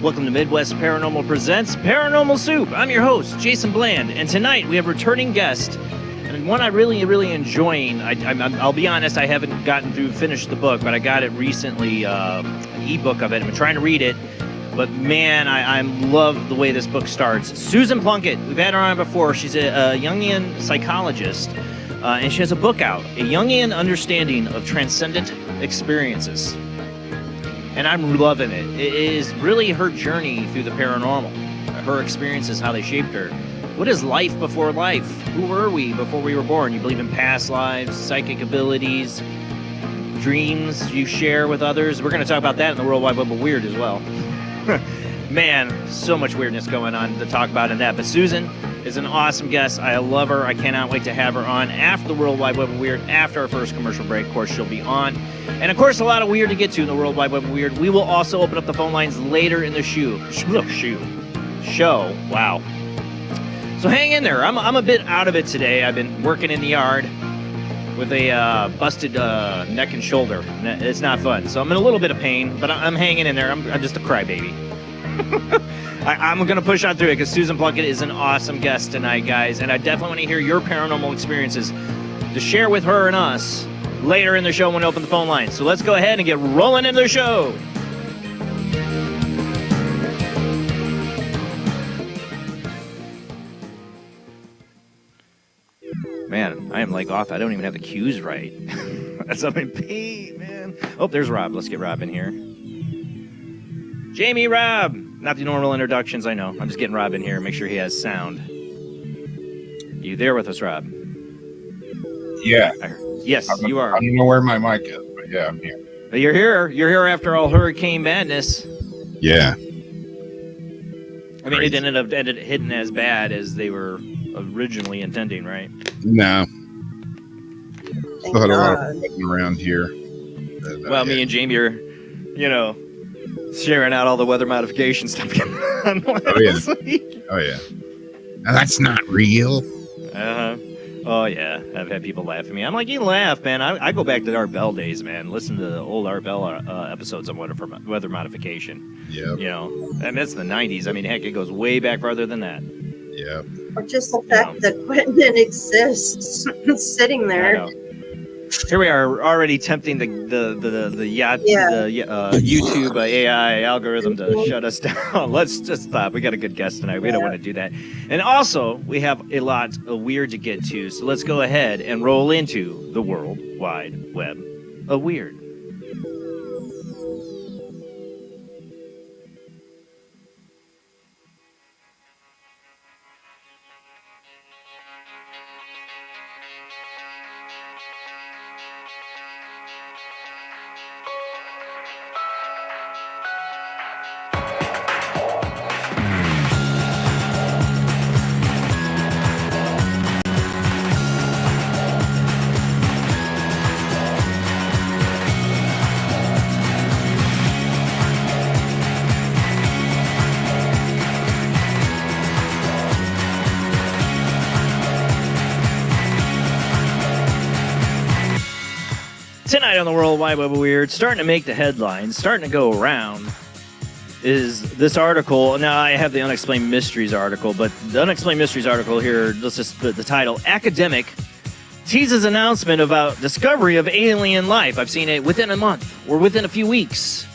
Welcome to Midwest Paranormal Presents Paranormal Soup. I'm your host, Jason Bland, and tonight we have a returning guest, and one I'm really enjoying. I'll be honest, I haven't gotten through finish the book, but I got it recently, an ebook of it. I'm trying to read it, but man, I love the way this book starts. Susan Plunket, we've had her on before. She's a Jungian psychologist, and she has a book out, A Jungian Understanding of Transcendent Experiences. And I'm loving it. It is really her journey through the paranormal, her experiences, how they shaped her. What is life before life? Who were we before we were born? You believe in past lives, psychic abilities, dreams you share with others. We're going to talk about that in the World Wide Web of Weird as well. Man, so much weirdness going on to talk about in that. But Susan is an awesome guest. I love her. I cannot wait to have her on after the World Wide Web of Weird, after our first commercial break. Of course, she'll be on. And of course, a lot of weird to get to in the World Wide Web of Weird. We will also open up the phone lines later in the show. Wow. So hang in there. I'm a bit out of it today. I've been working in the yard with a busted neck and shoulder. It's not fun. So I'm in a little bit of pain, but I'm hanging in there. I'm just a crybaby. I'm going to push on through it because Susan Plunket is an awesome guest tonight, guys. And I definitely want to hear your paranormal experiences to share with her and us later in the show when we open the phone lines. So let's go ahead and get rolling into the show. Man, I am like off. I don't even have the cues right. That's up in pain, man. Oh, there's Rob. Let's get Rob in here. Jamie, Rob. Not the normal introductions, I know. I'm just getting Rob in here. Make sure he has sound. You there with us, Rob? Yeah. Yes, you are. I don't know where my mic is, but yeah, I'm here. You're here. You're here after all hurricane madness. Yeah. I mean, it ended hitting as bad as they were originally intending, right? No. Still had a lot of flooding around here. Well, me and Jamie are, sharing out all the weather modification stuff on last week. Oh, yeah. Now, that's not real. Uh-huh. Oh, yeah. I've had people laugh at me. I'm like, you laugh, man. I go back to the Art Bell days, man. Listen to the old Art Bell episodes on weather modification. Yeah. And that's the 90s. I mean, heck, it goes way back farther than that. Yeah. Or just the fact that Quentin exists sitting there. Here we are already tempting the YouTube AI algorithm to shut us down. Let's just stop. We got a good guest tonight. We don't want to do that. And also, we have a lot of weird to get to. So let's go ahead and roll into the World Wide Web of Weird. Tonight on the World Wide Web of Weird, starting to make the headlines, starting to go around, is this article. Now, I have the Unexplained Mysteries article, but the Unexplained Mysteries article here, let's just put the title, Academic Teases Announcement About Discovery of Alien Life. I've seen it within a month or within a few weeks.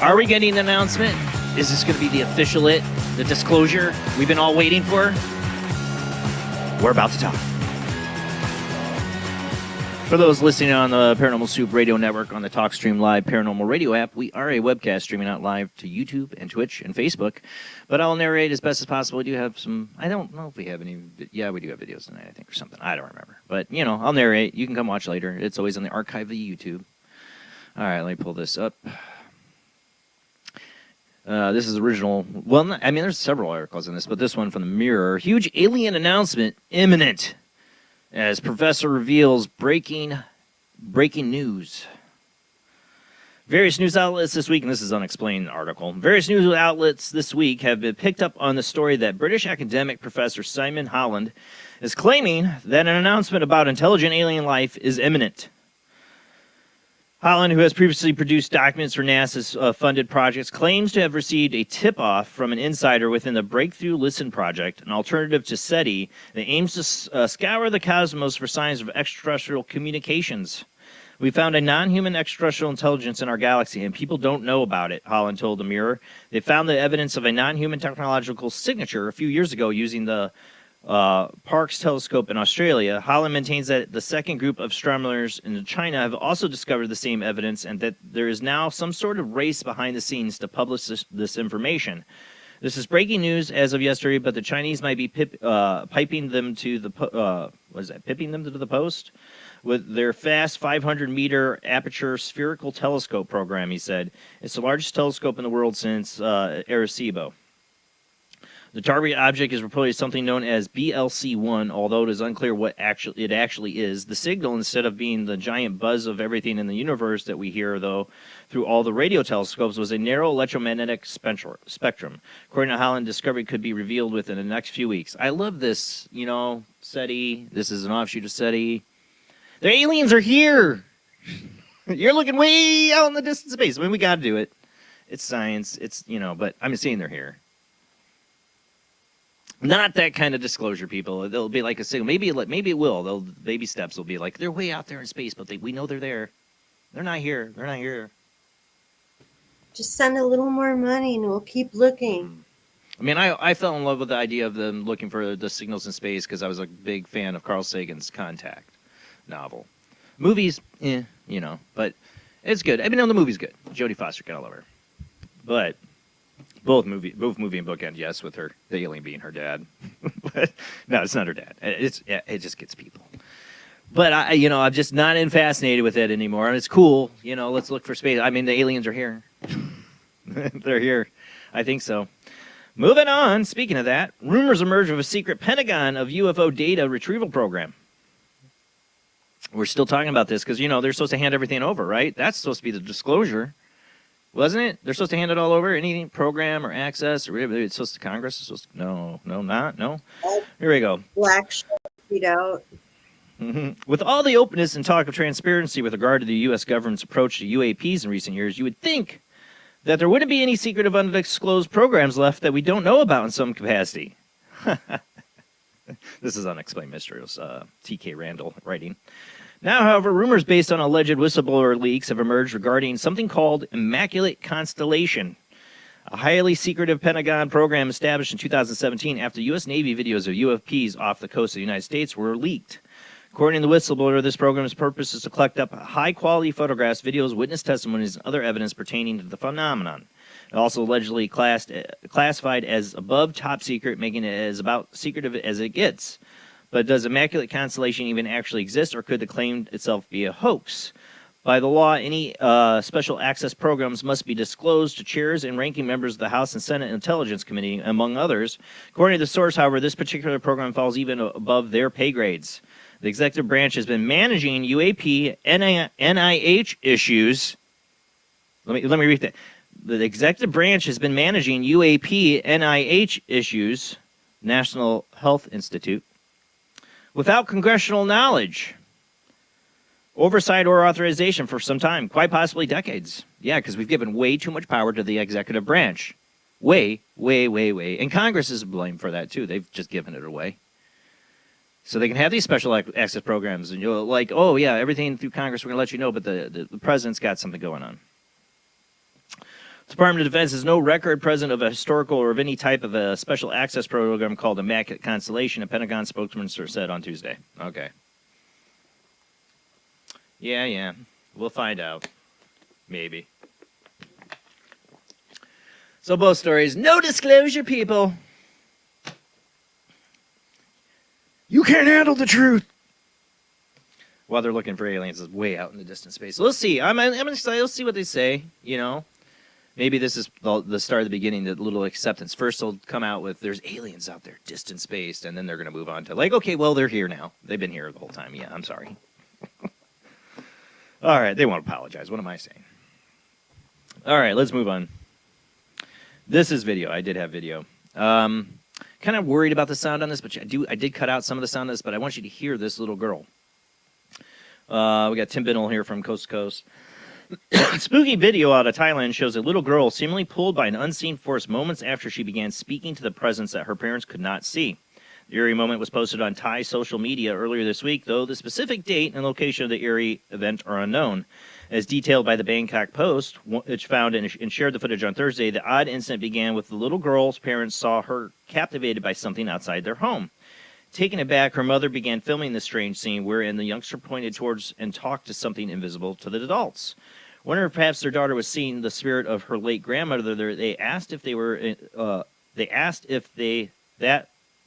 Are we getting an announcement? Is this going to be the official the disclosure we've been all waiting for? We're about to talk. For those listening on the Paranormal Soup Radio Network on the Talkstream Live Paranormal Radio app, we are a webcast streaming out live to YouTube and Twitch and Facebook. But I'll narrate as best as possible. We do have some, I don't know if we have any, yeah, we do have videos tonight, I think, or something. I don't remember. But, you know, I'll narrate. You can come watch later. It's always on the archive of the YouTube. All right, let me pull this up. This is original. Well, I mean, there's several articles in this, but this one from the Mirror. Huge alien announcement imminent as professor reveals breaking news. Various news outlets this week, and this is an unexplained article, various news outlets this week have been picked up on the story that British academic Professor Simon Holland is claiming that an announcement about intelligent alien life is imminent. Holland, who has previously produced documents for NASA's funded projects, claims to have received a tip-off from an insider within the Breakthrough Listen project, an alternative to SETI that aims to scour the cosmos for signs of extraterrestrial communications. We found a non-human extraterrestrial intelligence in our galaxy, and people don't know about it, Holland told the Mirror. They found the evidence of a non-human technological signature a few years ago using the Parkes telescope in Australia. Holland maintains that the second group of astronomers in China have also discovered the same evidence and that there is now some sort of race behind the scenes to publish this information. This is breaking news as of yesterday, but the Chinese might be piping them to the post with their fast 500-meter aperture spherical telescope program, he said. It's the largest telescope in the world since Arecibo. The target object is reportedly something known as BLC-1, although it is unclear what it actually is. The signal, instead of being the giant buzz of everything in the universe that we hear, though, through all the radio telescopes, was a narrow electromagnetic spectrum. According to Holland, discovery could be revealed within the next few weeks. I love this, you know, SETI. This is an offshoot of SETI. The aliens are here! You're looking way out in the distant space. I mean, we got to do it. It's science. It's, you know, but I'm saying they're here. Not that kind of disclosure, people. They'll be like a signal. Maybe it will. Baby steps will be like, they're way out there in space, but we know they're there. They're not here. They're not here. Just send a little more money and we'll keep looking. I mean, I fell in love with the idea of them looking for the signals in space because I was a big fan of Carl Sagan's Contact novel. Movies, you know, but it's good. I mean, no, the movie's good. Jodie Foster, gotta love her. But both movie and book end, yes, with the alien being her dad. But no, it's not her dad. It just gets people. But I'm just not fascinated with it anymore. And it's cool, you know. Let's look for space. I mean, the aliens are here. They're here. I think so. Moving on. Speaking of that, rumors emerge of a secret Pentagon of UFO data retrieval program. We're still talking about this because, you know, they're supposed to hand everything over, right? That's supposed to be the disclosure. Wasn't it? They're supposed to hand it all over? Any program or access? Or it's supposed to Congress? It's supposed to, no. Here we go. Black sheet out. With all the openness and talk of transparency with regard to the U.S. government's approach to UAPs in recent years, you would think that there wouldn't be any secretive undisclosed programs left that we don't know about in some capacity. This is Unexplained Mysteries, T.K. Randall writing. Now, however, rumors based on alleged whistleblower leaks have emerged regarding something called Immaculate Constellation, a highly secretive Pentagon program established in 2017 after U.S. Navy videos of UFPs off the coast of the United States were leaked. According to the whistleblower, this program's purpose is to collect up high-quality photographs, videos, witness testimonies, and other evidence pertaining to the phenomenon. It also allegedly classified as above top secret, making it as about secretive as it gets. But does Immaculate Constellation even actually exist, or could the claim itself be a hoax? By the law, any special access programs must be disclosed to chairs and ranking members of the House and Senate Intelligence Committee, among others. According to the source, however, this particular program falls even above their pay grades. The executive branch has been managing UAP NIH issues. Let me read that. The executive branch has been managing UAP NIH issues, National Health Institute, without congressional knowledge, oversight, or authorization for some time, quite possibly decades. Yeah, because we've given way too much power to the executive branch. Way. And Congress is blamed for that, too. They've just given it away. So they can have these special access programs, and you're like, oh, yeah, everything through Congress, we're going to let you know, but the president's got something going on. The Department of Defense has no record present of a historical or of any type of a special access program called Immaculate Constellation, a Pentagon spokesman said on Tuesday. Okay. Yeah. We'll find out. Maybe. So both stories, no disclosure, people. You can't handle the truth. While they're looking for aliens, is way out in the distant space. So let's see. I'm excited. Let's see what they say. You know, maybe this is the start of the beginning. The little acceptance. First, they'll come out with there's aliens out there, distant space, and then they're going to move on to like, okay, well, they're here now. They've been here the whole time. Yeah, I'm sorry. All right, they won't apologize. What am I saying? All right, let's move on. This is video. I did have video. Kind of worried about the sound on this, but I did cut out some of the sound on this, but I want you to hear this little girl. We got Tim Binnell here from Coast to Coast. Spooky video out of Thailand shows a little girl seemingly pulled by an unseen force moments after she began speaking to the presence that her parents could not see. The eerie moment was posted on Thai social media earlier this week, though the specific date and location of the eerie event are unknown. As detailed by the Bangkok Post, which found and shared the footage on Thursday, the odd incident began with the little girl's parents saw her captivated by something outside their home. Taken aback, her mother began filming the strange scene wherein the youngster pointed towards and talked to something invisible to the adults. Wondering if perhaps their daughter was seeing the spirit of her late grandmother, they asked if that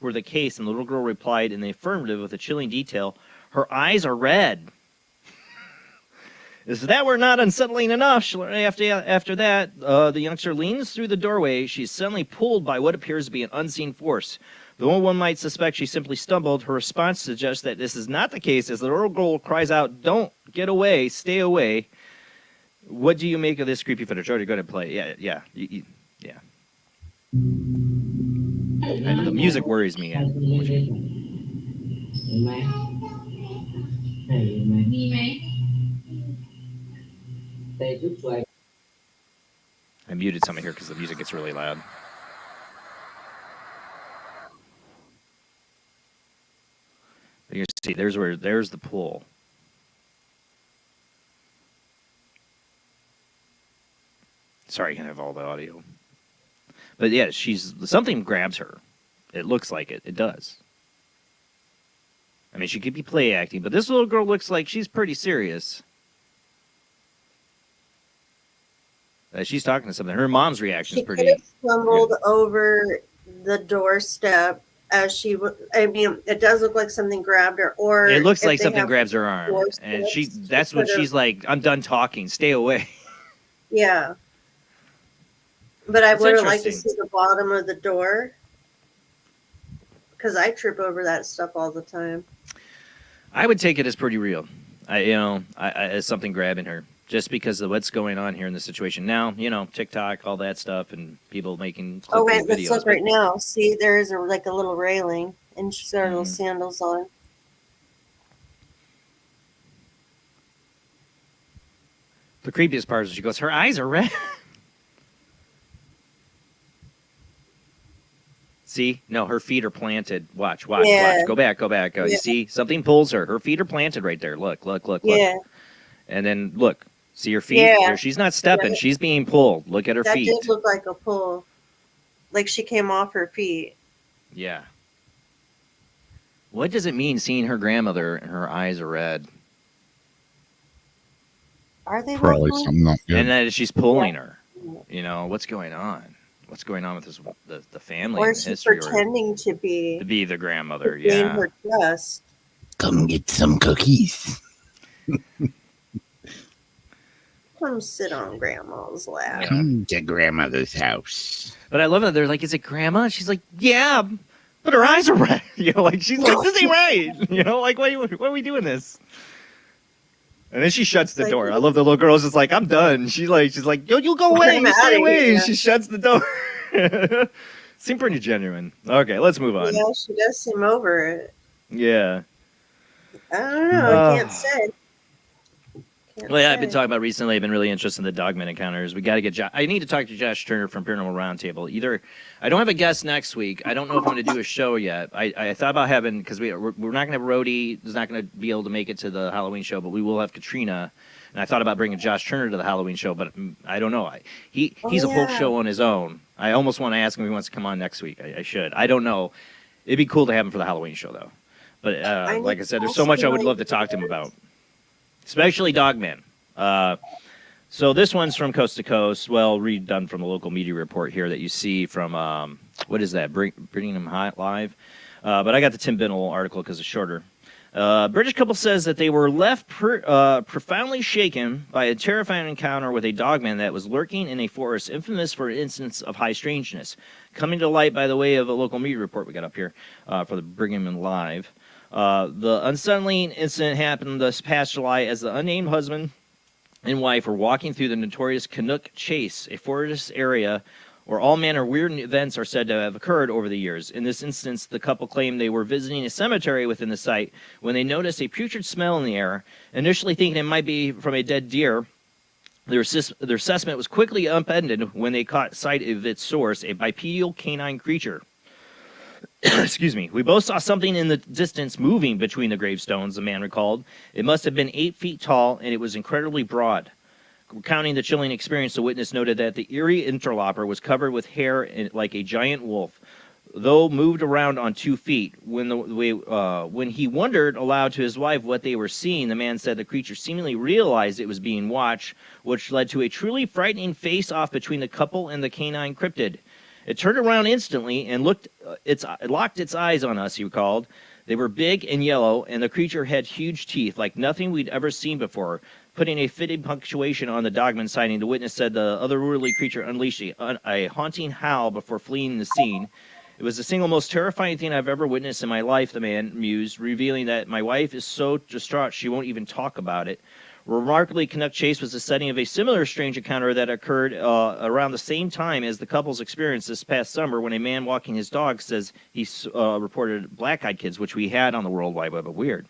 were the case, and the little girl replied in the affirmative with a chilling detail, "Her eyes are red." If that were not unsettling enough, after that, the youngster leans through the doorway. She's suddenly pulled by what appears to be an unseen force. Though one might suspect she simply stumbled, her response suggests that this is not the case, as the little girl cries out, "Don't get away, stay away." What do you make of this creepy footage? Already going to play. Yeah. And the music worries me. I muted something here because the music gets really loud. But you see, there's the pool. Sorry, I can't have all the audio. But yeah, something grabs her. It looks like it. It does. I mean, she could be play acting, but this little girl looks like she's pretty serious. She's talking to something. Her mom's reaction is pretty. She could have stumbled over the doorstep as she. I mean, it does look like something grabbed her, or it looks like something grabs her arm, and that's when she's like, "I'm done talking. Stay away." Yeah. But I would have liked to see the bottom of the door, because I trip over that stuff all the time. I would take it as pretty real. As something grabbing her, just because of what's going on here in the situation. Now, TikTok, all that stuff, and people making videos. Oh, wait, let's look right now. See, there is a little railing, and she's got her little sandals on. The creepiest part is she goes, "Her eyes are red." See? No, her feet are planted. Watch. Yeah. Go back. Yeah. You see? Something pulls her. Her feet are planted right there. Look. Yeah. And then, look. See her feet? Yeah. She's not stepping. Right. She's being pulled. Look at her feet. That did look like a pull. Like she came off her feet. Yeah. What does it mean seeing her grandmother and her eyes are red? Are they probably something not good? And then she's pulling her. What's going on? What's going on with the family? Or she's pretending to be the grandmother. Yeah. In her chest. Come get some cookies. Come sit on grandma's lap. Yeah. Come to grandmother's house. But I love that they're like, "Is it grandma?" And she's like, "Yeah, but her eyes are red." She's like, "This ain't right." Like, why are we doing this? And then she shuts the door. I love the little girl's just like, "I'm done." She's like, "Yo, you go away, you stay away." And she shuts the door. Seemed pretty genuine. Okay, let's move on. Yeah, she does seem over it. Yeah. I don't know. I can't say. I've been talking about recently. I've been really interested in the Dogman encounters. We got to get. I need to talk to Josh Turner from Paranormal Roundtable. Either I don't have a guest next week. I don't know if I'm going to do a show yet. I thought about having, because we're not going to have Rhodey. Is not going to be able to make it to the Halloween show, but we will have Katrina. And I thought about bringing Josh Turner to the Halloween show, but I don't know. He's a whole show on his own. I almost want to ask him if he wants to come on next week. I should. I don't know. It'd be cool to have him for the Halloween show, though. But like I said, there's so much I would love to talk to him about. especially Dogman. So this one's from Coast to Coast. Well, redone from the local media report here that you see from, what is that, Birmingham Live? But I got the Tim Binnell article because it's shorter. British couple says that they were left profoundly shaken by a terrifying encounter with a dogman that was lurking in a forest, infamous for an instance of high strangeness. Coming to light by the way of a local media report we got up here for the Birmingham Live. The unsettling incident happened this past July as the unnamed husband and wife were walking through the notorious Canuck Chase, a forest area where all manner of weird events are said to have occurred over the years. In this instance, the couple claimed they were visiting a cemetery within the site when they noticed a putrid smell in the air. Initially thinking it might be from a dead deer, their assessment was quickly upended when they caught sight of its source, a bipedal canine creature. Excuse me. We both saw something in the distance moving between the gravestones, the man recalled. It must have been 8 feet tall, and it was incredibly broad. Recounting the chilling experience, the witness noted that the eerie interloper was covered with hair like a giant wolf, though moved around on 2 feet. When he wondered aloud to his wife what they were seeing, the man said the creature seemingly realized it was being watched, which led to a truly frightening face-off between the couple and the canine cryptid. It turned around instantly and locked its eyes on us, he recalled. They were big and yellow, and the creature had huge teeth, like nothing we'd ever seen before. Putting a fitting punctuation on the dogman sighting, the witness said the otherworldly creature unleashed a haunting howl before fleeing the scene. It was the single most terrifying thing I've ever witnessed in my life, the man mused, revealing that my wife is so distraught she won't even talk about it. Remarkably, Canuck Chase was the setting of a similar strange encounter that occurred around the same time as the couple's experience this past summer when a man walking his dog says he reported black-eyed kids, which we had on the World Wide Web, but weird.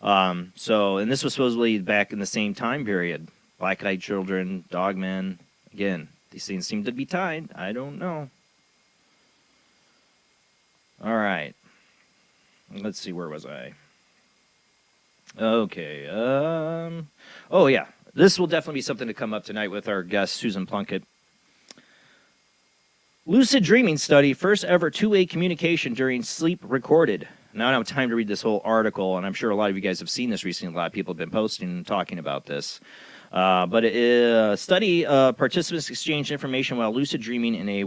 And this was supposedly back in the same time period. Black-eyed children, dogmen. Again, these things seem to be tied. I don't know. All right. Let's see, where was I? Okay. Oh, yeah. This will definitely be something to come up tonight with our guest, Susan Plunket. Lucid dreaming study, first ever two-way communication during sleep recorded. Now I don't have time to read this whole article, and I'm sure a lot of you guys have seen this recently. A lot of people have been posting and talking about this. But a study, participants exchanged information while lucid dreaming in a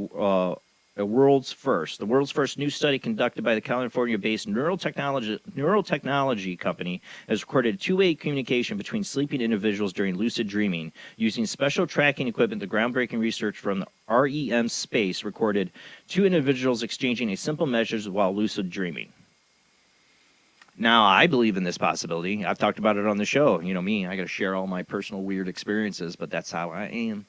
world's first. The world's first new study conducted by the California-based neurotechnology company has recorded two-way communication between sleeping individuals during lucid dreaming. Using special tracking equipment, the groundbreaking research from the REM space recorded two individuals exchanging a simple message while lucid dreaming. Now, I believe in this possibility. I've talked about it on the show. You know me, I got to share all my personal weird experiences, but that's how I am.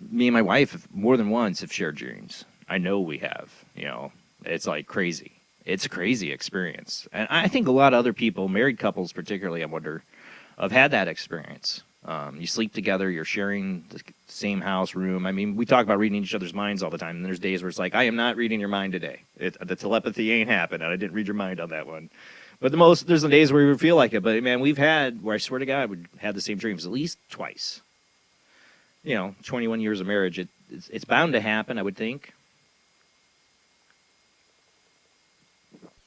Me and my wife more than once have shared dreams. I know we have. You know, it's like crazy. It's a crazy experience. And I think a lot of other people, married couples particularly, I wonder, have had that experience. You sleep together, you're sharing the same house, room. I mean, we talk about reading each other's minds all the time, and there's days where it's like, I am not reading your mind today. The telepathy ain't happened, and I didn't read your mind on that one. But there's some days where we feel like it. But, man, we've had, where I swear to God, we had the same dreams at least twice. You know, 21 years of marriage, it's bound to happen, I would think.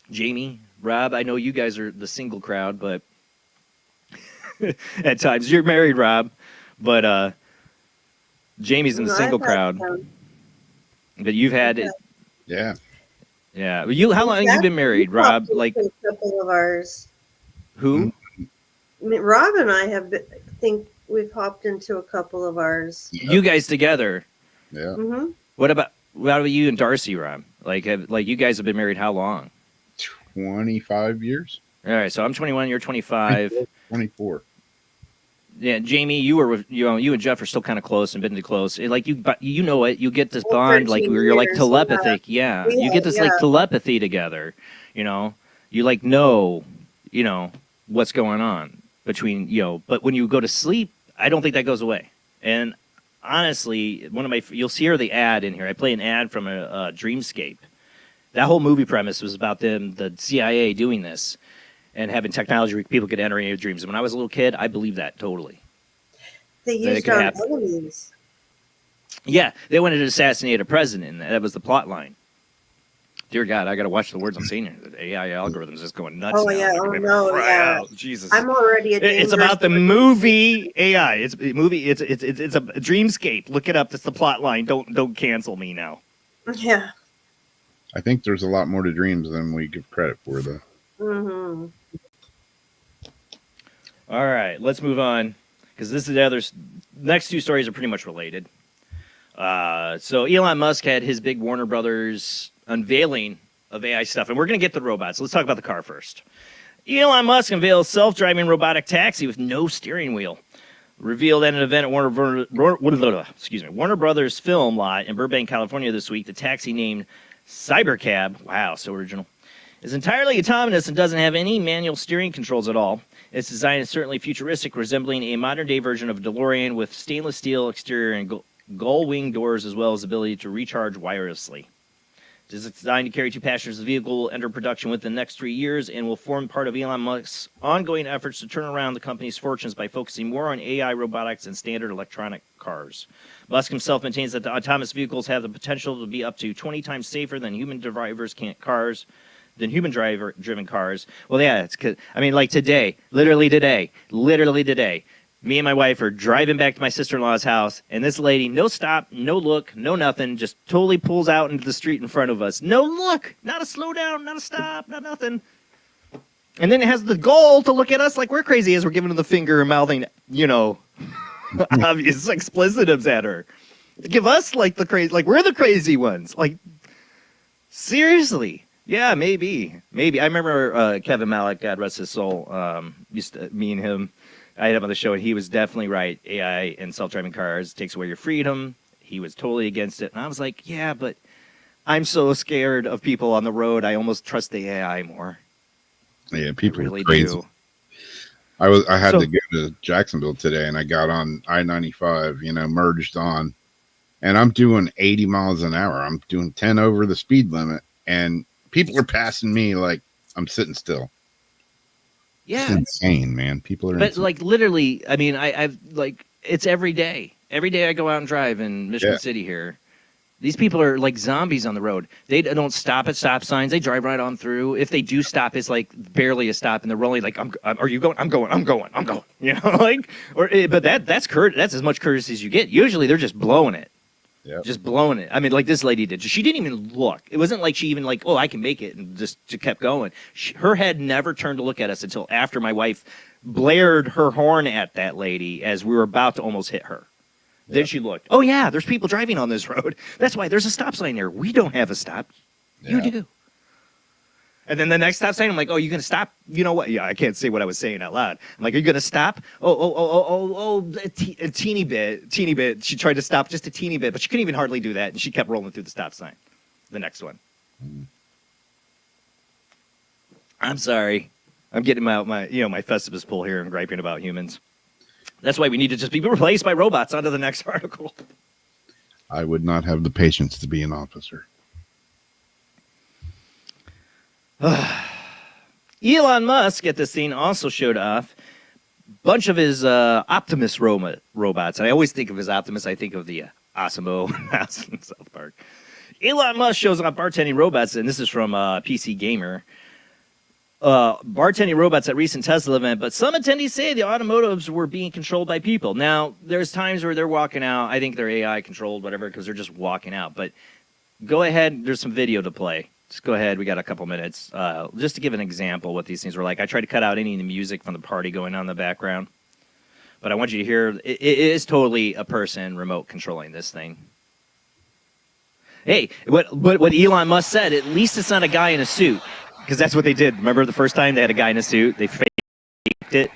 Jamie, Rob, I know you guys are the single crowd, but at times you're married, Rob, but Jamie's in the single crowd. But you've had it. Yeah. Yeah. How long have you been married, Rob? Like a couple of ours. Who? I mean, Rob and I have been, I think we've hopped into a couple of ours. You guys together. Yeah. Mm-hmm. What about you and Darcy, Rob? Like you guys have been married how long? 25 years. All right, so I'm 21, you're 25. 24. Yeah, Jamie, you and Jeff are still kind of close and been too close. Like you know it. You get this bond, like where you're like telepathic. Yeah, you get this like telepathy together. You know, you like know, what's going on between But when you go to sleep, I don't think that goes away. And honestly, you'll see the ad in here. I play an ad from a Dreamscape. That whole movie premise was about the CIA doing this and having technology where people could enter any dreams. And when I was a little kid, I believed that totally. They used our enemies. Yeah, they wanted to assassinate a president, and that was the plot line. Dear God, I got to watch the words I'm saying here. The AI algorithms is going nuts. Oh now. yeah, Like, oh we no, cry yeah. out. Jesus. I'm already a It's about the movie AI. It's a movie. It's a dreamscape. Look it up. That's the plot line. Don't cancel me now. Yeah. I think there's a lot more to dreams than we give credit for, though. Mm-hmm. All right, let's move on because this is the other. Next two stories are pretty much related. So Elon Musk had his big Warner Brothers unveiling of AI stuff, and we're going to get to the robots. Let's talk about the car first. Elon Musk unveils self-driving robotic taxi with no steering wheel. Revealed at an event at Warner Brothers film lot in Burbank, California this week, the taxi named Cybercab, wow, so original, is entirely autonomous and doesn't have any manual steering controls at all. Its design is certainly futuristic, resembling a modern-day version of a DeLorean with stainless steel exterior and gull-wing doors, as well as the ability to recharge wirelessly. It is designed to carry 2 passengers. The vehicle will enter production within the next 3 years and will form part of Elon Musk's ongoing efforts to turn around the company's fortunes by focusing more on AI, robotics, and standard electronic cars. Musk himself maintains that the autonomous vehicles have the potential to be up to 20 times safer than human driven cars. Well, yeah, it's like today, literally today, me and my wife are driving back to my sister-in-law's house, and this lady, no stop, no look, no nothing, just totally pulls out into the street in front of us. No look, not a slow down, not a stop, not nothing. And then it has the goal to look at us like we're crazy as we're giving her the finger and mouthing, obvious explicitives at her. Give us like the crazy, like we're the crazy ones. Like, seriously. Yeah, maybe. I remember Kevin Malick, God rest his soul, me and him, I had him on the show, and he was definitely right. AI and self-driving cars takes away your freedom. He was totally against it. And I was like, yeah, but I'm so scared of people on the road. I almost trust the AI more. Yeah, people really are crazy. do. I had to go to Jacksonville today, and I got on I-95, merged on, and I'm doing 80 miles an hour. I'm doing 10 over the speed limit, and people are passing me like I'm sitting still. Yeah, it's insane, man. People are. But insane. like literally, I mean, I've like it's every day. Every day I go out and drive in Michigan City here. These people are like zombies on the road. They don't stop at stop signs. They drive right on through. If they do stop, it's like barely a stop, and they're rolling like, "Are you going? I'm going. But that's as much courtesy as you get. Usually they're just blowing it. Yep. Just blowing it. I mean, like this lady did. She didn't even look. It wasn't like she even like, oh, I can make it, and just kept going. Her head never turned to look at us until after my wife blared her horn at that lady as we were about to almost hit her. Yep. Then she looked. Oh, yeah, there's people driving on this road. That's why there's a stop sign there. We don't have a stop. You do. And then the next stop sign, I'm like, oh, you going to stop? You know what? Yeah, I can't say what I was saying out loud. I'm like, are you going to stop? A teeny bit. She tried to stop just a teeny bit, but she couldn't even hardly do that. And she kept rolling through the stop sign. The next one. I'm sorry. I'm getting my Festivus pull here and griping about humans. That's why we need to just be replaced by robots. On to the next article. I would not have the patience to be an officer. Elon Musk at this thing also showed off a bunch of his Optimus robots. And I always think of his Optimus. I think of the Osimo house in South Park. Elon Musk shows off bartending robots, and this is from PC Gamer. Bartending robots at recent Tesla event, but some attendees say the automotives were being controlled by people. Now, there's times where they're walking out. I think they're AI controlled, whatever, because they're just walking out. But go ahead. There's some video to play. Just go ahead. We got a couple minutes. Just to give an example what these things were like. I tried to cut out any of the music from the party going on in the background. But I want you to hear, it is totally a person remote controlling this thing. Hey, what Elon Musk said, at least it's not a guy in a suit. Because that's what they did. Remember the first time they had a guy in a suit? They faked it.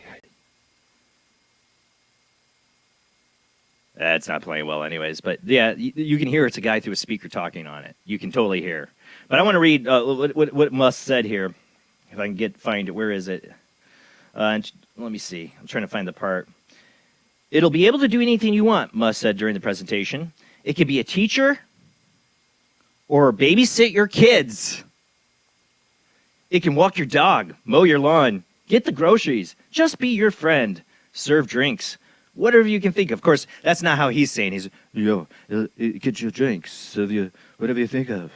That's not playing well anyways. But yeah, you can hear it's a guy through a speaker talking on it. You can totally hear. But I want to read what Musk said here. If I can find it. Where is it? Let me see. I'm trying to find the part. It'll be able to do anything you want, Musk said during the presentation. It could be a teacher or babysit your kids. It can walk your dog, mow your lawn, get the groceries, just be your friend, serve drinks, whatever you can think of. Of course, that's not how he's saying. He's, get your drinks, whatever you think of,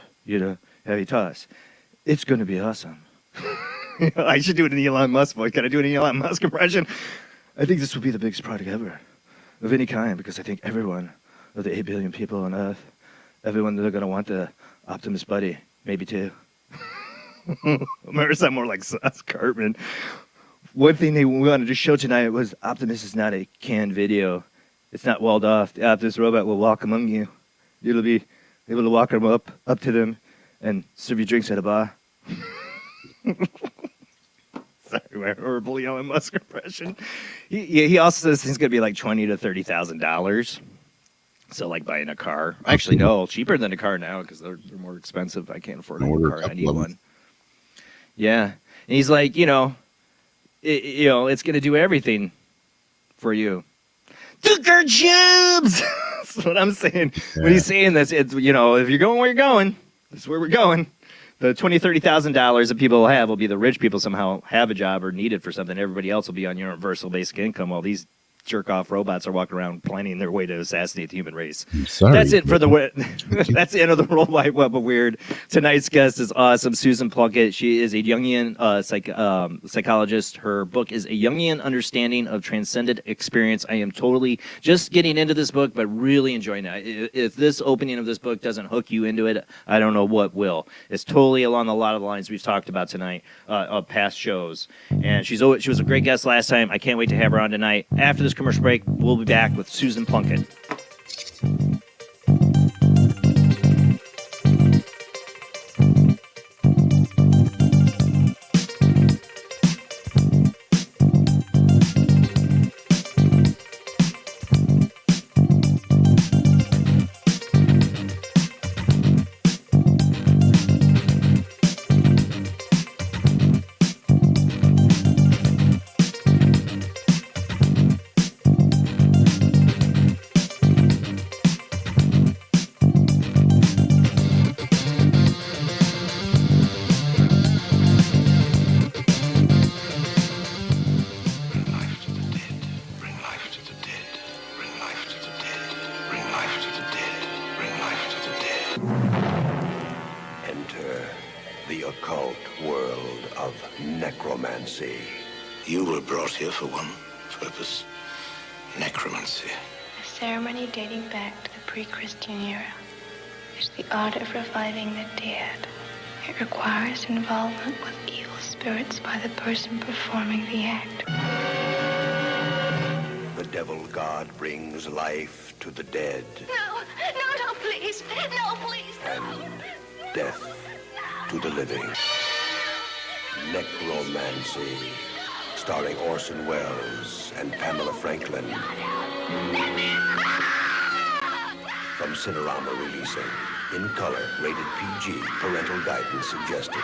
heavy toss. It's going to be awesome. I should do it in Elon Musk voice. Can I do an Elon Musk impression? I think this will be the biggest project ever of any kind, because I think everyone of the 8 billion people on Earth, everyone, they're going to want the Optimus buddy, maybe two. Remember, sound more like Sauce Cartman. One thing we wanted to show tonight was Optimus is not a canned video. It's not walled off. The Optimus robot will walk among you. You'll be able to walk them up to them and serve you drinks at a bar. Sorry, my horrible Elon Musk impression. He also says it's going to be like $20,000 to $30,000. So like buying a car. Actually, no, cheaper than a car now because they're more expensive. I can't afford a new car. I need one. Yeah, and he's like, it's going to do everything for you. Took our jobs. That's what I'm saying. Yeah. When he's saying this, it's, if you're going where you're going, that's where we're going. The $20,000, $30,000 that people will have will be the rich people somehow have a job or need it for something. Everybody else will be on universal basic income while these jerk-off robots are walking around planning their way to assassinate the human race. That's it for that's the end of the Worldwide Web of Weird. Tonight's guest is awesome, Susan Plunket. She is a Jungian psychologist. Her book is A Jungian Understanding of Transcendent Experience. I am totally just getting into this book, but really enjoying it. If this opening of this book doesn't hook you into it, I don't know what will. It's totally along a lot of the lines we've talked about tonight of past shows. And she was a great guest last time. I can't wait to have her on tonight. After this commercial break, we'll be back with Susan Plunket. You were brought here for one purpose, necromancy. A ceremony dating back to the pre-Christian era. It's the art of reviving the dead. It requires involvement with evil spirits by the person performing the act. The devil god brings life to the dead. No, please. No, please. And death to the living. Necromancy. Starring Orson Welles and Pamela Franklin. From Cinerama releasing. In color, rated PG, parental guidance suggested.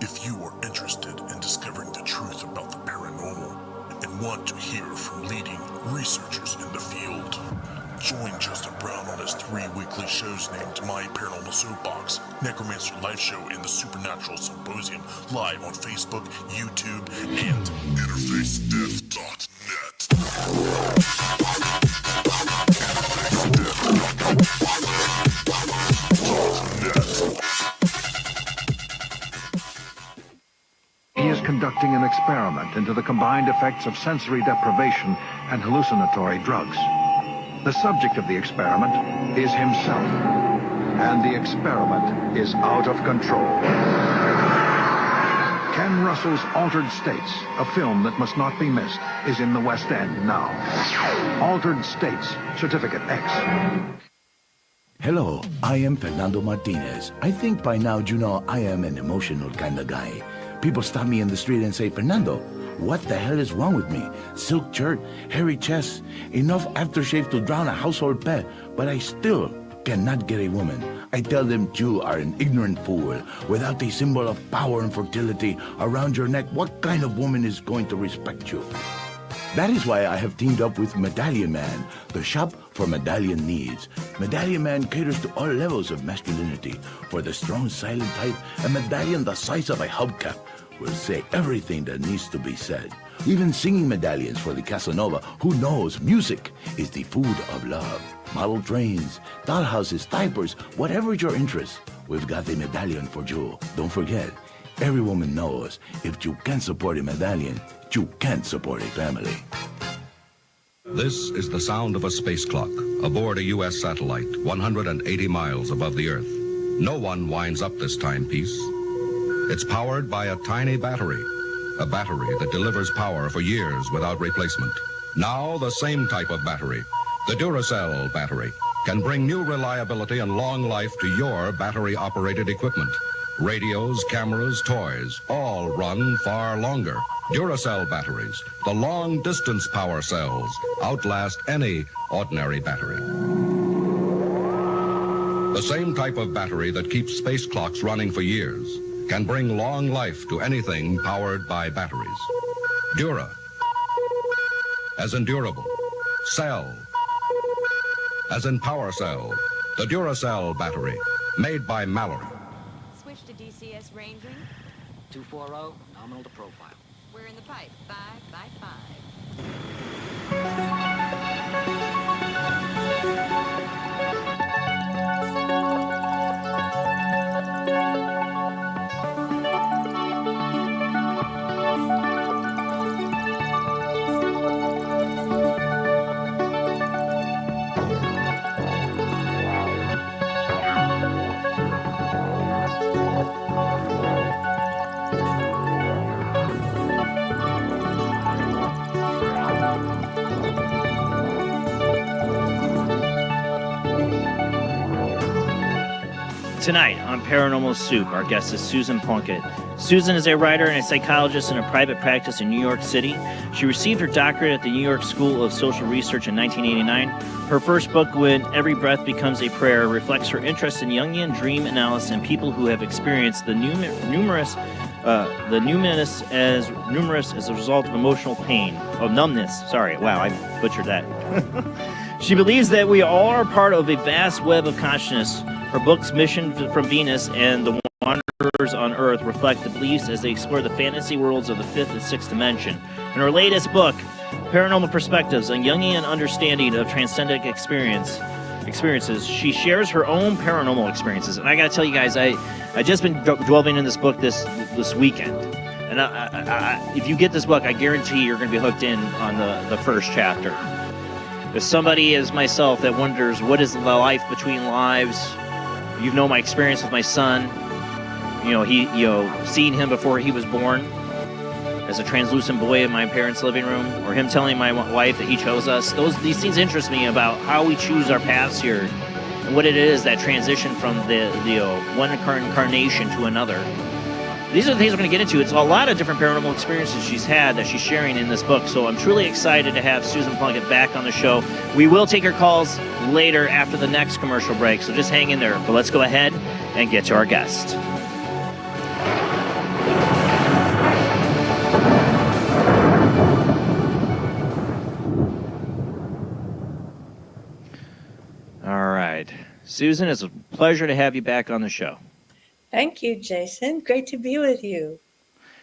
If you are interested in discovering the truth about the paranormal and want to hear from leading researchers in the field, join Justin Brown on his 3 weekly shows named My Paranormal Soapbox, Necromancer Live Show, and the Supernatural Symposium, live on Facebook, YouTube, and InterfaceDeath.net. He is conducting an experiment into the combined effects of sensory deprivation and hallucinatory drugs. The subject of the experiment is himself, and the experiment is out of control. Ken Russell's Altered States, a film that must not be missed, is in the West End now. Altered States, Certificate X. Hello, I am Fernando Martinez. I think by now you know I am an emotional kind of guy. People stop me in the street and say, Fernando, what the hell is wrong with me? Silk shirt, hairy chest, enough aftershave to drown a household pet, but I still cannot get a woman. I tell them you are an ignorant fool. Without a symbol of power and fertility around your neck, what kind of woman is going to respect you? That is why I have teamed up with Medallion Man, the shop for medallion needs. Medallion Man caters to all levels of masculinity. For the strong, silent type, a medallion the size of a hubcap will say everything that needs to be said. Even singing medallions for the Casanova who knows music is the food of love. Model trains, dollhouses, diapers, whatever your interest, we've got the medallion for you. Don't forget, every woman knows if you can't support a medallion, you can't support a family. This is the sound of a space clock aboard a U.S. satellite 180 miles above the Earth. No one winds up this timepiece. It's powered by a tiny battery, a battery that delivers power for years without replacement. Now the same type of battery, the Duracell battery, can bring new reliability and long life to your battery-operated equipment. Radios, cameras, toys, all run far longer. Duracell batteries, the long-distance power cells, outlast any ordinary battery. The same type of battery that keeps space clocks running for years can bring long life to anything powered by batteries. Dura, as in durable. Cell, as in power cell. The Duracell battery, made by Mallory. Switch to DCS ranging. 240, nominal to profile. We're in the pipe. 5 by 5. Tonight on Paranormal Soup, our guest is Susan Plunket. Susan is a writer and a psychologist in a private practice in New York City. She received her doctorate at the New York School of Social Research in 1989. Her first book, When Every Breath Becomes a Prayer, reflects her interest in Jungian dream analysis and people who have experienced the numinous as a result of emotional pain. Oh, numbness. Sorry. Wow, I butchered that. She believes that we all are part of a vast web of consciousness. Her books, Mission from Venus and The Wanderers on Earth, reflect the beliefs as they explore the fantasy worlds of the fifth and sixth dimension. In her latest book, Paranormal Perspectives, a Jungian understanding of transcendent experiences, she shares her own paranormal experiences. And I gotta tell you guys, I just been delving in this book this weekend. And if you get this book, I guarantee you're gonna be hooked in on the first chapter. If somebody is myself that wonders what is the life between lives, you know my experience with my son. Seeing him before he was born as a translucent boy in my parents' living room, or him telling my wife that he chose us. These things interest me about how we choose our paths here, and what it is that transition from the one incarnation to another. These are the things we're going to get into. It's a lot of different paranormal experiences she's had that she's sharing in this book. So I'm truly excited to have Susan Plunket back on the show. We will take her calls later after the next commercial break, so just hang in there. But let's go ahead and get to our guest. All right. Susan, it's a pleasure to have you back on the show. Thank you, Jason. Great to be with you.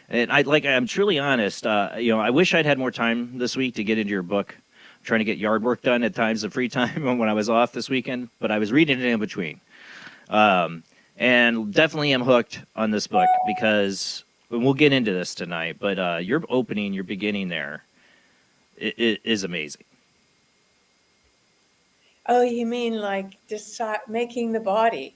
And I'm truly honest. I wish I'd had more time this week to get into your book. I'm trying to get yard work done at times of free time when I was off this weekend, but I was reading it in between. And definitely am hooked on this book because we'll get into this tonight. But your beginning there, it is amazing. Oh, you mean like making the body?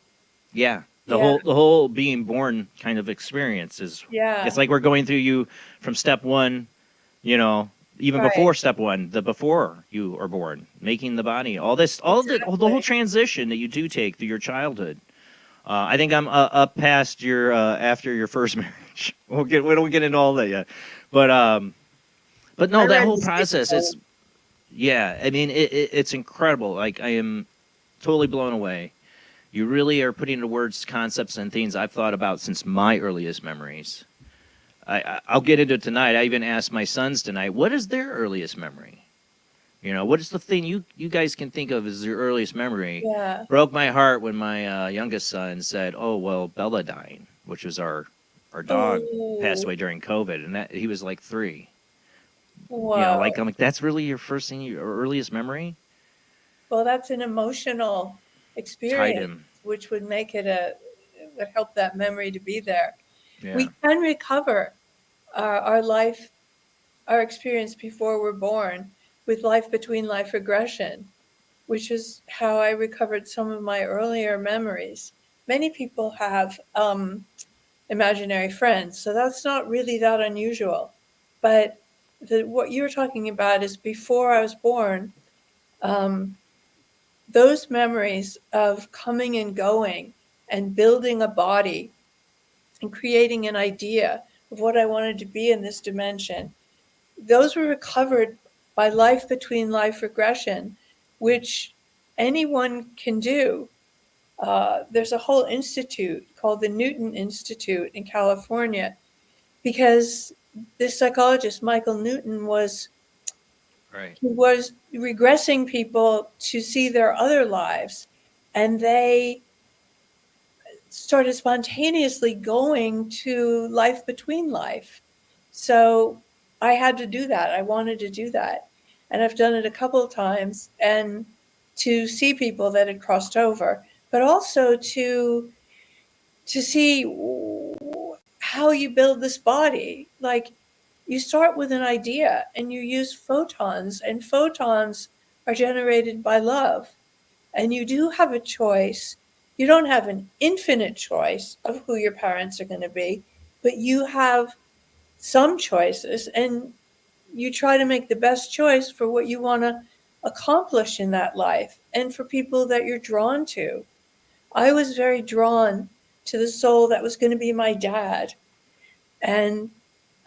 Yeah. The whole being born kind of experience is, it's like we're going through you from step one, even before step one, the before you are born, making the body, the whole transition that you do take through your childhood. I think I'm up past your after your first marriage. We don't get into all that yet, but no, that whole process. It's it's incredible. Like, I am totally blown away. You really are putting into words concepts and things I've thought about since my earliest memories. I'll get into it tonight. I even asked my sons tonight, what is their earliest memory? What is the thing you guys can think of as your earliest memory? Yeah. Broke my heart when my youngest son said, oh, well, Bella dying, which was our dog passed away during COVID, and that he was like 3. Whoa. Like I'm like, that's really your first thing, your earliest memory? Well, that's an emotional Tied experience, him. which would make it would help that memory to be there. Yeah. We can recover our life, our experience before we're born with life between life regression, which is how I recovered some of my earlier memories. Many people have imaginary friends, so that's not really that unusual. But what you're talking about is before I was born, those memories of coming and going and building a body and creating an idea of what I wanted to be in this dimension, those were recovered by life between life regression, which anyone can do. There's a whole institute called the Newton Institute in California because this psychologist, Michael Newton, was regressing people to see their other lives, and they started spontaneously going to life between life. So I had to do that. I wanted to do that. And I've done it a couple of times, and to see people that had crossed over, but also to see how you build this body. Like, you start with an idea and you use photons, and photons are generated by love. And you do have a choice. You don't have an infinite choice of who your parents are going to be, but you have some choices, and you try to make the best choice for what you want to accomplish in that life and for people that you're drawn to. I was very drawn to the soul that was going to be my dad. And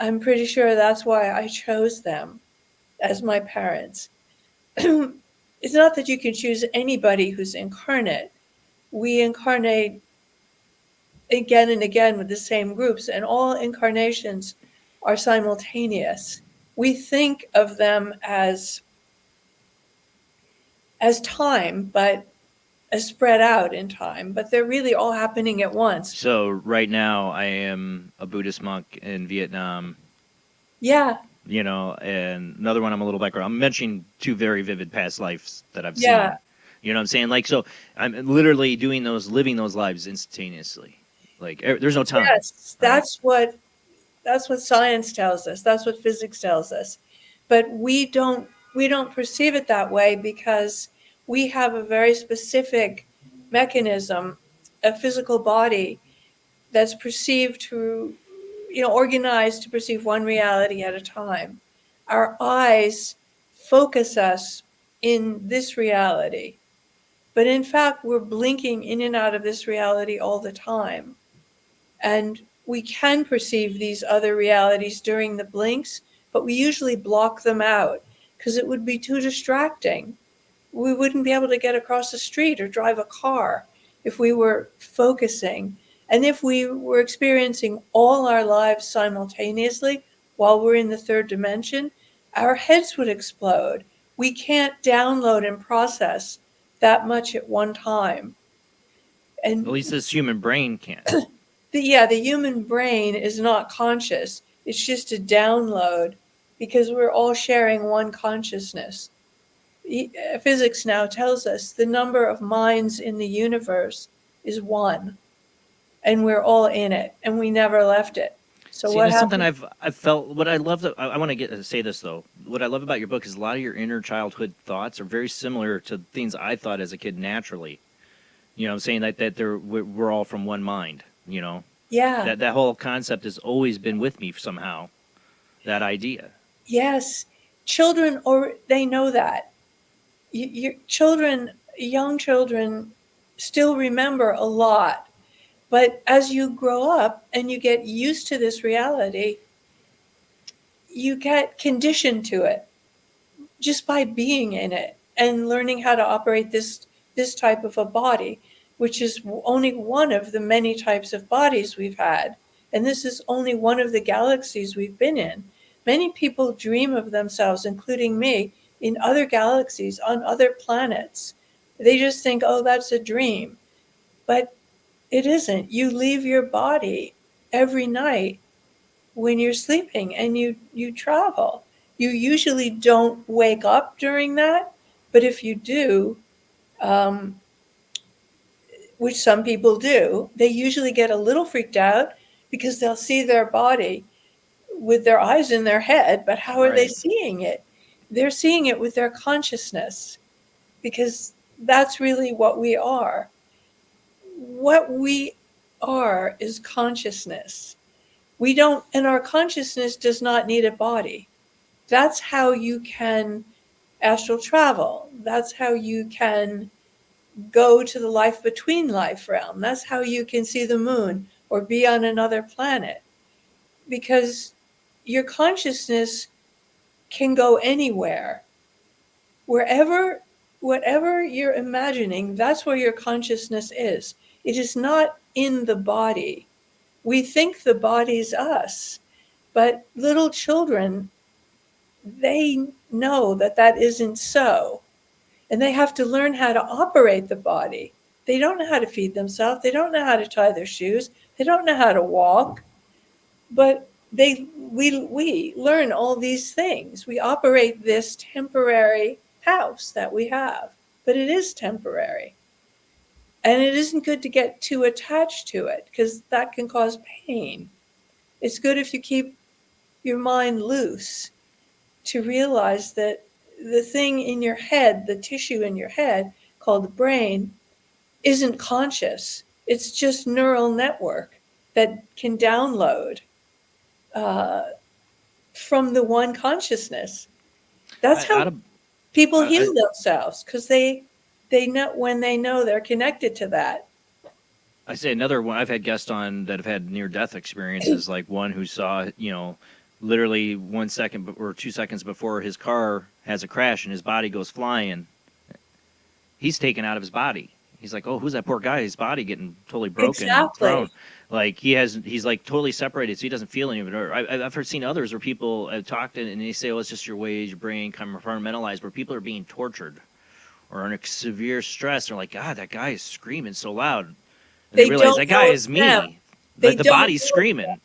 I'm pretty sure that's why I chose them as my parents. It's not that you can choose anybody who's incarnate. We incarnate again and again with the same groups, and all incarnations are simultaneous. We think of them as time, but as spread out in time, but they're really all happening at once. So right now I am a Buddhist monk in Vietnam. Yeah. And another one, I'm a little background. I'm mentioning two very vivid past lives that I've Yeah. seen. You know what I'm saying? Like, so I'm literally living those lives instantaneously. Like, there's no time. Yes, that's what science tells us. That's what physics tells us. But we don't perceive it that way because we have a very specific mechanism, a physical body that's perceived to, organized to perceive one reality at a time. Our eyes focus us in this reality. But in fact, we're blinking in and out of this reality all the time. And we can perceive these other realities during the blinks, but we usually block them out because it would be too distracting. We wouldn't be able to get across the street or drive a car if we were focusing. And if we were experiencing all our lives simultaneously while we're in the third dimension, our heads would explode. We can't download and process that much at one time. And At least this human brain can. the human brain is not conscious. It's just a download because we're all sharing one consciousness. Physics now tells us the number of minds in the universe is one, and we're all in it, and we never left it. So See, what that's something happened? I've felt. What I love, I want to say this though. What I love about your book is a lot of your inner childhood thoughts are very similar to things I thought as a kid naturally. I'm saying that we're all from one mind. Yeah. That whole concept has always been with me somehow. That idea. Yes, children, or they know that. Your children, young children, still remember a lot. But as you grow up and you get used to this reality, you get conditioned to it just by being in it and learning how to operate this type of a body, which is only one of the many types of bodies we've had. And this is only one of the galaxies we've been in. Many people dream of themselves, including me, in other galaxies, on other planets. They just think, oh, that's a dream. But it isn't. You leave your body every night when you're sleeping and you travel. You usually don't wake up during that, but if you do, which some people do, they usually get a little freaked out because they'll see their body with their eyes in their head, but how are they Right. seeing it? They're seeing it with their consciousness, because that's really what we are. What we are is consciousness. We don't, and our consciousness does not need a body. That's how you can astral travel. That's how you can go to the life between life realm. That's how you can see the moon or be on another planet, because your consciousness can go anywhere. Wherever, whatever you're imagining, that's where your consciousness is. It is not in the body. We think the body's us, but little children, they know that that isn't so. And they have to learn how to operate the body. They don't know how to feed themselves. They don't know how to tie their shoes. They don't know how to walk. But we learn all these things. We operate this temporary house that we have, but it is temporary. And it isn't good to get too attached to it, because that can cause pain. It's good if you keep your mind loose, to realize that the thing in your head, the tissue in your head called the brain, isn't conscious. It's just neural network that can download from the one consciousness. That's how people heal themselves, because they know, when they know they're connected to that. I say another one. I've had guests on that have had near-death experiences, like one who saw, literally 1 second or 2 seconds before his car has a crash and his body goes flying. He's taken out of his body. He's like, oh, who's that poor guy? His body getting totally broken and thrown. Like he's like totally separated, so he doesn't feel any of it. Or I've seen others where people have talked and they say, oh, it's just your ways, your brain compartmentalized, where people are being tortured or under severe stress. They're like, God, that guy is screaming so loud. And they realize that guy is me. The body's screaming.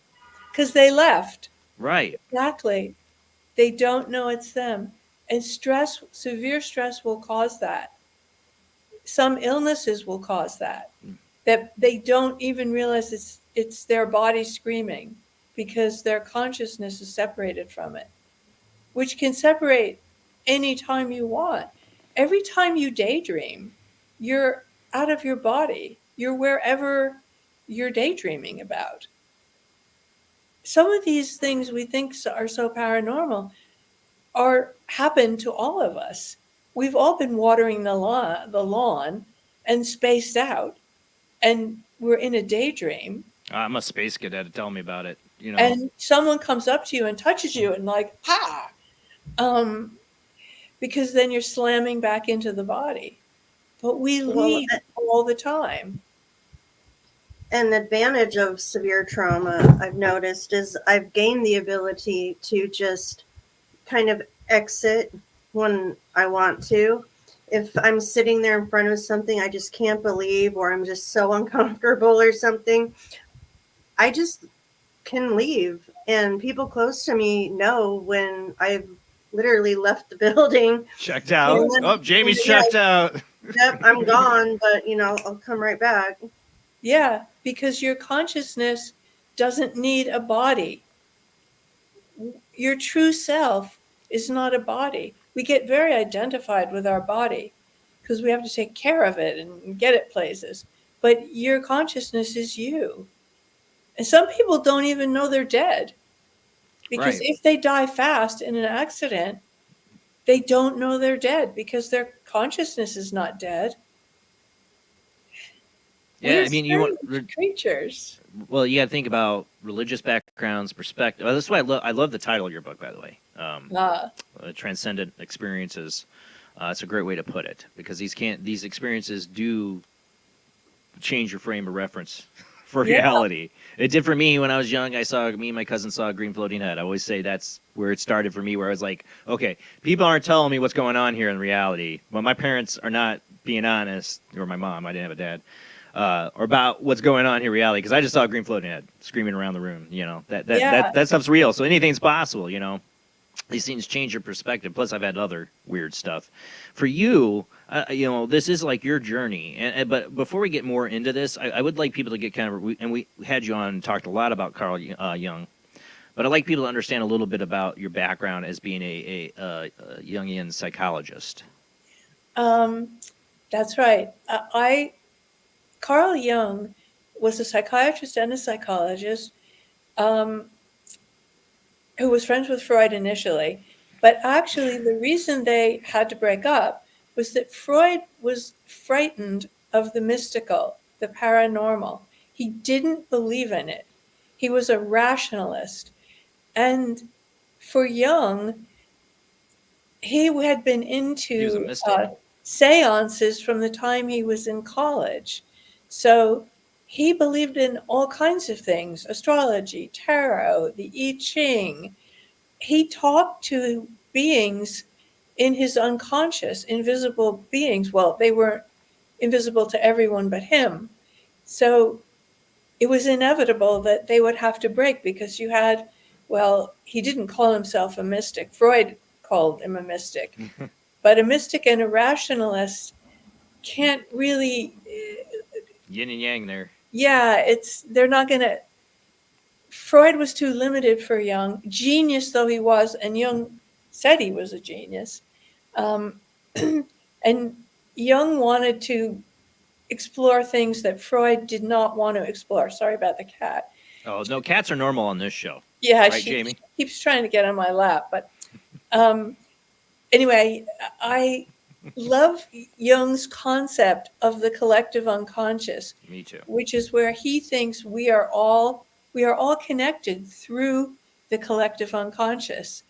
Because they left. Right. Exactly. They don't know it's them. And stress, severe stress will cause that. Some illnesses will cause that. That they don't even realize it's their body screaming, because their consciousness is separated from it, which can separate anytime you want. Every time you daydream, you're out of your body. You're wherever you're daydreaming about. Some of these things we think are so paranormal happen to all of us. We've all been watering the lawn and spaced out, and we're in a daydream. I'm a space cadet. Tell me about it. And someone comes up to you and touches you and like, ha! Because then you're slamming back into the body. But we leave all the time. An advantage of severe trauma, I've noticed, is I've gained the ability to just kind of exit when I want to. If I'm sitting there in front of something I just can't believe, or I'm just so uncomfortable or something, I just can leave. And people close to me know when I've literally left the building. Checked out. Jamie's checked out. Yep, I'm gone, but I'll come right back. Yeah, because your consciousness doesn't need a body. Your true self is not a body. We get very identified with our body because we have to take care of it and get it places. But your consciousness is you. And some people don't even know they're dead. Because if they die fast in an accident, they don't know they're dead because their consciousness is not dead. Yeah, I mean, you want creatures. Well, you got to think about religious backgrounds, perspective. That's why I love the title of your book, by the way. Transcendent experiences. It's a great way to put it, because these experiences do change your frame of reference for reality. It did for me when I was young. Me and my cousin saw a green floating head. I always say that's where it started for me, where I was like, okay, people aren't telling me what's going on here in reality. Well, my parents are not being honest, or my mom, I didn't have a dad, or about what's going on here in reality, because I just saw a green floating head screaming around the room. That stuff's real, so anything's possible, these things change your perspective. Plus, I've had other weird stuff. For you, this is like your journey. But before we get more into this, I would like people to get and we had you on and talked a lot about Carl Jung. But I'd like people to understand a little bit about your background as being a Jungian psychologist. That's right. Carl Jung was a psychiatrist and a psychologist who was friends with Freud initially. But actually, the reason they had to break up was that Freud was frightened of the mystical, the paranormal. He didn't believe in it. He was a rationalist. And for Jung, he had been into seances from the time he was in college. So he believed in all kinds of things, astrology, tarot, the I Ching. He talked to beings in his unconscious, invisible beings. Well, they were invisible to everyone but him. So it was inevitable that they would have to break because you had, well, he didn't call himself a mystic. Freud called him a mystic. But a mystic and a rationalist can't really... Yin and yang there. Yeah, they're not going to... Freud was too limited for Jung, genius though he was, and Jung said he was a genius. And Jung wanted to explore things that Freud did not want to explore. Sorry about the cat. Oh, no, cats are normal on this show. Yeah, right, she Jamie? keeps trying to get on my lap. But anyway, I love Jung's concept of the collective unconscious. Me too. Which is where he thinks we are all connected through the collective unconscious.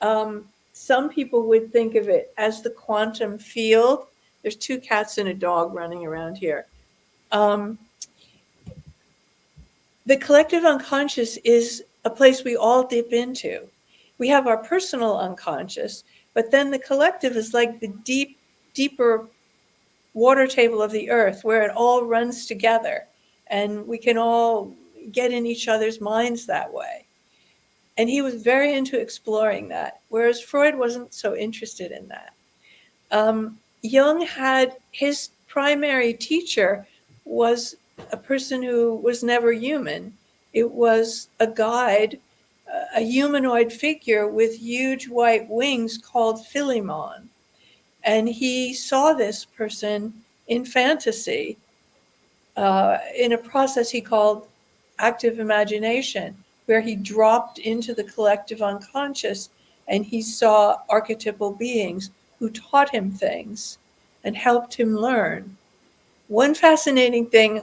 Some people would think of it as the quantum field. There's 2 cats and a dog running around here. The collective unconscious is a place we all dip into. We have our personal unconscious, but then the collective is like the deeper water table of the earth where it all runs together and we can all get in each other's minds that way. And he was very into exploring that, whereas Freud wasn't so interested in that. Jung had his primary teacher was a person who was never human. It was a guide, a humanoid figure with huge white wings called Philemon. And he saw this person in fantasy in a process he called active imagination, where he dropped into the collective unconscious and he saw archetypal beings who taught him things and helped him learn. One fascinating thing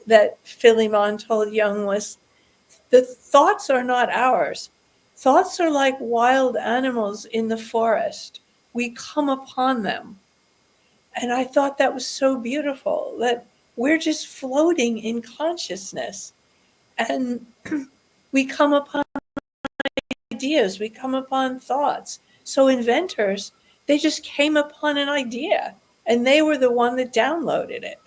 that Philemon told Jung was, the thoughts are not ours. Thoughts are like wild animals in the forest. We come upon them. And I thought that was so beautiful, that we're just floating in consciousness. And we come upon ideas, we come upon thoughts. So inventors, they just came upon an idea and they were the one that downloaded it.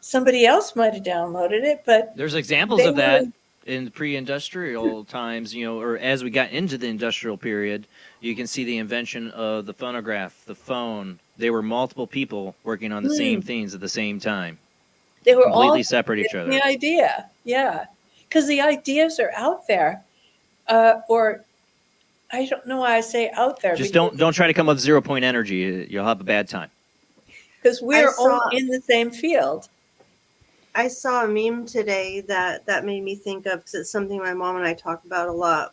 Somebody else might have downloaded it, but there's examples of that in pre-industrial times, or as we got into the industrial period. You can see the invention of the phonograph, the phone. There were multiple people working on the same things at the same time. They were completely all separate each other. The idea, yeah, because the ideas are out there, or I don't know why I say out there. Just don't try to come up with 0 point energy. You'll have a bad time. Because we're all in the same field. I saw a meme today that made me think of, because it's something my mom and I talk about a lot.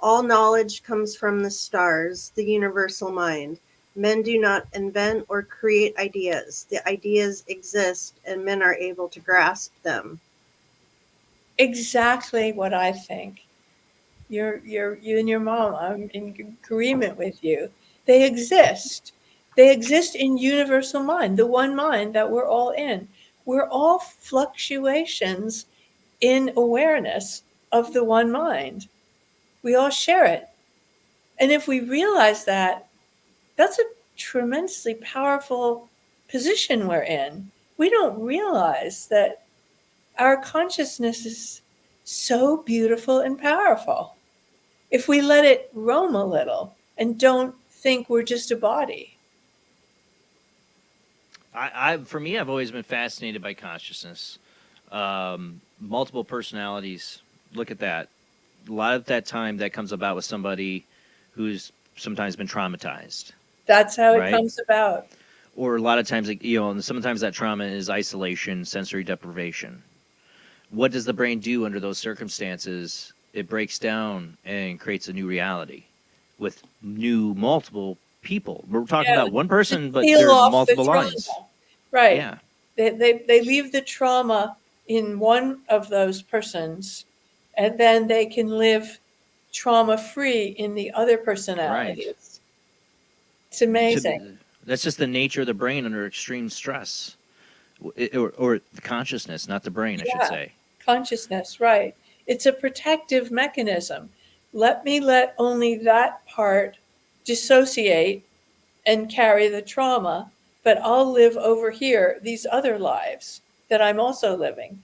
All knowledge comes from the stars, the universal mind. Men do not invent or create ideas. The ideas exist and men are able to grasp them. Exactly what I think. You and your mom, I'm in agreement with you. They exist. They exist in universal mind, the one mind that we're all in. We're all fluctuations in awareness of the one mind. We all share it. And if we realize that, that's a tremendously powerful position we're in. We don't realize that our consciousness is so beautiful and powerful. if we let it roam a little and don't think we're just a body. For me, I've always been fascinated by consciousness. Multiple personalities. Look at that. A lot of that time that comes about with somebody who's sometimes been traumatized. That's how Right. it comes about. Or a lot of times, and sometimes that trauma is isolation, sensory deprivation. What does the brain do under those circumstances? It breaks down and creates a new reality with multiple people. We're talking about one person, but Peel there's off multiple the trauma. lines. Right. Yeah. They leave the trauma in one of those persons, and then they can live trauma-free in the other personalities. It's amazing. That's just the nature of the brain under extreme stress, or the consciousness, not the brain, I should say. Consciousness, right. It's a protective mechanism. Let only that part dissociate and carry the trauma, but I'll live over here, these other lives that I'm also living.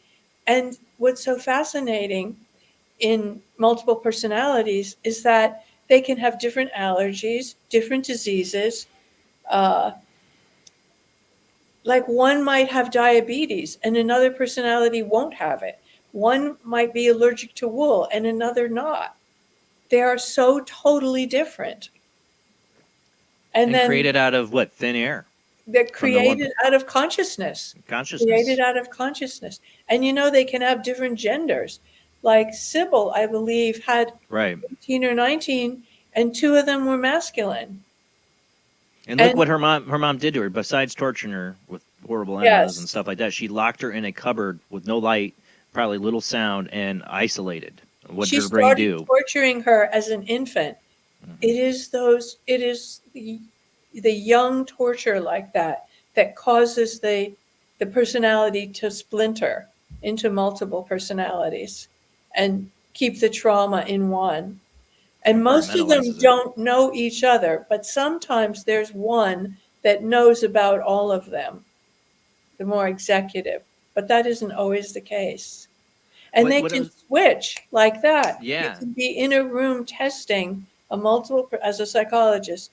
And what's so fascinating in multiple personalities is that they can have different allergies, different diseases. Like one might have diabetes and another personality won't have it. One might be allergic to wool and another not. They are so totally different. And then created out of what? Thin air. They're created out of consciousness. Created out of consciousness. And they can have different genders. Like Sybil, I believe, had 18 or 19, and 2 of them were masculine. And look what her mom did to her. Besides torturing her with horrible enemas and stuff like that, she locked her in a cupboard with no light, probably little sound, and isolated. What did her brain do? She started torturing her as an infant. Mm-hmm. It is the young torture like that causes the personality to splinter into multiple personalities and keep the trauma in one. And most of them don't know each other, but sometimes there's one that knows about all of them, the more executive. But that isn't always the case. And they can switch like that. Yeah. You can be in a room testing as a psychologist,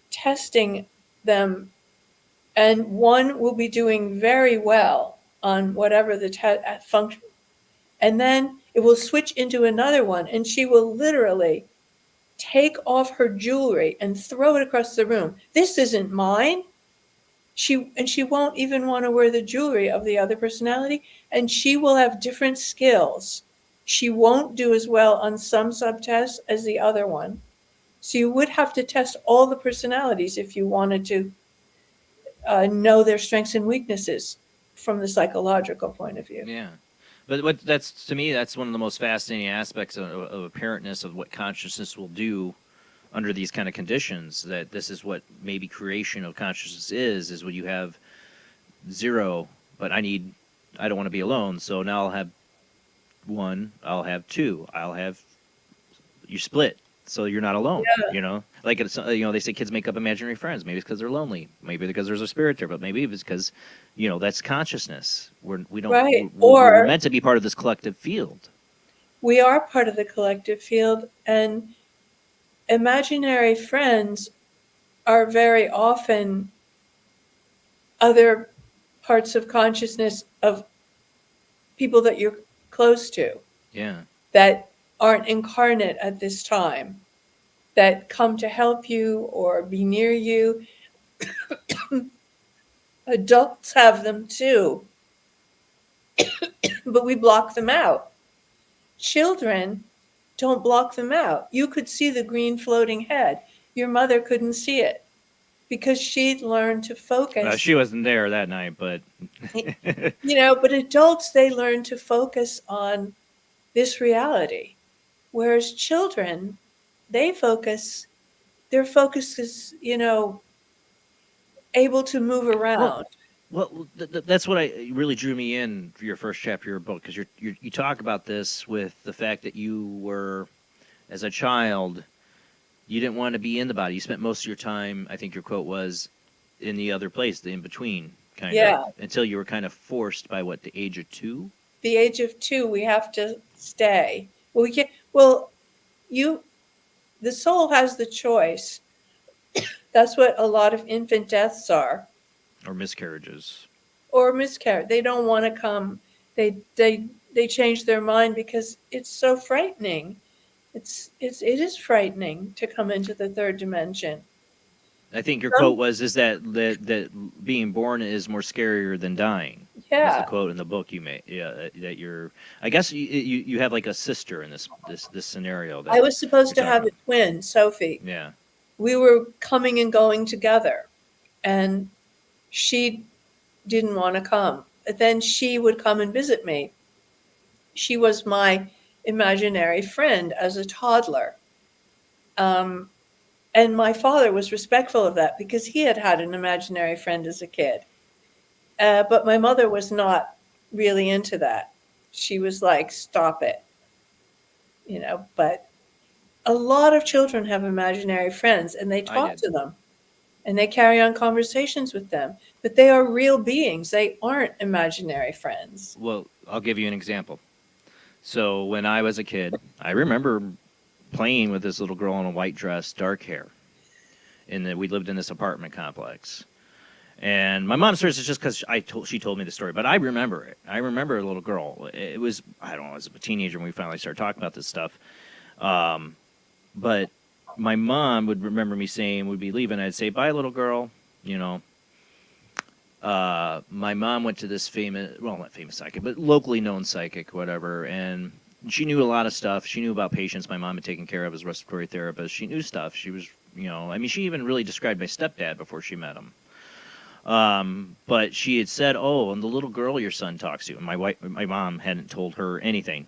testing them, and one will be doing very well on whatever the function. And then it will switch into another one, and she will literally take off her jewelry and throw it across the room. This isn't mine. She won't even want to wear the jewelry of the other personality, and she will have different skills. She won't do as well on some subtests as the other one. So you would have to test all the personalities if you wanted to know their strengths and weaknesses from the psychological point of view. Yeah. But to me, that's one of the most fascinating aspects of apparentness of what consciousness will do under these kind of conditions. That this is what maybe creation of consciousness is when you have 0, but I don't want to be alone. So now I'll have 1, I'll have 2, you split. So you're not alone, Like they say kids make up imaginary friends. Maybe it's because they're lonely. Maybe because there's a spirit there, but maybe it's because that's consciousness. We're meant to be part of this collective field. We are part of the collective field, and imaginary friends are very often other parts of consciousness of people that you're close to. Yeah. That aren't incarnate at this time, that come to help you or be near you. Adults have them too, but we block them out. Children don't block them out. You could see the green floating head. Your mother couldn't see it because she'd learned to focus. She wasn't there that night, but but adults, they learn to focus on this reality. Whereas children, their focus is, able to move around. Well, that's what really drew me in for your first chapter of your book, because you talk about this with the fact that you were, as a child, you didn't want to be in the body. You spent most of your time, I think your quote was, in the other place, the in-between, kind of, until you were kind of forced by, the age of 2? The age of 2, we have to stay. Well, we can't. Well, the soul has the choice. That's what a lot of infant deaths are. Or miscarriages. Or miscarriage. They don't want to come. They change their mind because it's so frightening. It is frightening to come into the third dimension. I think your quote was that being born is more scarier than dying. Yeah. Was the quote in the book you made. Yeah, that you're. I guess you have like a sister in this scenario. That I was supposed to have a twin, Sophie. Yeah. We were coming and going together, and she didn't want to come. Then she would come and visit me. She was my imaginary friend as a toddler. And my father was respectful of that because he had had an imaginary friend as a kid. But my mother was not really into that. She was like, stop it. But a lot of children have imaginary friends and they talk to them and they carry on conversations with them. But they are real beings. They aren't imaginary friends. Well, I'll give you an example. So when I was a kid, I remember playing with this little girl in a white dress, dark hair. We lived in this apartment complex. And my mom says it's just because she told me the story, but I remember it. I remember a little girl. It was, I don't know, I was a teenager when we finally started talking about this stuff. But my mom would remember me saying, would be leaving, I'd say, bye, little girl, my mom went to this not famous psychic, but locally known psychic, whatever, and she knew a lot of stuff. She knew about patients my mom had taken care of as a respiratory therapist. She knew stuff. She was, she even really described my stepdad before she met him. But she had said, oh, and the little girl your son talks to, and my mom hadn't told her anything,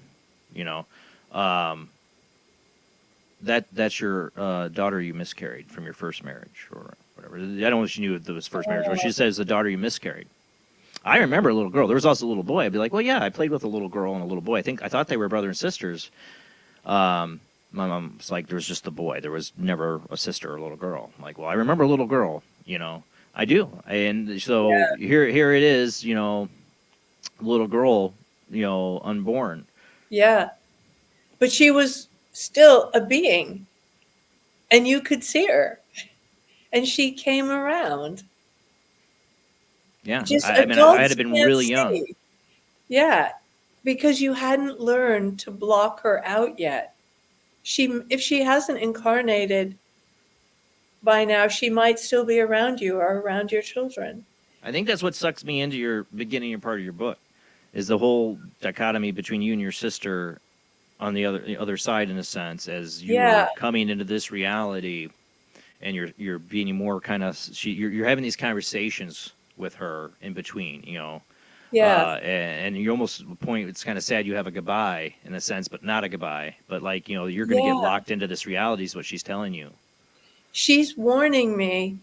that's your daughter you miscarried from your first marriage or whatever. I don't know if she knew it was first marriage, but she says the daughter you miscarried. I remember a little girl. There was also a little boy. I'd be like, well, yeah, I played with a little girl and a little boy. I thought they were brother and sisters. My mom's like, there was just the boy. There was never a sister or a little girl. I'm like, well, I remember a little girl, I do. And so here it is, little girl, unborn. Yeah. But she was still a being and you could see her and she came around. Yeah. Just I had been really young. Yeah. Because you hadn't learned to block her out yet. If she hasn't incarnated by now, she might still be around you or around your children. I think that's what sucks me into your beginning part of your book, is the whole dichotomy between you and your sister on the other side, in a sense, as you're coming into this reality, and you're being more kind of you're having these conversations with her in between, and you almost to the point it's kind of sad you have a goodbye in a sense, but not a goodbye, but like you're going to get locked into this reality is what she's telling you. She's warning me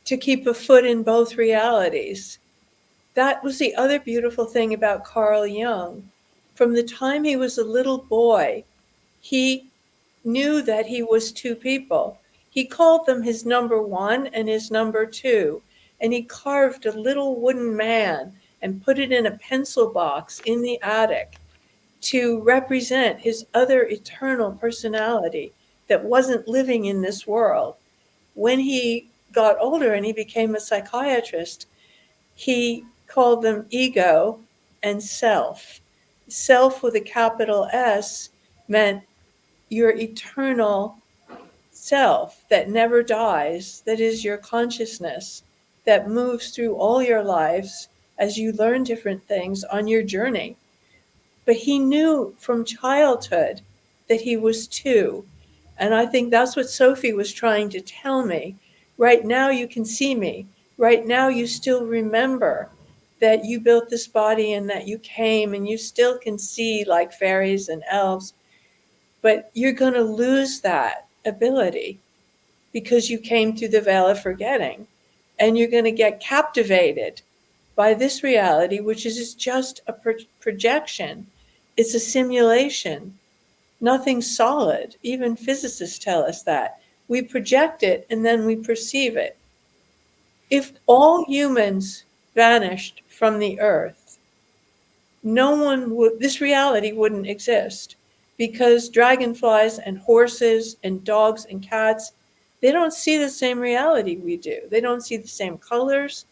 to keep a foot in both realities. That was the other beautiful thing about Carl Jung. From the time he was a little boy, he knew that he was two people. He called them his number one and his number two, and he carved a little wooden man and put it in a pencil box in the attic to represent his other eternal personality that wasn't living in this world. When he got older and he became a psychiatrist, he called them ego and self. Self with a capital S meant your eternal self that never dies, that is your consciousness that moves through all your lives as you learn different things on your journey. But he knew from childhood that he was two. And I think that's what Sophie was trying to tell me. Right now you can see me. Right now you still remember that you built this body and that you came, and you still can see like fairies and elves. But you're going to lose that ability because you came through the veil of forgetting. And you're going to get captivated by this reality, which is just a projection. It's a simulation. Nothing solid. Even physicists tell us that. We project it and then we perceive it. If all humans vanished from the earth, this reality wouldn't exist, because dragonflies and horses and dogs and cats, they don't see the same reality we do. They don't see the same colors.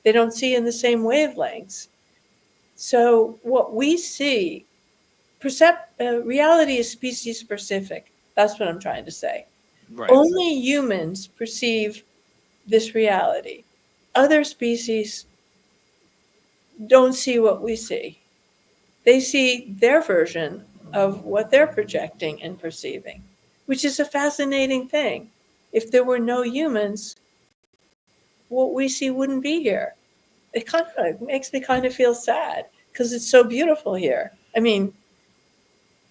They don't see in the same wavelengths. So what we see, reality is species specific. That's what I'm trying to say. Right. Only humans perceive this reality. Other species don't see what we see. They see their version of what they're projecting and perceiving, which is a fascinating thing. If there were no humans, what we see wouldn't be here. It kind of makes me kind of feel sad because it's so beautiful here. I mean,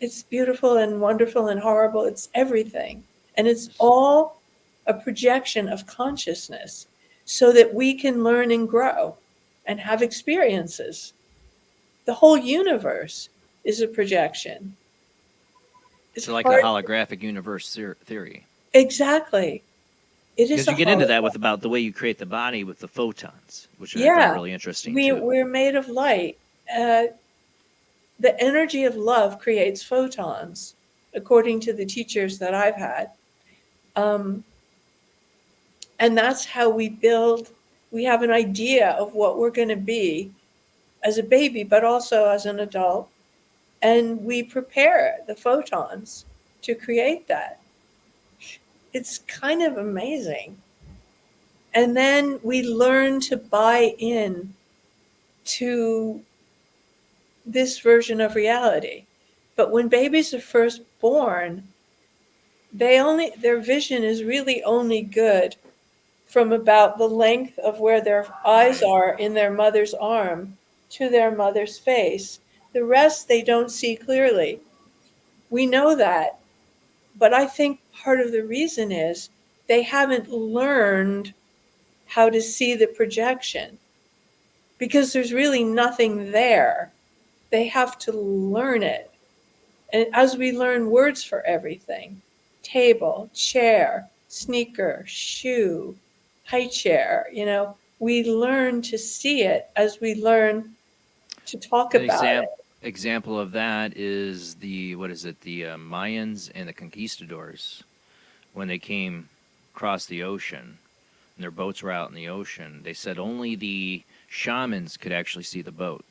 it's beautiful and wonderful and horrible. It's everything. And it's all a projection of consciousness so that we can learn and grow and have experiences. The whole universe is a projection. It's like a holographic universe theory. Exactly. It is. Because you get into that with about the way you create the body with the photons, which I find really interesting too. We're made of light. The energy of love creates photons, according to the teachers that I've had. And that's how we build. We have an idea of what we're going to be as a baby, but also as an adult. And we prepare the photons to create that. It's kind of amazing. And then we learn to buy in to this version of reality. But when babies are first born, their vision is really only good from about the length of where their eyes are in their mother's arm to their mother's face. The rest they don't see clearly. We know that. But I think part of the reason is they haven't learned how to see the projection because there's really nothing there. They have to learn it. And as we learn words for everything, table, chair, sneaker, shoe, high chair, we learn to see it as we learn to talk about it. Example of that is the Mayans and the conquistadors when they came across the ocean and their boats were out in the ocean. They said only the shamans could actually see the boat,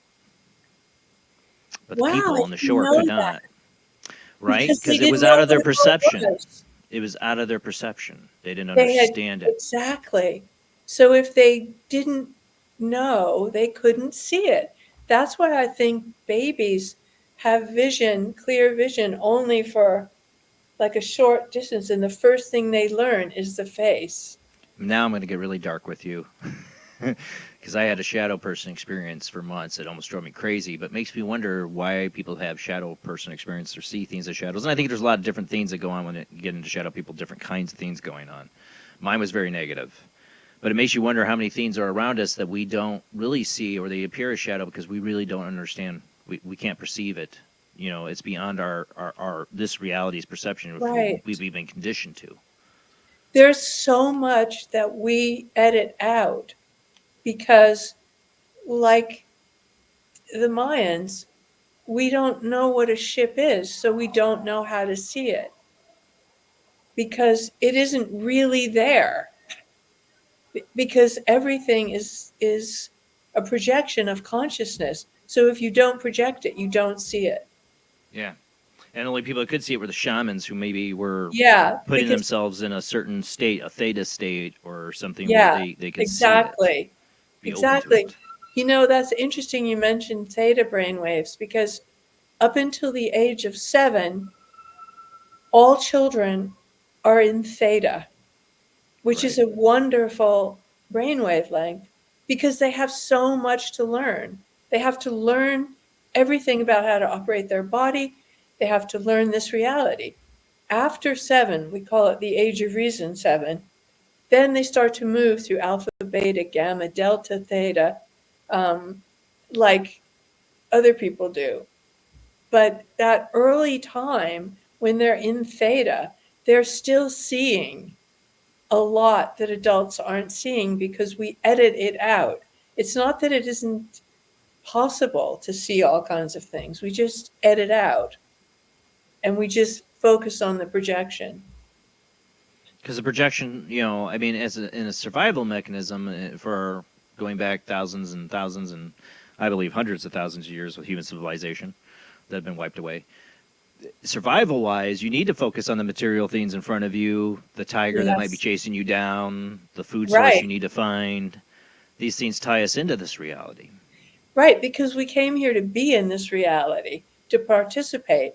but the people on the shore could not. Right? Because it was out of their perception. It was out of their perception. They didn't understand it. Exactly. So if they didn't know, they couldn't see it. That's why I think babies have clear vision, only for like a short distance. And the first thing they learn is the face. Now I'm going to get really dark with you. Because I had a shadow person experience for months. It almost drove me crazy, but makes me wonder why people have shadow person experience or see things as shadows. And I think there's a lot of different things that go on when you get into shadow people, different kinds of things going on. Mine was very negative. But it makes you wonder how many things are around us that we don't really see, or they appear as shadow because we really don't understand. We can't perceive it. It's beyond our this reality's perception, Right. We've been conditioned to. There's so much that we edit out because, like the Mayans, we don't know what a ship is, so we don't know how to see it because it isn't really there. Because everything is a projection of consciousness. So if you don't project it, you don't see it. Yeah. And only people that could see it were the shamans who maybe were putting themselves in a certain state, a theta state or something where they could exactly. see it. Exactly. That's interesting you mentioned theta brainwaves because up until the age of 7, all children are in theta, which is a wonderful brainwave length because they have so much to learn. They have to learn everything about how to operate their body. They have to learn this reality. After 7, we call it the age of reason 7, then they start to move through alpha, beta, gamma, delta, theta, like other people do. But that early time when they're in theta, they're still seeing a lot that adults aren't seeing because we edit it out. It's not that it isn't possible to see all kinds of things. We just edit out. and we just focus on the projection. Because the projection, I mean, in a survival mechanism for going back thousands and thousands and I believe hundreds of thousands of years with human civilization that have been wiped away. Survival-wise, you need to focus on the material things in front of you, the tiger that might be chasing you down, the food source you need to find. These things tie us into this reality. Right, because we came here to be in this reality, to participate.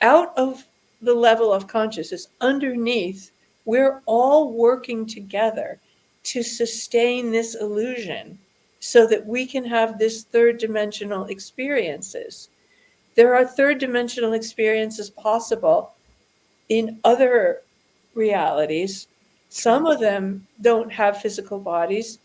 Out of the level of consciousness, underneath, we're all working together to sustain this illusion so that we can have this third dimensional experiences. There are third dimensional experiences possible in other realities. Some of them don't have physical bodies.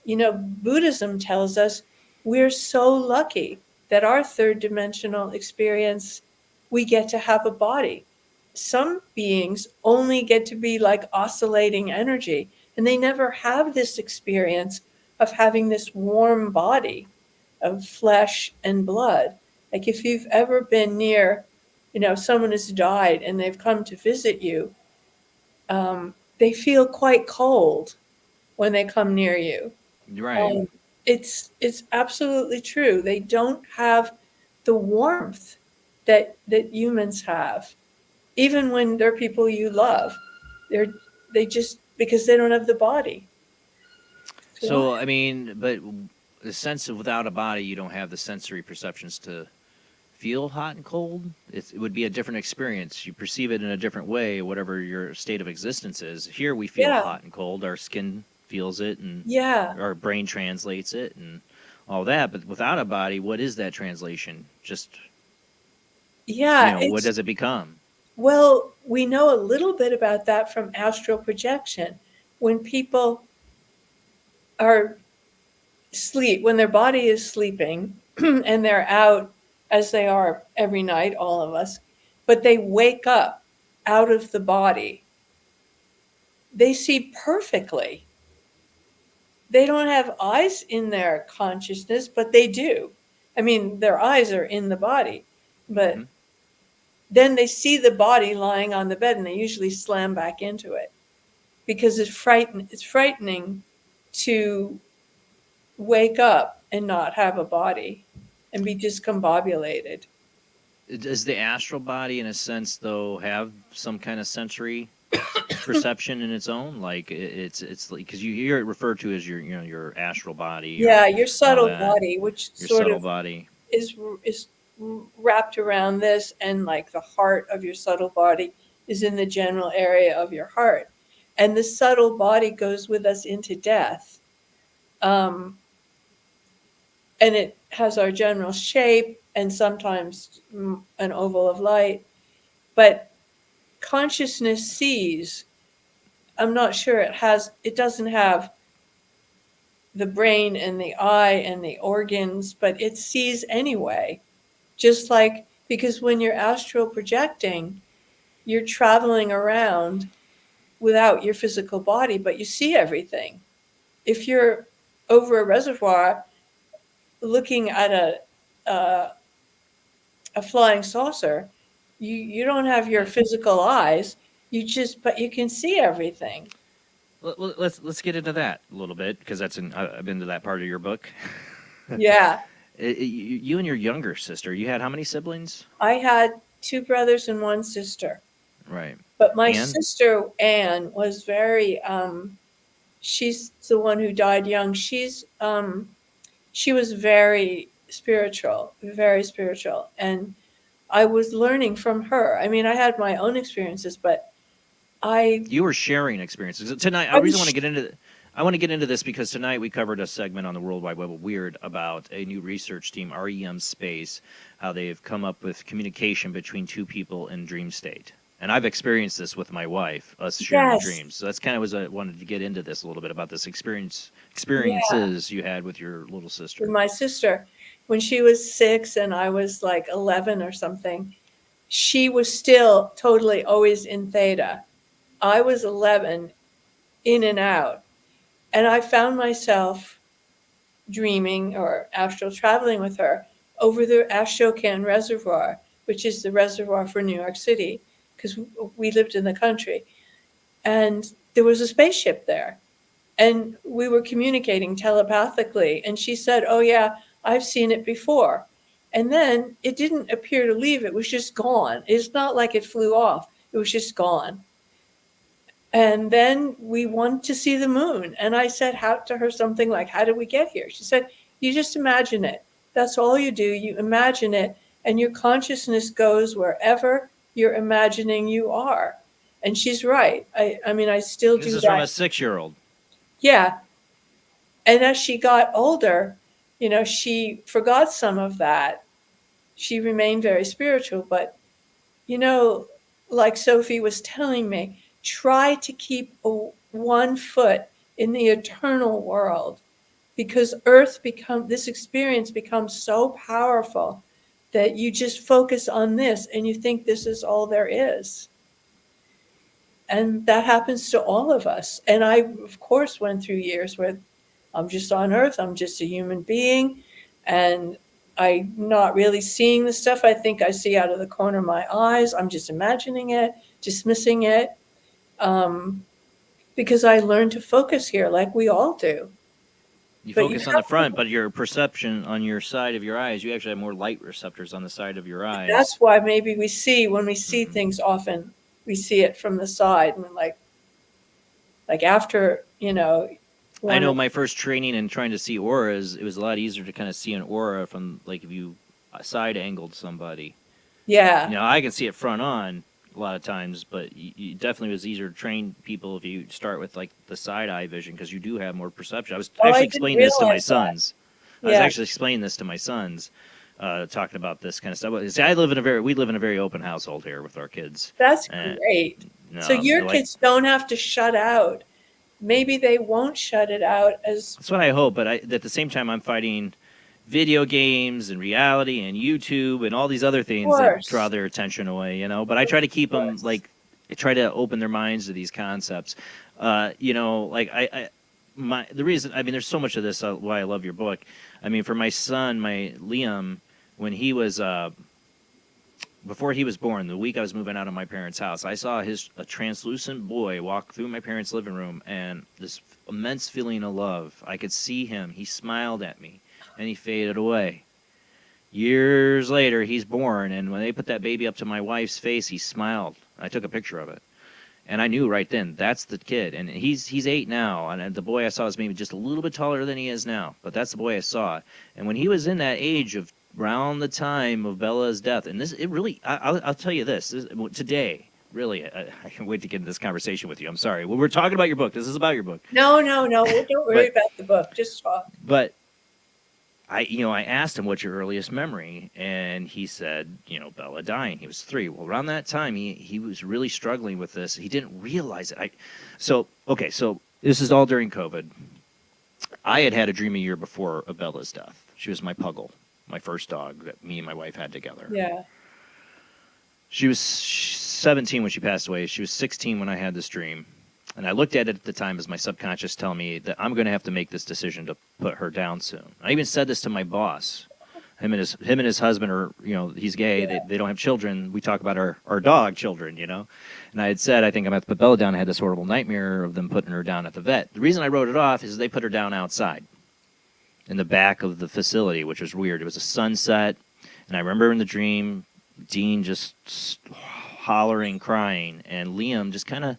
Buddhism tells us we're so lucky that our third dimensional experience, we get to have a body. Some beings only get to be like oscillating energy, and they never have this experience of having this warm body of flesh and blood. Like if you've ever been near, someone has died and they've come to visit you, they feel quite cold when they come near you. Right. It's absolutely true. They don't have the warmth that humans have. Even when they're people you love, they just, because they don't have the body. So I mean, but the sense of without a body, you don't have the sensory perceptions to feel hot and cold. It would be a different experience. You perceive it in a different way, whatever your state of existence is. Here we feel hot and cold. Our skin feels it, and our brain translates it, and all that. But without a body, what is that translation? Just what does it become? Well, we know a little bit about that from astral projection. When people are when their body is sleeping and they're out as they are every night, all of us, but they wake up out of the body, they see perfectly. They don't have eyes in their consciousness, but they do. I mean, their eyes are in the body, but then they see the body lying on the bed and they usually slam back into it because it's frightening to wake up and not have a body and be discombobulated. Does the astral body, in a sense, though, have some kind of sensory perception in its own? Like it's like, because you hear it referred to as your astral body. Your subtle body, which your sort subtle of body is wrapped around this, and like the heart of your subtle body is in the general area of your heart, and the subtle body goes with us into death, and it has our general shape and sometimes an oval of light, but consciousness sees. I'm not sure it doesn't have the brain and the eye and the organs, but it sees anyway. Just like, because when you're astral projecting, you're traveling around without your physical body, but you see everything. If you're over a reservoir looking at a flying saucer, you don't have your physical eyes. But you can see everything. Let's get into that a little bit, because I've been to that part of your book. Yeah. You and your younger sister, you had how many siblings? I had 2 brothers and 1 sister. Right. But my sister, Anne, was very, she's the one who died young. She was very spiritual. And I was learning from her. I mean, I had my own experiences, but you were sharing experiences. Tonight, I want to get into this because tonight we covered a segment on the World Wide Web of Weird about a new research team, REM Space, how they've come up with communication between 2 people in dream state. And I've experienced this with my wife, us sharing dreams. So that's kind of I wanted to get into this a little bit about this experiences you had with your little sister. With my sister, when she was 6 and I was like 11 or something, she was still totally always in theta. I was 11, in and out. And I found myself dreaming or astral traveling with her over the Ashokan Reservoir which is the reservoir for New York City, because we lived in the country. And there was a spaceship there. And we were communicating telepathically. And she said, oh, yeah, I've seen it before. And then it didn't appear to leave. It was just gone. It's not like it flew off. It was just gone. And then we wanted to see the moon. And I said to her something like, how did we get here? She said, you just imagine it. That's all you do. You imagine it. And your consciousness goes wherever you're imagining you are. And she's right. I mean, I still do that. This is from a 6-year-old. Yeah. And as she got older, you know, she forgot some of that. She remained very spiritual. But, you know, like Sophie was telling me, try to keep one foot in the eternal world, because this experience becomes so powerful that you just focus on this and you think this is all there is. And that happens to all of us. And I, of course, went through years where I'm just on earth. I'm just a human being. And I'm not really seeing the stuff I think I see out of the corner of my eyes. I'm just imagining it, dismissing it. Because I learned to focus here like we all do. You focus on the front, but your perception on your side of your eyes, you actually have more light receptors on the side of your eyes. That's why maybe when we see things often, we see it from the side. And like after, you know. I know my first training in trying to see auras, it was a lot easier to kind of see an aura from, like, if you side angled somebody. Yeah. You know, I can see it front on a lot of times, but you definitely was easier to train people if you start with, like, the side eye vision, because you do have more perception. I was actually explaining this to my sons. I was actually explaining this to my sons, talking about this kind of stuff. See, we live in a very open household here with our kids. That's great. So your kids don't have to shut out. Maybe they won't shut it out as. That's what I hope, but at the same time, I'm fighting video games and reality and YouTube and all these other things that draw their attention away, you know. But I try to keep them, like, I try to open their minds to these concepts. You know, like the reason, I mean, there's so much of this why I love your book. I mean, for my son, my Liam, when he was before he was born, the week I was moving out of my parents' house, I saw a translucent boy walk through my parents' living room, and this immense feeling of love. I could see him. He smiled at me, and he faded away. Years later, he's born, and when they put that baby up to my wife's face, he smiled. I took a picture of it, and I knew right then, that's the kid. And he's 8 now, and the boy I saw is maybe just a little bit taller than he is now, but that's the boy I saw. And when he was in that age of around the time of Bella's death, and I'll tell you this today, really, I can't wait to get into this conversation with you. I'm sorry. Well, we're talking about your book. This is about your book. No. Don't worry about the book. Just talk. But I asked him, what's your earliest memory? And he said, Bella dying. He was 3. Well, around that time, he was really struggling with this. He didn't realize it. So this is all during COVID. I had a dream a year before of Bella's death. She was my puggle, my first dog that me and my wife had together. Yeah. She was 17 when she passed away. She was 16 when I had this dream. And I looked at it at the time as my subconscious telling me that I'm going to have to make this decision to put her down soon. I even said this to my boss. Him and his husband are, he's gay. Yeah. They don't have children. We talk about our dog children, And I had said, I think I'm going to have to put Bella down. I had this horrible nightmare of them putting her down at the vet. The reason I wrote it off is they put her down outside in the back of the facility, which was weird. It was a sunset. And I remember in the dream, Dean just hollering, crying, and Liam just kind of,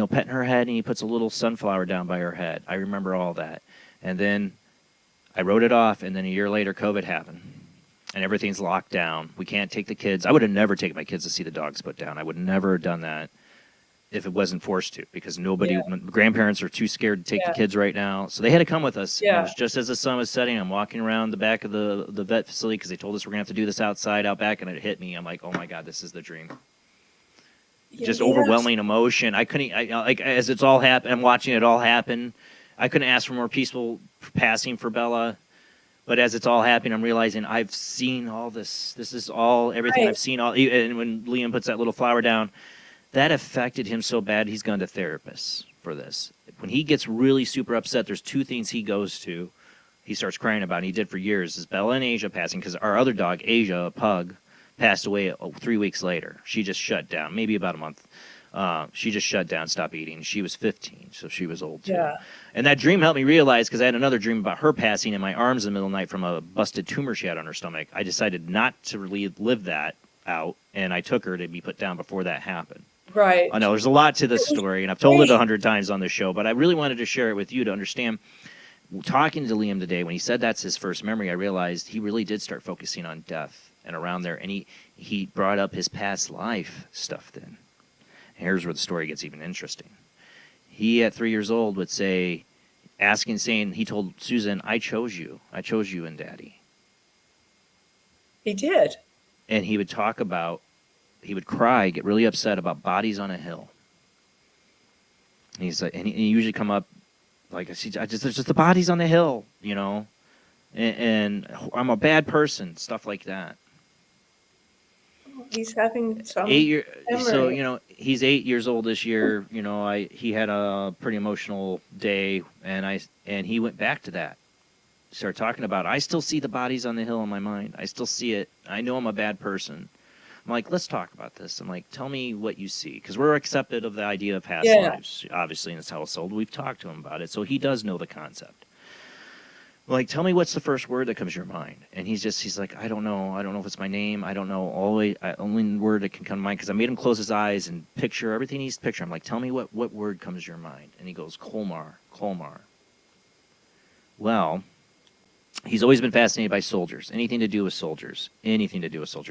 petting her head, and he puts a little sunflower down by her head. I remember all that. And then I wrote it off, and then a year later, COVID happened, and everything's locked down. We can't take the kids. I would have never taken my kids to see the dogs put down. I would never have done that if it wasn't forced to, because grandparents are too scared to take the kids right now. So they had to come with us. Yeah. It was just as the sun was setting, I'm walking around the back of the vet facility because they told us we're going to have to do this out back, and it hit me. I'm like, oh, my God, this is the dream. Just overwhelming emotion. I couldn't, as it's all happened, I'm watching it all happen. I couldn't ask for more peaceful passing for Bella. But as it's all happening, I'm realizing I've seen all this. This is all, everything I've seen. And when Liam puts that little flower down, that affected him so bad, he's gone to therapists for this. When he gets really super upset, there's 2 things he goes to. He starts crying about, and he did for years, is Bella and Asia passing, because our other dog, Asia, a pug, passed away 3 weeks later. She just shut down, maybe about a month. She just shut down, stopped eating. She was 15, so she was old too. Yeah. And that dream helped me realize, because I had another dream about her passing in my arms in the middle of the night from a busted tumor she had on her stomach. I decided not to live that out, and I took her to be put down before that happened. Right. I know there's a lot to this story, and I've told it 100 times on the show, but I really wanted to share it with you to understand. Talking to Liam today, when he said that's his first memory, I realized he really did start focusing on death and around there, and he brought up his past life stuff then. Here's where the story gets even interesting. He, at 3 years old, would saying, he told Susan, I chose you and Daddy. He did. And he would talk about, he would cry, get really upset about bodies on a hill. And he's like, and he usually come up, like, there's just the bodies on the hill, you know, and I'm a bad person, stuff like that. He's having some memory. So, he's 8 years old this year. He had a pretty emotional day, and he went back to that. Started talking about, I still see the bodies on the hill in my mind. I still see it. I know I'm a bad person. I'm like, let's talk about this. I'm like, tell me what you see. Because we're accepted of the idea of past lives, obviously, in this household. We've talked to him about it, so he does know the concept. Like, tell me what's the first word that comes to your mind. And he's like, I don't know. I don't know if it's my name. I don't know. Only word that can come to mind, because I made him close his eyes and picture everything he's picturing. I'm like, tell me what word comes to your mind. And he goes, Colmar. Well, he's always been fascinated by soldiers. Anything to do with soldiers.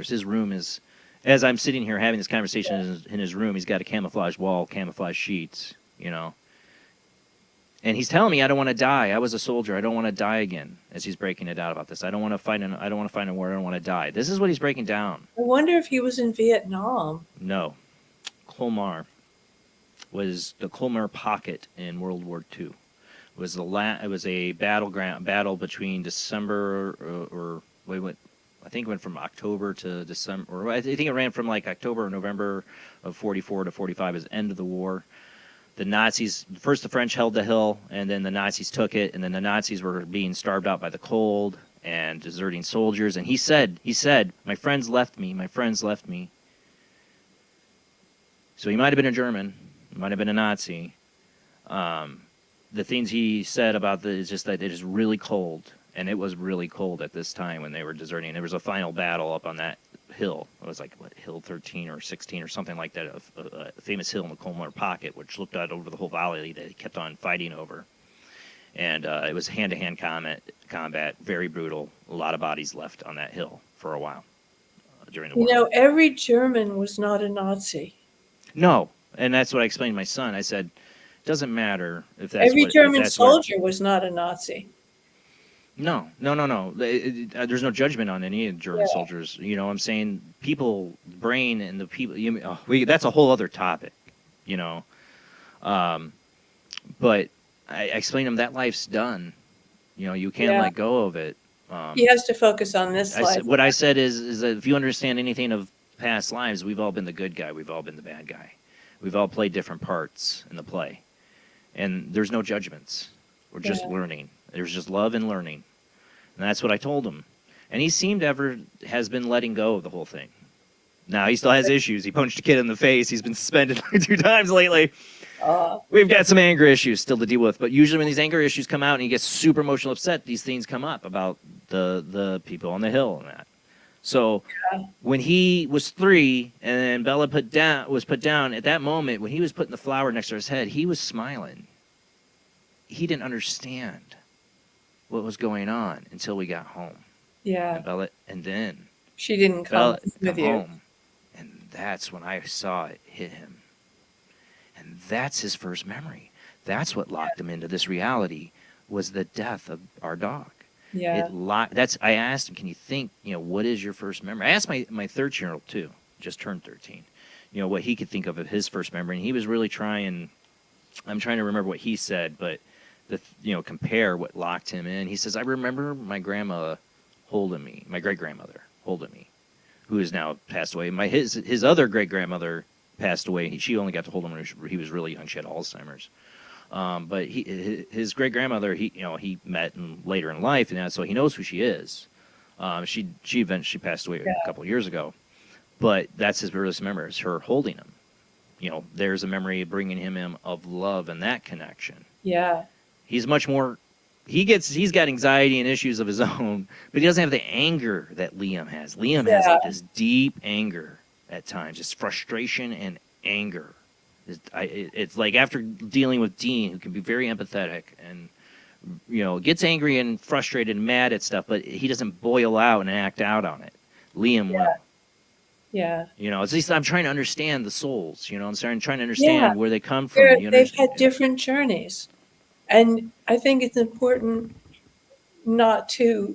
His room is, as I'm sitting here having this conversation in his room, he's got a camouflage wall, camouflage sheets, And he's telling me, I don't want to die. I was a soldier. I don't want to die again. As he's breaking it out about this, I don't want to find a war. I don't want to die. This is what he's breaking down. I wonder if he was in Vietnam. No, Colmar was the Colmar Pocket in World War II. It was a battle between December I think it went from October to December, or I think it ran from like October or November of 44 to 45 as the end of the war. The Nazis, first the French held the hill, and then the Nazis took it, and then the Nazis were being starved out by the cold and deserting soldiers. And he said, my friends left me. So he might have been a German, might have been a Nazi. The things he said about is just that it is really cold, and it was really cold at this time when they were deserting. There was a final battle up on that hill. It was like hill 13 or 16 or something like that, a famous hill in the Colmar Pocket, which looked out over the whole valley that he kept on fighting over. And it was hand-to-hand combat, very brutal. A lot of bodies left on that hill for a while during the war. Every German was not a Nazi. No, and that's what I explained to my son. I said, it doesn't matter if that's every German soldier was not a Nazi. No. There's no judgment on any German soldiers. I'm saying people, brain and the people. That's a whole other topic, But I explained to him that life's done. You can't let go of it. He has to focus on this life. What I said is that if you understand anything of past lives, we've all been the good guy. We've all been the bad guy. We've all played different parts in the play. And there's no judgments. We're just learning. There's just love and learning. And that's what I told him. And he has been letting go of the whole thing. Now, he still has issues. He punched a kid in the face. He's been suspended like 2 times lately. We've got some anger issues still to deal with. But usually when these anger issues come out and he gets super emotional upset, these things come up about the people on the hill and that. So when he was 3 and Bella was put down, at that moment, when he was putting the flower next to his head, he was smiling. He didn't understand what was going on until we got home. Yeah. And then she didn't come with you. Home, and that's when I saw it hit him. And that's his first memory. That's what locked him into this reality, was the death of our dog. Yeah. I asked him, can you think, what is your first memory? I asked my 13-year-old too, just turned 13, what he could think of his first memory. And he was really I'm trying to remember what he said, but compare what locked him in. He says, I remember my grandma holding me, my great-grandmother holding me, who is now passed away. His other great-grandmother passed away. She only got to hold him when he was really young. She had Alzheimer's. But his great-grandmother, he met later in life, and so he knows who she is. She eventually passed away a couple of years ago. But that's his earliest memory, is her holding him. There's a memory of bringing him of love and that connection. Yeah. He's much more. He's got anxiety and issues of his own, but he doesn't have the anger that Liam has. Liam has like this deep anger at times, just frustration and anger. It's like after dealing with Dean, who can be very empathetic and gets angry and frustrated and mad at stuff, but he doesn't boil out and act out on it. Liam will. Yeah. At least I'm trying to understand the souls. I'm trying to understand where they come from. They've had different journeys, and I think it's important not to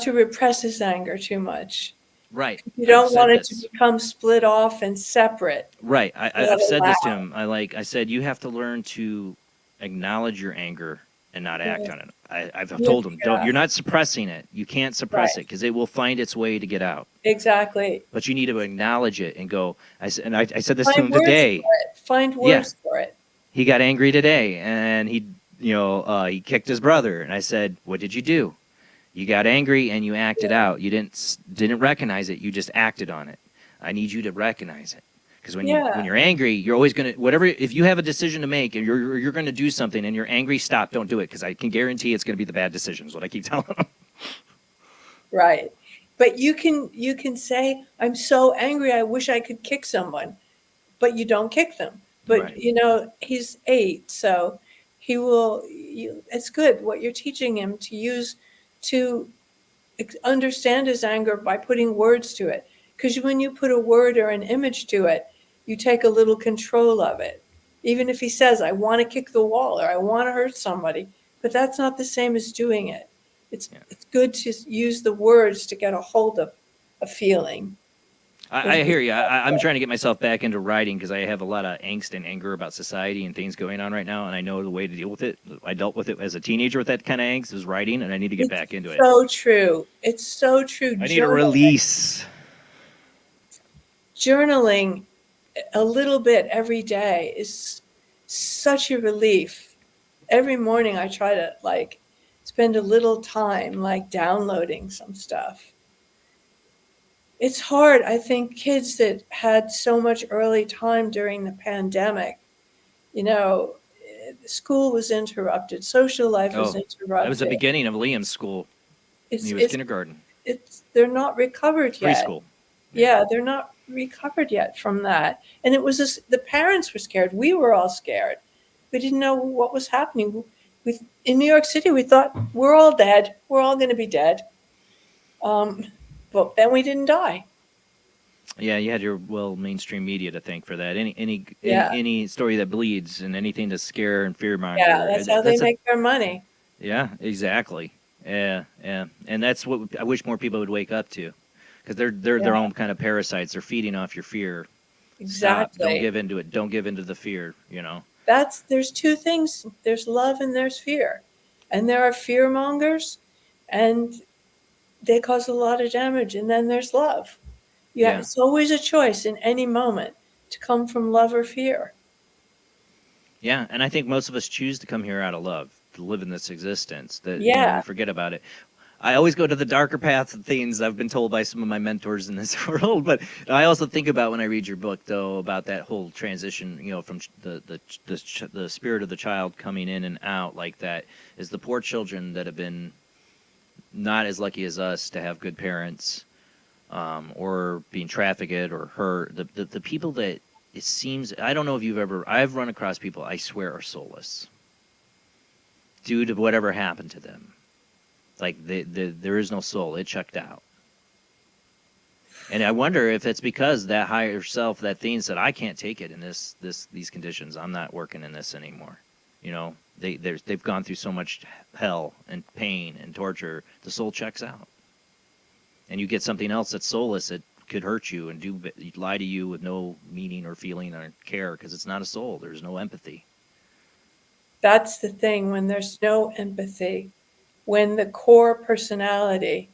repress his anger too much. Right. You don't want it to become split off and separate. Right. I've said this to him. I said, you have to learn to acknowledge your anger and not act on it. I've told him, you're not suppressing it. You can't suppress it because it will find its way to get out. Exactly. But you need to acknowledge it and go. I said this to him today. Find words for it. He got angry today, and he kicked his brother. And I said, what did you do? You got angry and you acted out. You didn't recognize it. You just acted on it. I need you to recognize it. Because when you're angry, you're always going to, if you have a decision to make and you're going to do something and you're angry, stop, don't do it. Because I can guarantee it's going to be the bad decision is what I keep telling them. Right. But you can say, I'm so angry, I wish I could kick someone. But you don't kick them. But, he's 8, so he will, it's good what you're teaching him to use to understand his anger by putting words to it. Because when you put a word or an image to it, you take a little control of it. Even if he says, I want to kick the wall or I want to hurt somebody, but that's not the same as doing it. It's good to use the words to get a hold of a feeling. I hear you. I'm trying to get myself back into writing because I have a lot of angst and anger about society and things going on right now, and I know the way to deal with it. I dealt with it as a teenager with that kind of angst, is writing, and I need to get back into it. So true. It's so true. I need a release. Journaling a little bit every day is such a relief. Every morning I try to spend a little time downloading some stuff. It's hard. I think kids that had so much early time during the pandemic, school was interrupted, social life was interrupted. That was the beginning of Liam's school. He was kindergarten. They're not recovered yet. Preschool. Yeah, they're not recovered yet from that. And it was the parents were scared. We were all scared. We didn't know what was happening. In New York City, we thought we're all dead. We're all going to be dead. But then we didn't die. Yeah, you had your mainstream media to thank for that. Any story that bleeds and anything to scare and fearmonger. Yeah, that's how they make their money. Yeah, exactly. Yeah, and that's what I wish more people would wake up to, because they're their own kind of parasites. They're feeding off your fear. Exactly. Stop. Don't give into it. Don't give into the fear. There's two things. There's love and there's fear, and there are fear mongers, and they cause a lot of damage. And then there's love. It's always a choice in any moment to come from love or fear. Yeah, and I think most of us choose to come here out of love, to live in this existence. That we forget about it. I always go to the darker paths of things, I've been told by some of my mentors in this world. But I also think about, when I read your book, though, about that whole transition, from the spirit of the child coming in and out like that, is the poor children that have been not as lucky as us to have good parents, or being trafficked or hurt. The people that it seems, I don't know if I've run across people I swear are soulless due to whatever happened to them. There is no soul. It checked out. And I wonder if it's because that higher self, that thing said, I can't take it in these conditions. I'm not working in this anymore. They've gone through so much hell and pain and torture. The soul checks out. And you get something else that's soulless that could hurt you and lie to you with no meaning or feeling or care, because it's not a soul. There's no empathy. That's the thing, when there's no empathy, when the core personality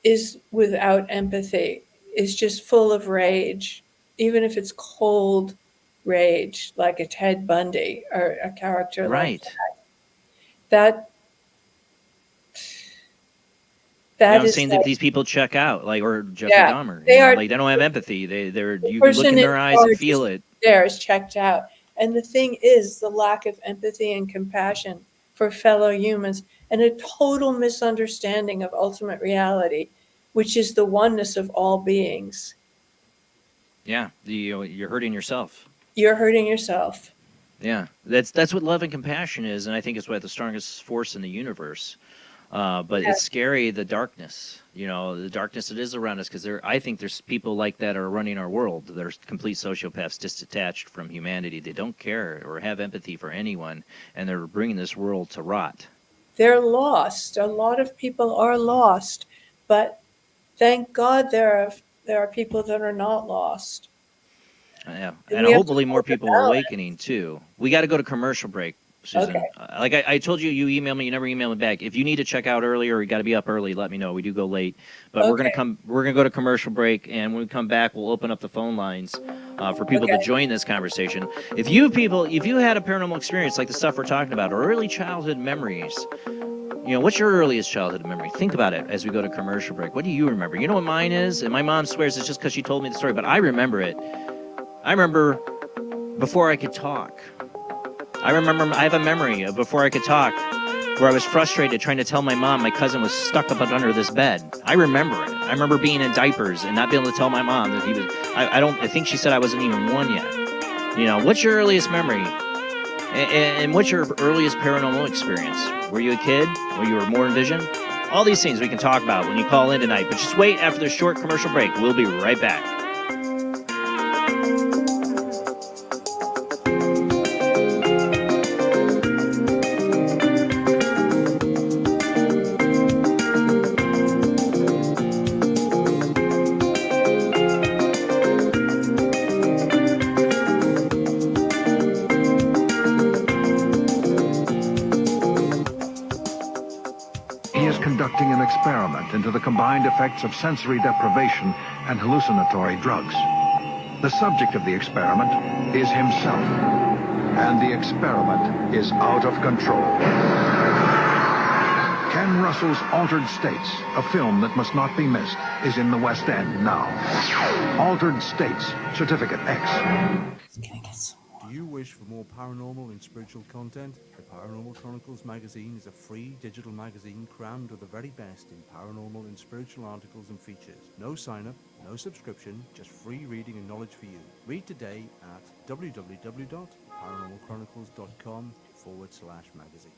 is without empathy, is just full of rage, even if it's cold rage, like a Ted Bundy or a character like that. That I'm is saying that like, these people check out, like, or Jeffrey yeah, Dahmer, they are. like they don't have empathy. They're The you look person in in their eyes and charge feel is it. there is checked out. And the thing is the lack of empathy and compassion for fellow humans and a total misunderstanding of ultimate reality, which is the oneness of all beings. Yeah, you're hurting yourself. You're hurting yourself. Yeah, that's what love and compassion is, and I think it's what the strongest force in the universe. But Yeah. it's scary, the darkness, the darkness that is around us, because I think there's people like that are running our world. They're complete sociopaths, detached from humanity. They don't care or have empathy for anyone, and they're bringing this world to rot. They're lost. A lot of people are lost, but thank God there are people that are not lost. Yeah, And and we have to hopefully more hold the people balance. awakening too. We got to go to commercial break, Susan. Okay. Like I told you, you emailed me. You never emailed me back. If you need to check out earlier, or you got to be up early, let me know. We do go late, but we're Okay. gonna go to commercial break, and when we come back, we'll open up the phone lines for people to Okay. join this conversation. If you had a paranormal experience like the stuff we're talking about, or early childhood memories. What's your earliest childhood memory? Think about it as we go to commercial break. What do you remember? You know what mine is? And my mom swears it's just because she told me the story, but I remember it. I remember before I could talk. I have a memory of before I could talk where I was frustrated trying to tell my mom my cousin was stuck up under this bed. I remember it. I remember being in diapers and not being able to tell my mom that he was, I think she said I wasn't even one yet. What's your earliest memory? And what's your earliest paranormal experience? Were you a kid? Or you were more envisioned? All these things we can talk about when you call in tonight. But just wait after the short commercial break. We'll be right back. He is conducting an experiment into the combined effects of sensory deprivation and hallucinatory drugs. The subject of the experiment is himself, and the experiment is out of control. Ken Russell's Altered States, a film that must not be missed, is in the West End now. Altered States, Certificate X. Do you wish for more paranormal and spiritual content? The Paranormal Chronicles magazine is a free digital magazine crammed with the very best in paranormal and spiritual articles and features. No sign-up, no subscription, just free reading and knowledge for you. Read today at www.paranormalchronicles.com/magazine.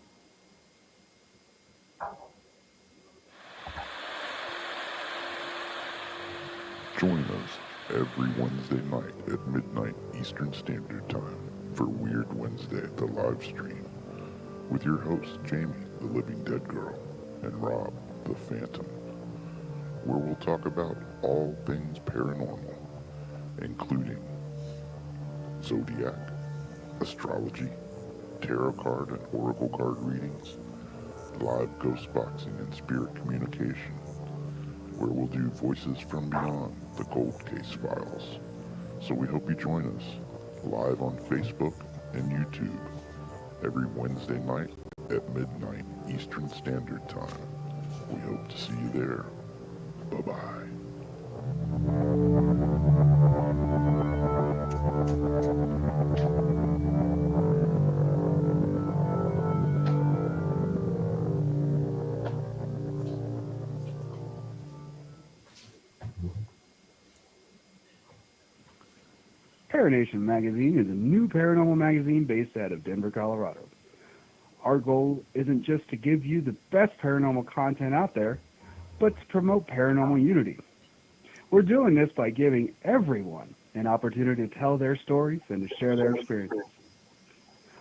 Join us every Wednesday night at midnight Eastern Standard Time for Weird Wednesday, the live stream, with your hosts Jamie, the Living Dead Girl, and Rob, the Phantom, where we'll talk about all things paranormal, including zodiac, astrology, tarot card and oracle card readings, live ghost boxing and spirit communication, where we'll do Voices from Beyond, the Cold Case Files. So we hope you join us live on Facebook and YouTube every Wednesday night at midnight Eastern Standard Time. We hope to see you there. Bye-bye. Paranation Magazine is a new paranormal magazine based out of Denver, Colorado. Our goal isn't just to give you the best paranormal content out there, but to promote paranormal unity. We're doing this by giving everyone an opportunity to tell their stories and to share their experiences.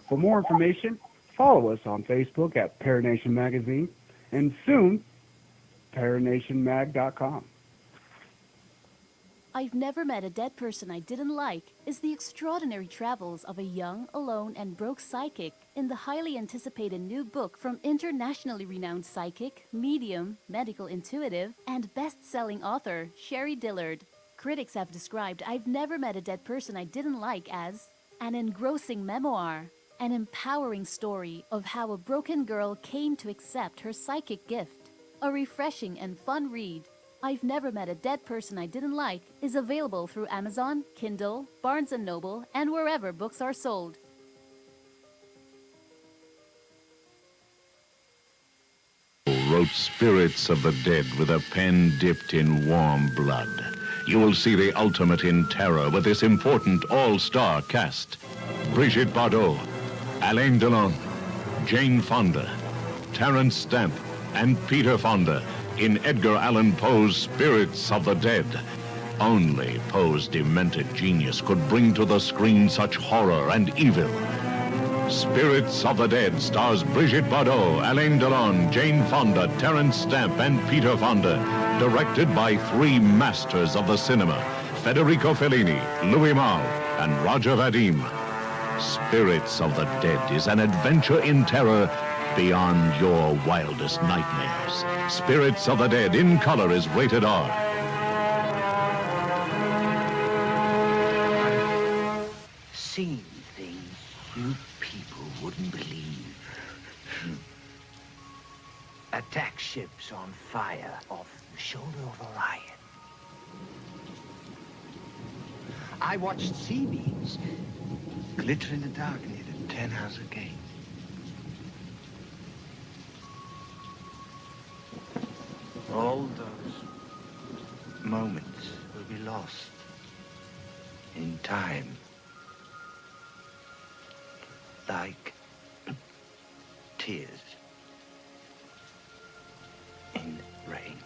For more information, follow us on Facebook at Paranation Magazine and soon, paranationmag.com. I've Never Met a Dead Person I Didn't Like is the extraordinary travels of a young, alone, and broke psychic in the highly anticipated new book from internationally renowned psychic, medium, medical intuitive, and best-selling author Sherry Dillard. Critics have described I've Never Met a Dead Person I Didn't Like as an engrossing memoir, An empowering story of how a broken girl came to accept her psychic gift. A refreshing and fun read. I've Never Met a Dead Person I Didn't Like is available through Amazon, Kindle, Barnes & Noble, and wherever books are sold. Wrote Spirits of the Dead with a pen dipped in warm blood. You will see the ultimate in terror with this important all-star cast. Brigitte Bardot, Alain Delon, Jane Fonda, Terence Stamp, and Peter Fonda in Edgar Allan Poe's Spirits of the Dead. Only Poe's demented genius could bring to the screen such horror and evil. Spirits of the Dead stars Brigitte Bardot, Alain Delon, Jane Fonda, Terence Stamp, and Peter Fonda. Directed by three masters of the cinema, Federico Fellini, Louis Malle, and Roger Vadim. Spirits of the Dead is an adventure in terror beyond your wildest nightmares. Spirits of the Dead in color is rated R. Seen things you people wouldn't believe. Attack ships on fire off the shoulder of Orion. I watched sea beams glitter in the dark near the 10-house gate. All those moments will be lost in time. Like tears in rain.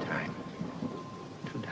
Time to die.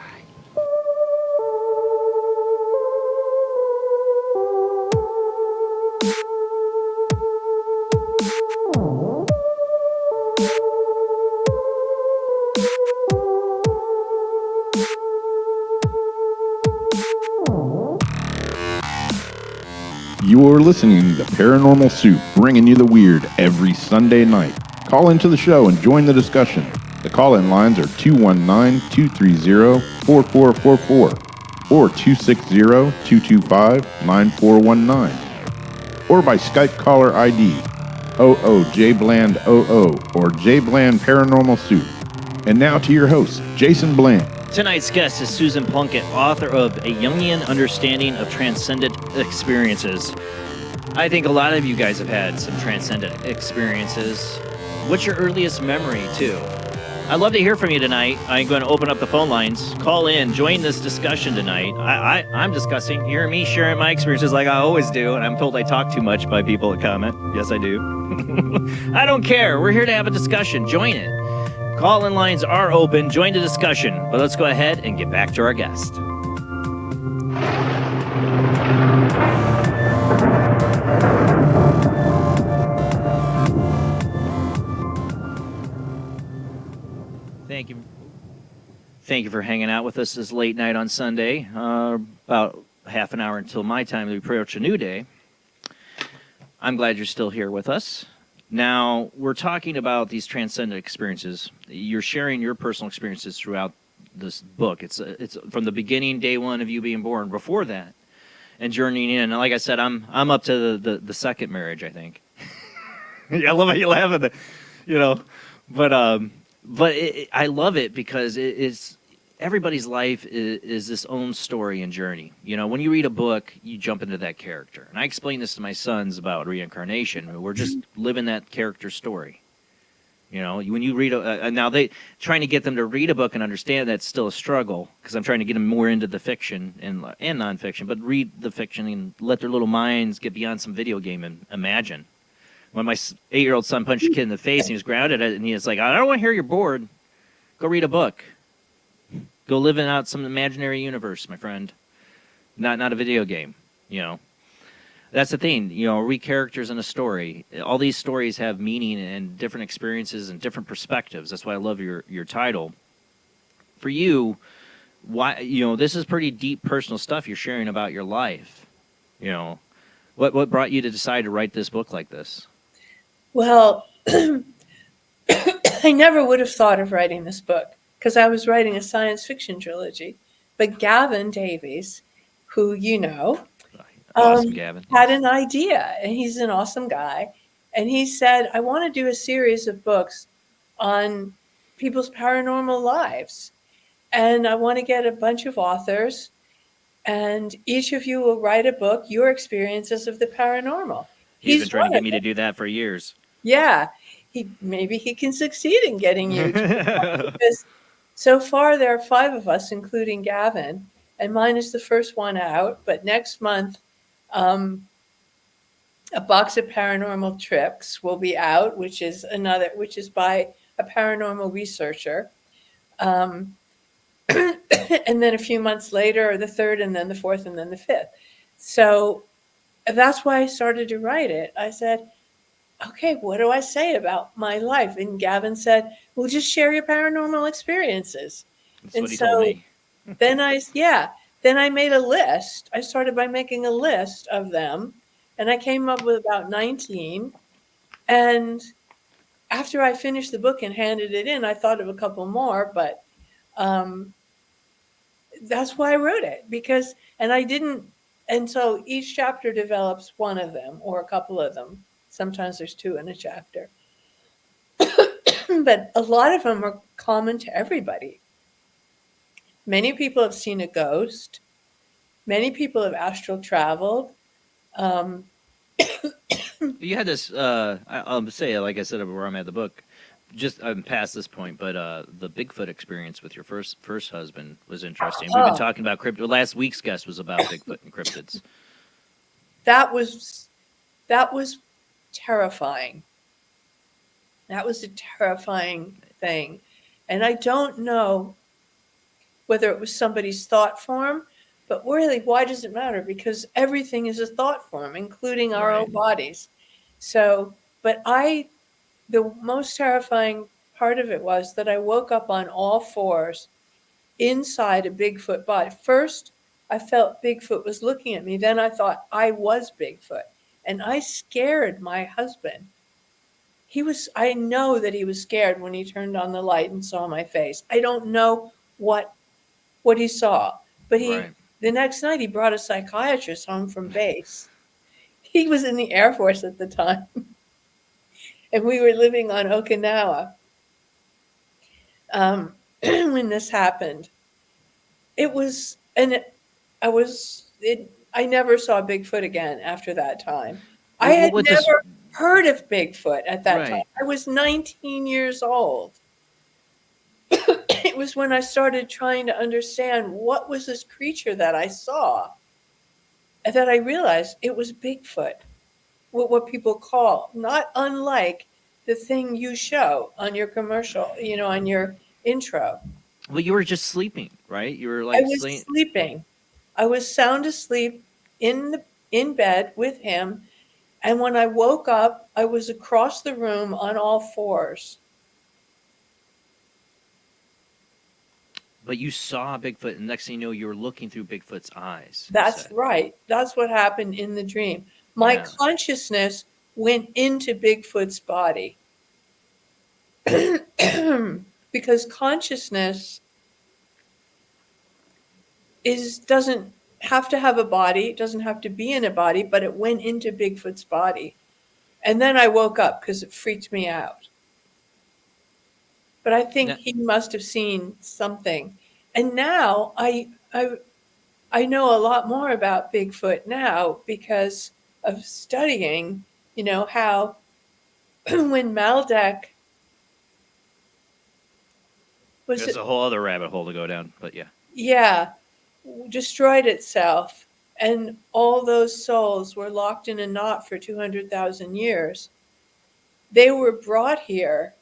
You're listening to Paranormal Soup, bringing you the weird every Sunday night. Call into the show and join the discussion. The call-in lines are 219-230-4444 or 260-225-9419 or by Skype caller ID OOJBland00 or JBland Paranormal Soup. And now to your host, Jason Bland. Tonight's guest is Susan Plunket, author of A Jungian Understanding of Transcendent Experiences. I think a lot of you guys have had some transcendent experiences. What's your earliest memory, too? I'd love to hear from you tonight. I'm going to open up the phone lines. Call in. Join this discussion tonight. I'm discussing. You hear me sharing my experiences like I always do, and I'm told I talk too much by people that comment. Yes, I do. I don't care. We're here to have a discussion. Join it. Call-in lines are open. Join the discussion. But let's go ahead and get back to our guest. Thank you for hanging out with us this late night on Sunday. About half an hour until my time to approach a new day. I'm glad you're still here with us. Now, we're talking about these transcendent experiences. You're sharing your personal experiences throughout this book. It's from the beginning, day one of you being born, before that, and journeying in. And like I said, I'm up to the second marriage, I think. I love how you laugh at the, but I love it because it's everybody's life is this own story and journey. When you read a book, you jump into that character. And I explain this to my sons about reincarnation. We're just living that character story. When you read now they trying to get them to read a book and understand that's still a struggle because I'm trying to get them more into the fiction and nonfiction, but read the fiction and let their little minds get beyond some video game and imagine. When my 8-year-old son punched a kid in the face and he was grounded and he was like, I don't want to hear you're bored. Go read a book. Go live out some imaginary universe, my friend. Not a video game, That's the thing, we characters in a story. All these stories have meaning and different experiences and different perspectives. That's why I love your title. For you, why this is pretty deep personal stuff you're sharing about your life. What brought you to decide to write this book like this? Well, I never would have thought of writing this book because I was writing a science fiction trilogy. But Gavin Davies who you know, Awesome, Gavin. had an idea, and he's an awesome guy. And he said, I want to do a series of books on people's paranormal lives. And I want to get a bunch of authors, and each of you will write a book, your experiences of the paranormal. He's been trying to one get of me them. to do that for years. Yeah, maybe he can succeed in getting you to do that, because so far there are 5 of us, including Gavin, and mine is the first one out. But next month, A Box of Paranormal Tricks will be out, which is by a paranormal researcher. And then a few months later, the 3rd, and then the 4th, and then the 5th. So that's why I started to write it. I said, okay, what do I say about my life? And Gavin said, well, just share your paranormal experiences. That's and what he so told me. then I made a list. I started by making a list of them, and I came up with about 19. And after I finished the book and handed it in, I thought of a couple more, but that's why I wrote it, and so each chapter develops one of them or a couple of them. Sometimes there's 2 in a chapter. But a lot of them are common to everybody. Many people have seen a ghost. Many people have astral traveled. You had this. I'll say, like I said, where I'm at the book. Just I'm past this point, but the Bigfoot experience with your first husband was interesting. We've been talking about cryptid. Last week's guest was about Bigfoot and cryptids. That was terrifying. That was a terrifying thing, and I don't know whether it was somebody's thought form, but really, why does it matter? Because everything is a thought form, including our own bodies. So, but the most terrifying part of it was that I woke up on all 4s inside a Bigfoot body. First, I felt Bigfoot was looking at me. Then I thought I was Bigfoot. And I scared my husband. I know that he was scared when he turned on the light and saw my face. I don't know what he saw. But the next night he brought a psychiatrist home from base. He was in the Air Force at the time. And we were living on Okinawa when this happened. I never saw Bigfoot again after that time. I had never heard of Bigfoot at that time. I was 19 years old. It was when I started trying to understand what was this creature that I saw, and that I realized it was Bigfoot. What people call, not unlike the thing you show on your commercial, on your intro. Well, you were just sleeping, right? You were I was sleeping. I was sound asleep in bed with him, and when I woke up, I was across the room on all 4s. But you saw Bigfoot, and next thing you know, you were looking through Bigfoot's eyes. That's right. That's what happened in the dream. My consciousness went into Bigfoot's body. Because consciousness doesn't have to have a body, it doesn't have to be in a body, but it went into Bigfoot's body. And then I woke up because it freaked me out. But I think he must have seen something. And now I know a lot more about Bigfoot now because of studying, how when Maldek was... There's a whole other rabbit hole to go down, but yeah. Yeah, destroyed itself, and all those souls were locked in a knot for 200,000 years. They were brought here,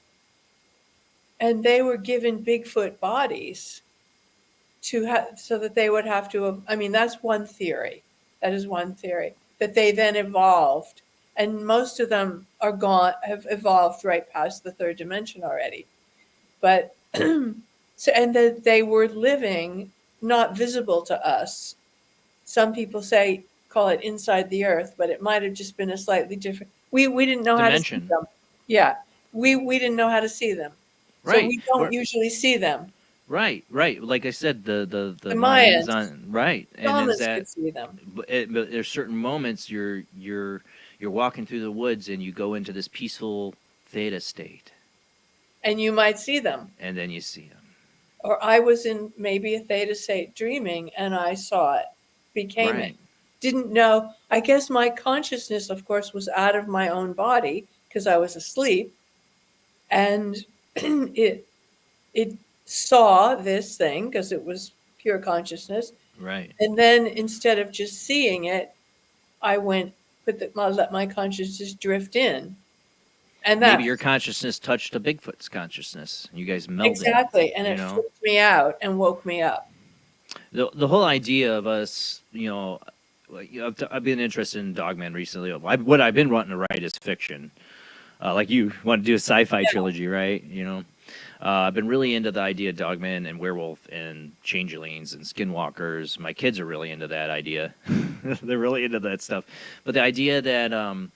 and they were given Bigfoot bodies so that they would have to. That's one theory. That is one theory, that they then evolved, and most of them are gone, have evolved right past the 3rd dimension already. But and that they were living not visible to us. Some people call it inside the earth, but it might have just been a slightly different. We didn't know dimension. How to see them. Yeah, we didn't know how to see them, so we don't usually see them. Right. Like I said, the Mayans. on right, and Shamans is that could see them. but there's certain moments you're walking through the woods and you go into this peaceful theta state, And you might see them. and then you see them. Or I was in maybe a theta state dreaming and I saw it, became it. Right. Didn't know. I guess my consciousness, of course, was out of my own body because I was asleep. And it saw this thing because it was pure consciousness. Right. And then instead of just seeing it, I went, let my consciousness drift in. And that Maybe your consciousness touched a Bigfoot's consciousness. You guys melded. exactly, and you it know? freaked me out and woke me up. The whole idea of us, I've been interested in Dogman recently. What I've been wanting to write is fiction. Like you want to do a sci-fi trilogy, right? I've been really into the idea of Dogman and werewolf and changelings and skinwalkers. My kids are really into that idea. They're really into that stuff. But the idea that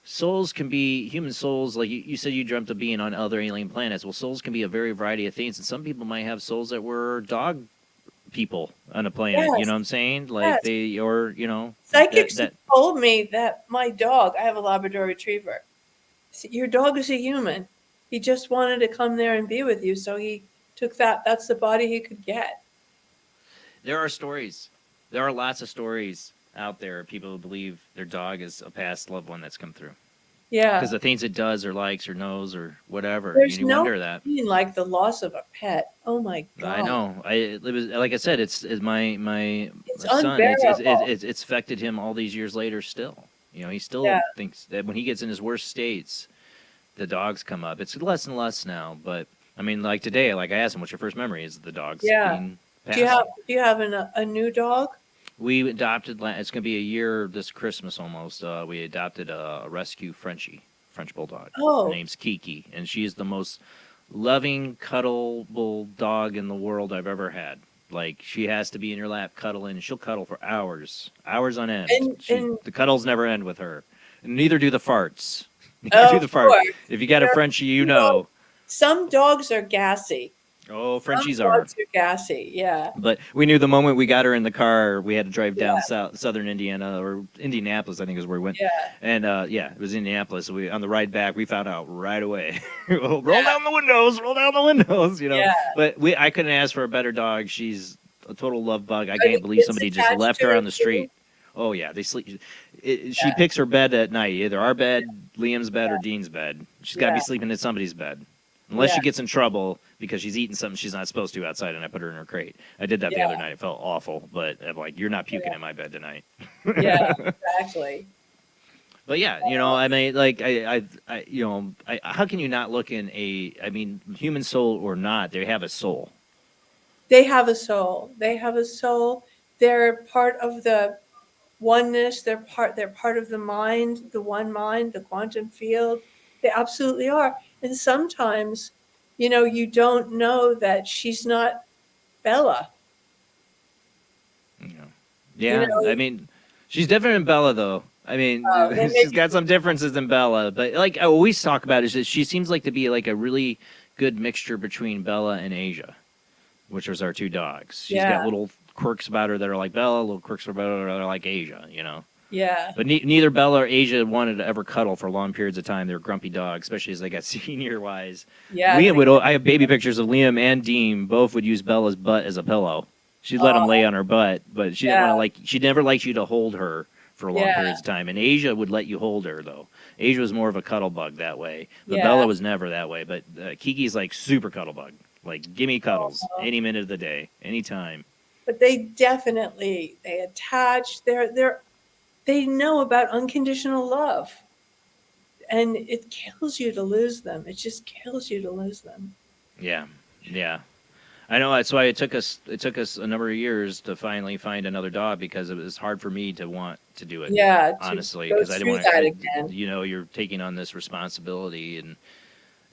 souls can be human souls, like you said, you dreamt of being on other alien planets. Well, souls can be a very variety of things, and some people might have souls that were dog people on a planet. Yes. You know what I'm saying? Like Yes. they, or Psychics that told me that my dog, I have a Labrador Retriever, your dog is a human. He just wanted to come there and be with you, so he took that. That's the body he could get. there are stories. There are lots of stories out there of people who believe their dog is a past loved one that's come through. Yeah. Because the things it does or likes or knows or whatever. There's you no wonder that. pain like the loss of a pet. Oh my God. I know. It was like I said. It's my It's son. unbearable. It's affected him all these years later. Still, he still Yeah. thinks that when he gets in his worst states, the dogs come up. It's less and less now. But I mean, like today, like I asked him, "What's your first memory?" Is the dogs Yeah. being Do you passed. have a new dog? We adopted. It's going to be a year this Christmas almost. We adopted a rescue French bulldog. Oh. Her name's Kiki, and she is the most loving, cuddleable dog in the world I've ever had. Like she has to be in your lap, cuddling. She'll cuddle for hours on end. And The cuddles never end with her, and neither do the farts. Oh, do the fart. of course. If you got a Frenchie, you know. Some dogs are gassy. Oh, Frenchies Some are. dogs are gassy. Yeah. But we knew the moment we got her in the car, we had to drive down southern Indiana, or Indianapolis, I think is where we went. Yeah. And it was Indianapolis. We on the ride back, we found out right away. Roll down the windows, Yeah. But I couldn't ask for a better dog. She's a total love bug. I can't believe somebody just attached left to her her on the street. Oh yeah, they sleep. She picks her bed at night, either our bed, Liam's bed, or Dean's bed. She's got to be sleeping in somebody's bed. Unless she gets in trouble because she's eating something she's not supposed to outside, and I put her in her crate. I did that the other night. It felt awful, but I'm like, you're not puking in my bed tonight. Yeah, exactly. But yeah, I mean, like, how can you not look in human soul or not? They have a soul. They have a soul. They have a soul. They're part of the oneness. They're part of the mind, the one mind, the quantum field. They absolutely are. And sometimes, you don't know that she's not Bella. Yeah, I mean, she's different than Bella, though. I mean, she's got some differences than Bella. But like I always talk about is that she seems like to be like a really good mixture between Bella and Asia, which was our two dogs. She's got little quirks about her that are like Bella, little quirks about her that are like Asia, Yeah. But neither Bella or Asia wanted to ever cuddle for long periods of time. They're grumpy dogs, especially as they got senior-wise. Yeah. I have baby pictures of Liam and Dean. Both would use Bella's butt as a pillow. She'd let him lay on her butt, but she didn't want to she never liked you to hold her for long periods of time. And Asia would let you hold her, though. Asia was more of a cuddle bug that way. But Bella was never that way. But Kiki's like super cuddle bug. Like, give me cuddles any minute of the day, anytime. But they attach. They know about unconditional love, and it kills you to lose them. It just kills you to lose them. Yeah. I know that's why it took us a number of years to finally find another dog, because it was hard for me to want to do it. Yeah, honestly, because I didn't want that to. again. You're taking on this responsibility,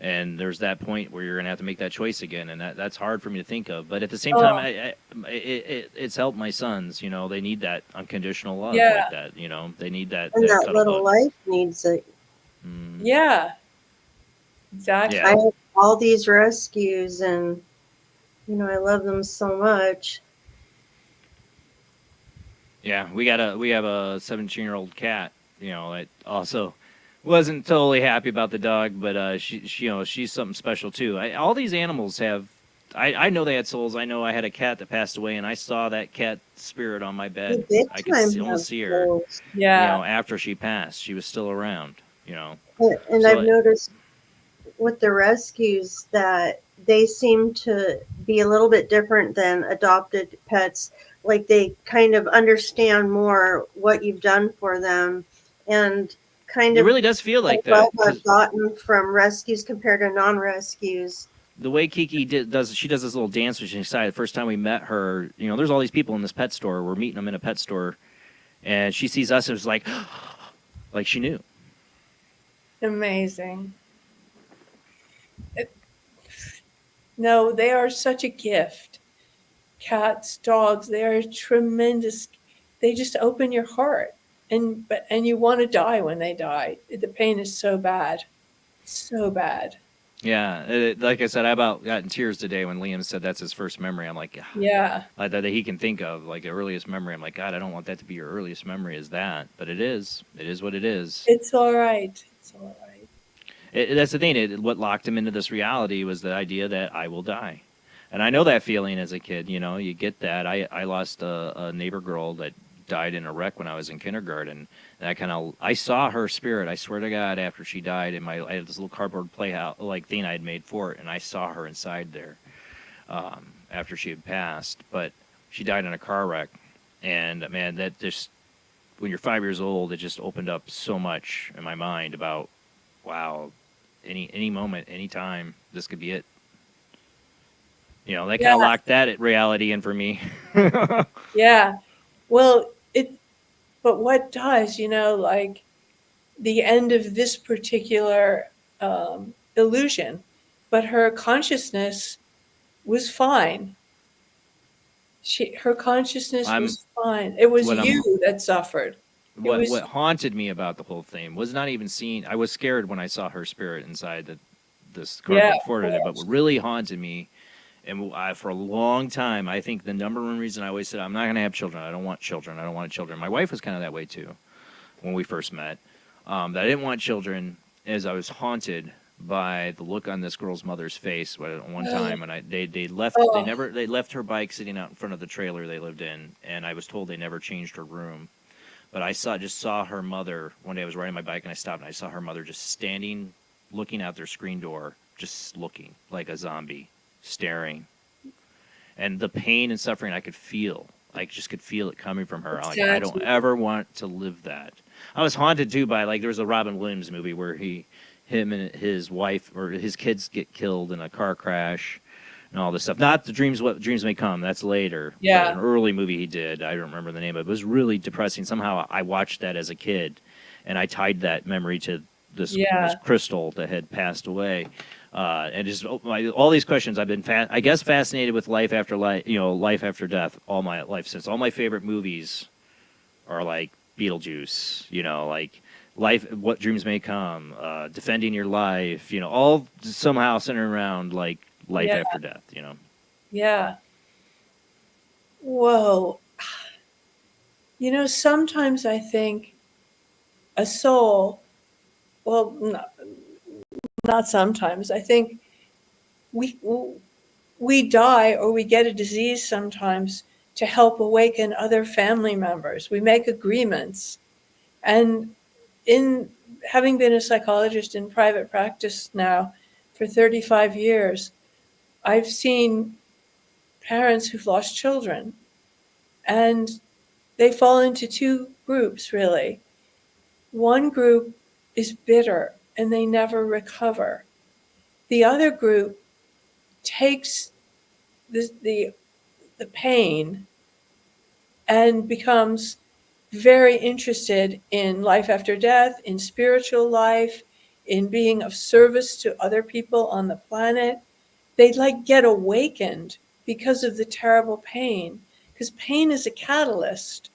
and there's that point where you're gonna have to make that choice again, and that's hard for me to think of. But at the same time, it's helped my sons. They need that unconditional love like that. They need that. And that cuddle little bug. life needs it. Yeah. Exactly. Yeah. I have all these rescues, and I love them so much. Yeah, we have a 17-year-old cat, that also wasn't totally happy about the dog, but she's something special too. All these animals have. I know they had souls. I know I had a cat that passed away, and I saw that cat spirit on my They bed. big I could time have almost see her. souls. Yeah. After she passed, she was still around. And I've So noticed with the rescues that they seem to be a little bit different than adopted pets. Like they kind of understand more what you've done for them, and kind it of really does feel the like love that I've because gotten from rescues compared to non-rescues. the way Kiki does this little dance when she's excited. The first time we met her, there's all these people in this pet store. We're meeting them in a pet store, and she sees us. It was like she knew. Amazing. No, they are such a gift. Cats, dogs, they are tremendous. They just open your heart, and you want to die when they die. The pain is so bad, so bad. Yeah, like I said, I about got in tears today when Liam said that's his first memory. I'm like, Yeah. that he can think of, like the earliest memory. I'm like, God, I don't want that to be your earliest memory. Is that? But it is. It is what it is. It's all right. It's all right. That's the thing. What locked him into this reality was the idea that I will die, and I know that feeling as a kid. You get that. I lost a neighbor girl that died in a wreck when I was in kindergarten, and I saw her spirit. I swear to God, after she died, I had this little cardboard playhouse like thing I had made for it, and I saw her inside there after she had passed. But she died in a car wreck, and man, that just when you're 5 years old, it just opened up so much in my mind about wow. Any moment, any time, this could be it. That kind Yeah. of locked that reality in for me. Yeah. Well, but what does, like the end of this particular illusion, but her consciousness was fine. Her consciousness I'm was fine. It was what I'm you that suffered. It was, what haunted me about the whole thing was not even seeing. I was scared when I saw her spirit inside this yeah, cardboard of fort. But course. what really haunted me, and for a long time, I think the number one reason I always said I'm not going to have children. I don't want children. I don't want children. My wife was kind of that way too when we first met. That I didn't want children, as I was haunted by the look on this girl's mother's face one time when they left Oh. they left her bike sitting out in front of the trailer they lived in, and I was told they never changed her room. But I just saw her mother one day. I was riding my bike and I stopped and I saw her mother just standing, looking out their screen door, just looking like a zombie, staring. And the pain and suffering I could feel. I just could feel it coming from her. Like I don't Exactly. ever want to live that. I was haunted too by there was a Robin Williams movie where him and his wife or his kids get killed in a car crash and all this stuff. Not the dreams, what dreams may come. That's later. Yeah. But an early movie he did. I don't remember the name of it. It was really depressing. Somehow I watched that as a kid, and I tied that memory to this crystal that had passed away. And just all these questions I've been, I guess, fascinated with life after life, life after death all my life since. All my favorite movies are like Beetlejuice, like Life, What Dreams May Come, Defending Your Life, all somehow centered around like life after death, Yeah. Whoa. Sometimes I think a soul, well, not sometimes. I think we die or we get a disease sometimes to help awaken other family members. We make agreements. And in having been a psychologist in private practice now for 35 years, I've seen parents who've lost children, and they fall into two groups, really. One group is bitter and they never recover. The other group takes the pain and becomes very interested in life after death, in spiritual life, in being of service to other people on the planet. They get awakened because of the terrible pain, because pain is a catalyst.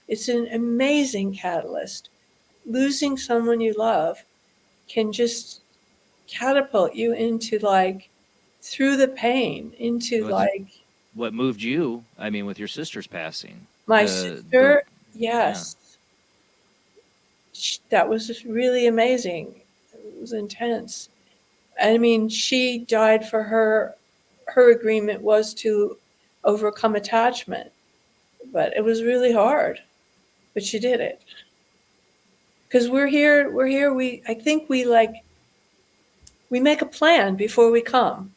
It's an amazing catalyst. Losing someone you love can just catapult you into through the pain into What moved you? I mean, with your sister's passing. my sister. Yes. That was really amazing. It was intense. I mean, she died for her agreement was to overcome attachment, but it was really hard, but she did it. Because we're here, I think we make a plan before we come,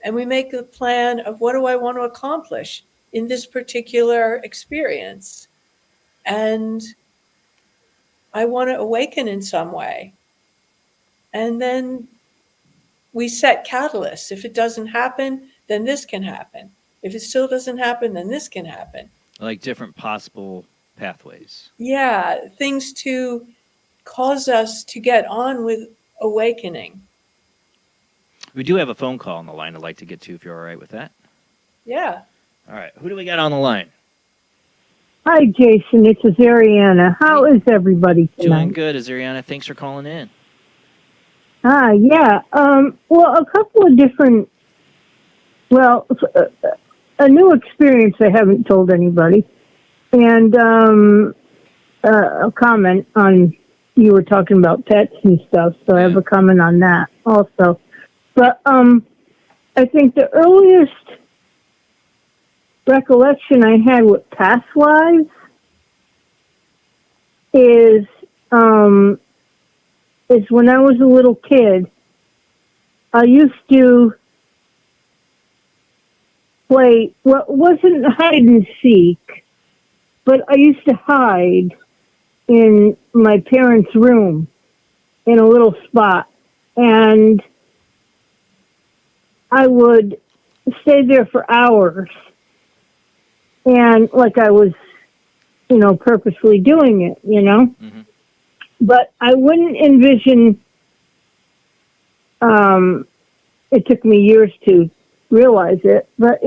and we make a plan of what do I want to accomplish in this particular experience. And I want to awaken in some way. And then we set catalysts. If it doesn't happen, then this can happen. If it still doesn't happen, then this can happen. Like different possible pathways. Yeah, things to cause us to get on with awakening. We do have a phone call on the line I'd like to get to if you're all right with that. Yeah. All right. Who do we got on the line? Hi, Jason. It's Azariana. How is everybody tonight? Doing good, Azariana. Thanks for calling in. Yeah. Well, a couple of different, a new experience I haven't told anybody. And a comment on, you were talking about pets and stuff, so I have a comment on that also. But I think the earliest recollection I had with past lives is when I was a little kid, I used to play, well, it wasn't hide and seek, but I used to hide in my parents' room in a little spot. And I would stay there for hours. And like I was, purposely doing it, Mm-hmm. But I wouldn't envision, it took me years to realize it, but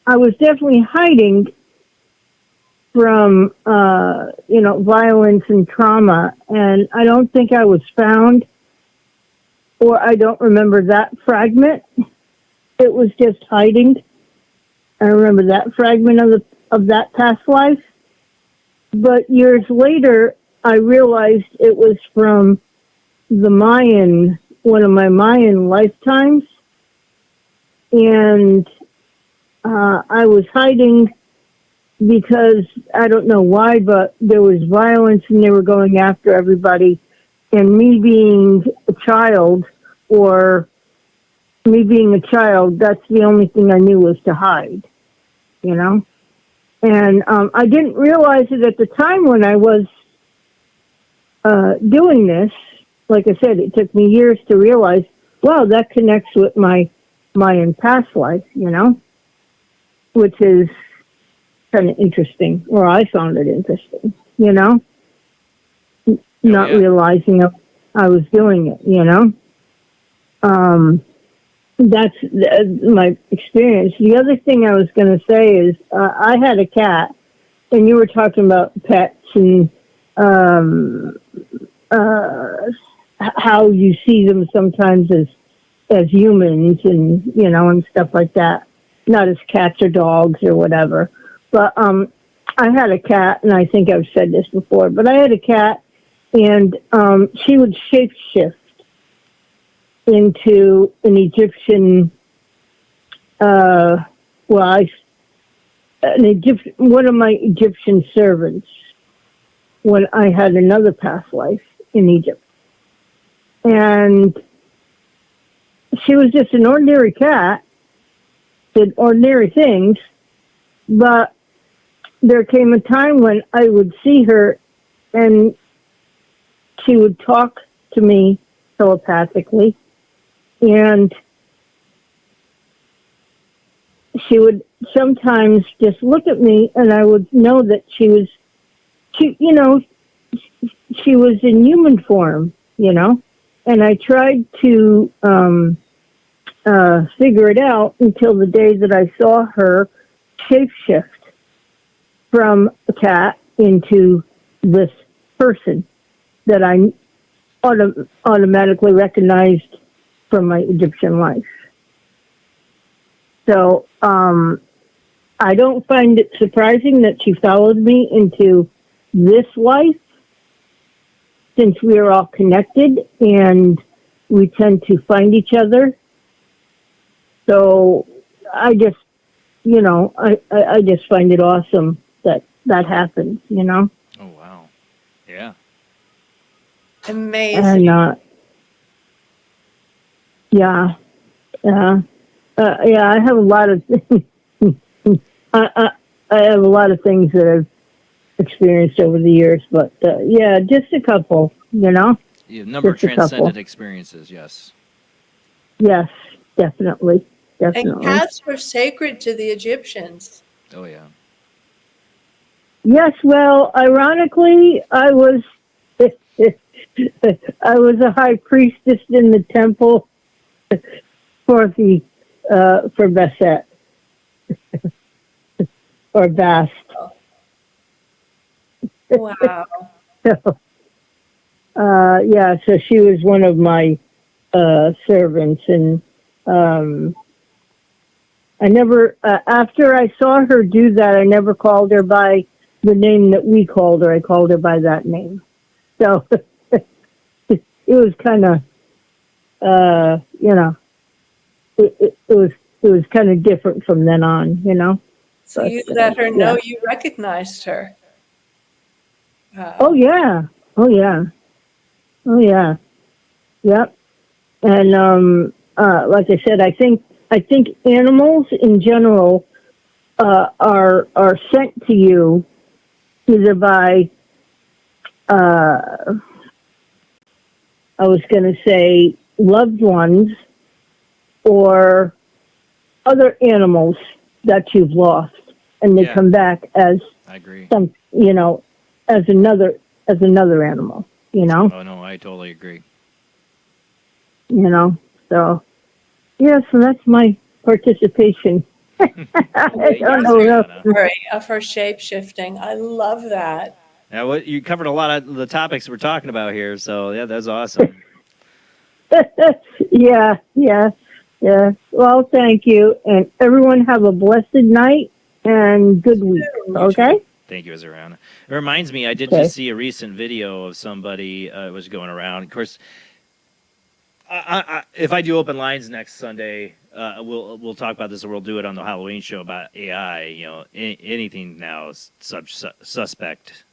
I was definitely hiding from, violence and trauma, and I don't think I was found, or I don't remember that fragment. It was just hiding. I remember that fragment of that past life. But years later, I realized it was from one of my Mayan lifetimes. And I was hiding because I don't know why, but there was violence and they were going after everybody. And me being a child, that's the only thing I knew was to hide, And I didn't realize it at the time when I was doing this. Like I said, it took me years to realize, wow, that connects with my Mayan past life, which is kind of interesting, or I found it interesting, not realizing I was doing it, That's my experience. The other thing I was going to say is I had a cat, and you were talking about pets and how you see them sometimes as humans and, and stuff like that. Not as cats or dogs or whatever. But I had a cat, and I think I've said this before, but I had a cat, and she would shapeshift into an Egyptian, one of my Egyptian servants when I had another past life in Egypt. And she was just an ordinary cat, did ordinary things, but there came a time when I would see her and she would talk to me telepathically. And she would sometimes just look at me, and I would know that she was in human form, and I tried to figure it out until the day that I saw her shapeshift from a cat into this person that I automatically recognized from my Egyptian life. So I don't find it surprising that she followed me into this life, since we are all connected and we tend to find each other. So I just, I just find it awesome that happens, Oh, wow. Yeah. Amazing. And yeah, I have a lot of I have a lot of things that I've experienced over the years, but yeah, just a couple, Yeah, a number just of transcendent experiences, yes. Yes, definitely. And cats were sacred to the Egyptians. Oh, yeah. Yes, well, ironically, I was I was a high priestess in the temple for Basset or Bast. Wow. So, yeah, so she was one of my servants, and I never, after I saw her do that, I never called her by the name that we called her. I called her by that name. So it was kind of, it was kind of different from then on, So But, you let her know yeah. you recognized her. Oh yeah. Oh yeah. Oh yeah. Yep. And like I said, I think animals in general are sent to you either by I was going to say loved ones or other animals that you've lost, and they Yeah. come back as I agree. some, as another animal, Oh, no, I totally agree. So yeah, so that's my participation. I don't know. Story of her shape shifting. I love that. Now, you covered a lot of the topics we're talking about here, so yeah, that's awesome. Yeah. Well, thank you, and everyone have a blessed night and good week. Okay. Thank you, Azariana. It reminds me, I did Okay. just see a recent video of somebody was going around. Of course, if I do open lines next Sunday, we'll talk about this, or we'll do it on the Halloween show about AI. Anything now is suspect.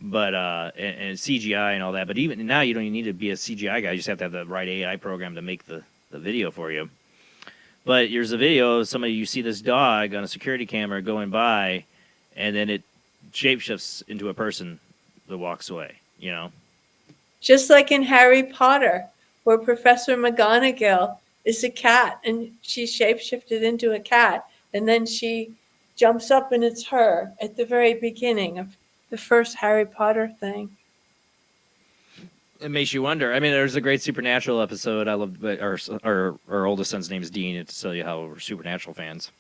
But and CGI and all that. But even now, you don't even need to be a CGI guy. You just have to have the right AI program to make the video for you. But here's a video of somebody, you see this dog on a security camera going by, and then it shapeshifts into a person that walks away. Just like in Harry Potter, where Professor McGonagall is a cat and she's shapeshifted into a cat, and then she jumps up and it's her at the very beginning of the first Harry Potter thing. It makes you wonder. I mean, there's a great Supernatural episode. I love, but our oldest son's name is Dean. It's to tell you how we're Supernatural fans.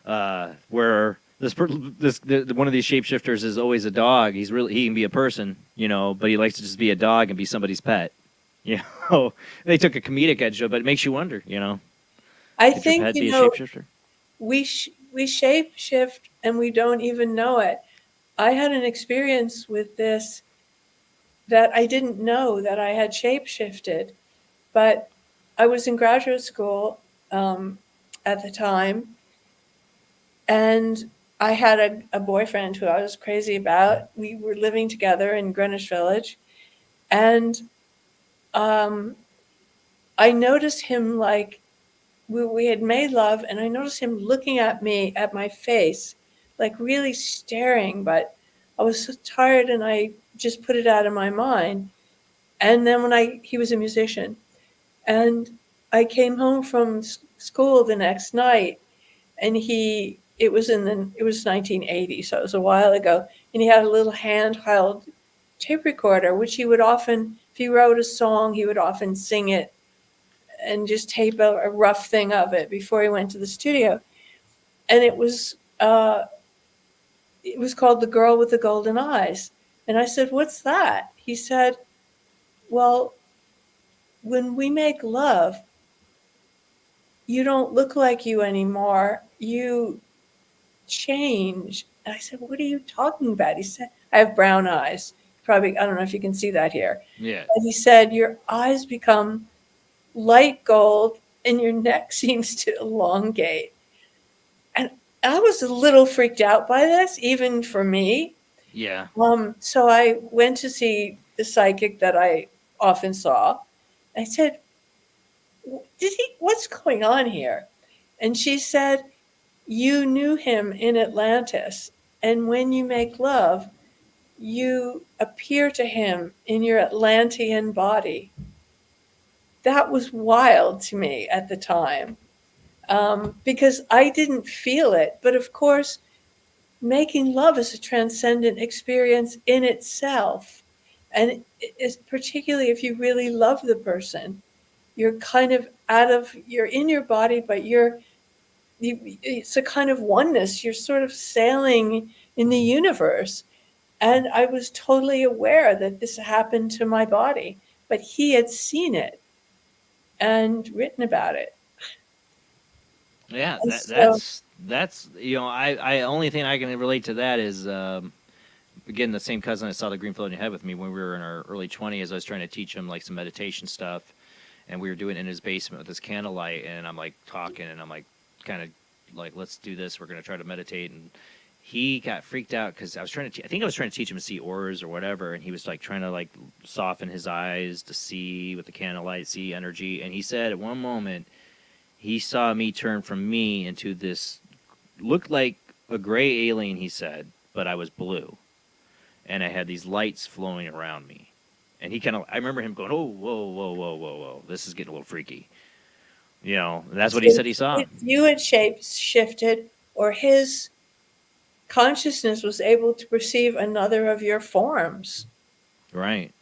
Where one of these shapeshifters is always a dog. He can be a person, but he likes to just be a dog and be somebody's pet. They took a comedic edge to it, but it makes you wonder. I Could think your pet be a shapeshifter? we shapeshift and we don't even know it. I had an experience with this that I didn't know that I had shapeshifted, but I was in graduate school at the time, and I had a boyfriend who I was crazy about. We were living together in Greenwich Village, and I noticed him, like, we had made love, and I noticed him looking at me, at my face, like really staring, but I was so tired and I just put it out of my mind. And then he was a musician, and I came home from school the next night, and it was 1980, so it was a while ago, and he had a little handheld tape recorder, which he would often, if he wrote a song, he would often sing it and just tape a rough thing of it before he went to the studio. And it was called The Girl with the Golden Eyes. And I said, "What's that?" He said, well, when we make love, you don't look like you anymore. You change. And I said, what are you talking about? He said, I have brown eyes. Probably, I don't know if you can see that here. Yeah. And he said, your eyes become light gold and your neck seems to elongate. And I was a little freaked out by this, even for me. Yeah. So I went to see the psychic that I often saw. I said, what's going on here? And she said, you knew him in Atlantis. And when you make love, you appear to him in your Atlantean body. That was wild to me at the time, because I didn't feel it. But of course, making love is a transcendent experience in itself. And it's particularly if you really love the person, you're kind of you're in your body, but it's a kind of oneness. You're sort of sailing in the universe. And I was totally aware that this happened to my body, but he had seen it and written about it. Yeah, And that's I only thing I can relate to that is again the same cousin that saw the green floating head with me when we were in our early 20s. I was trying to teach him like some meditation stuff, and we were doing it in his basement with this candlelight, and I'm like talking, and I'm like kind of like, let's do this. We're gonna try to meditate, and he got freaked out because I was trying to. I think I was trying to teach him to see auras or whatever, and he was like trying to like soften his eyes to see with the candlelight, see energy, and he said at one moment he saw me turn from me into this, looked like a gray alien, he said, but I was blue. And I had these lights flowing around me. And he kind of, I remember him going, oh, whoa, whoa, whoa, whoa, whoa. This is getting a little freaky. You know, that's what he said he saw. You had shifted, or his consciousness was able to perceive another of your forms. Right.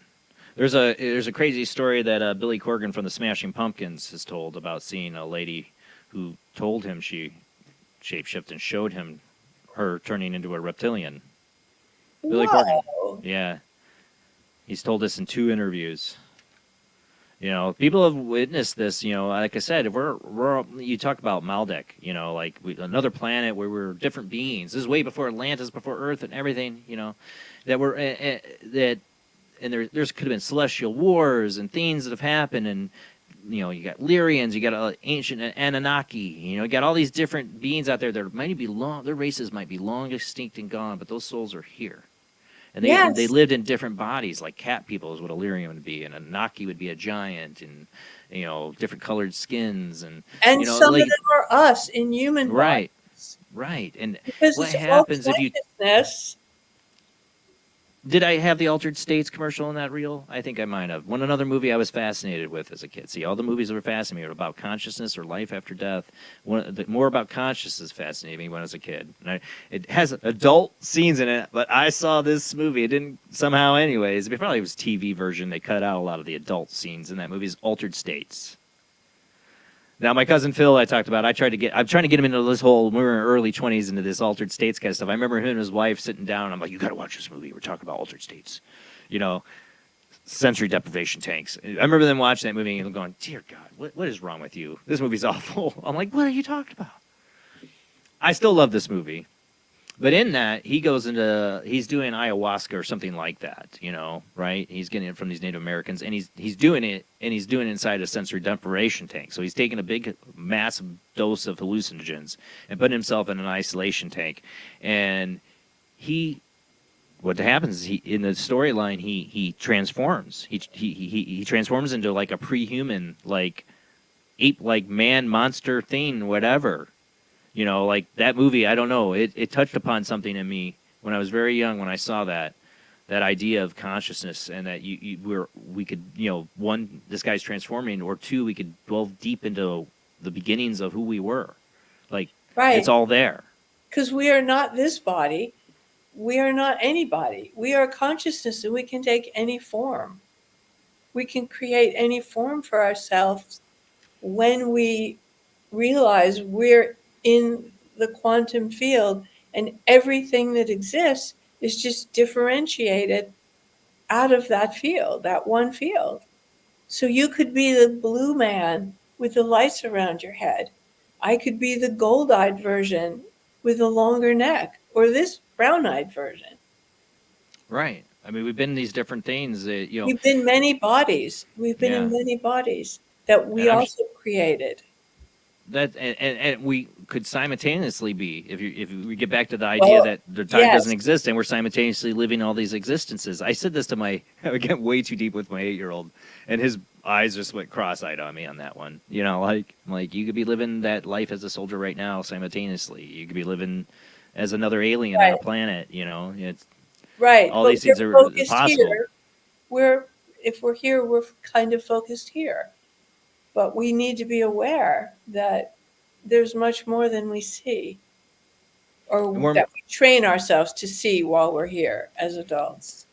There's a crazy story that Billy Corgan from the Smashing Pumpkins has told about seeing a lady who told him she shapeshifted and showed him her turning into a reptilian. Billy Corgan. Yeah. He's told this in 2 interviews. You know, people have witnessed this, you know, like I said, if you talk about Maldek, you know, like another planet where we're different beings. This is way before Atlantis, before Earth and everything, you know, that we're, and there could have been celestial wars and things that have happened, and you know, you got Lyrians, you got ancient Anunnaki, you know, you got all these different beings out there that might be their races might be long extinct and gone, but those souls are here, and they lived in different bodies. Like cat people is what a Lyrian would be, and a Anunnaki would be a giant, and you know, different colored skins, and you know, some like, of them are us in human bodies. Right, and because what happens if you? Did I have the Altered States commercial in that reel? I think I might have. Another movie I was fascinated with as a kid. See, all the movies that were fascinating about consciousness or life after death. More about consciousness fascinated me when I was a kid. And it has adult scenes in it, but I saw this movie. It didn't somehow, anyways. It probably was TV version. They cut out a lot of the adult scenes in that movie. It's Altered States. Now, my cousin Phil, I'm trying to get him into this whole, when we were in our early 20s, into this Altered States kind of stuff. I remember him and his wife sitting down, and I'm like, you got to watch this movie. We're talking about Altered States. You know, sensory deprivation tanks. I remember them watching that movie and going, dear God, what is wrong with you? This movie's awful. I'm like, what are you talking about? I still love this movie. But in that, he's doing ayahuasca or something like that, you know, right? He's getting it from these Native Americans, and he's doing it inside a sensory deprivation tank. So he's taking a big, massive dose of hallucinogens and putting himself in an isolation tank. And what happens is in the storyline, he transforms. He transforms into like a pre-human, like ape, like man, monster thing, whatever. You know, like that movie, I don't know. It touched upon something in me when I was very young when I saw that idea of consciousness, and that we could, you know, one, this guy's transforming, or two, we could delve deep into the beginnings of who we were. Like, right. It's all there. Because we are not this body. We are not anybody. We are consciousness, and we can take any form. We can create any form for ourselves when we realize we're in the quantum field, and everything that exists is just differentiated out of that field, that one field. So you could be the blue man with the lights around your head. I could be the gold-eyed version with a longer neck, or this brown-eyed version. Right. I mean, we've been in these different things that, We've been many bodies. We've been in many bodies that we And also created. that and we could simultaneously be, if we get back to the idea that the time doesn't exist and we're simultaneously living all these existences. I said this to I get way too deep with my 8-year-old, and his eyes just went cross-eyed on me on that one. Like you could be living that life as a soldier right now simultaneously. You could be living as another alien on a planet. It's right. All but these things are focused possible. Here. If we're here, we're kind of focused here. But we need to be aware that there's much more than we see, or that we train ourselves to see while we're here as adults.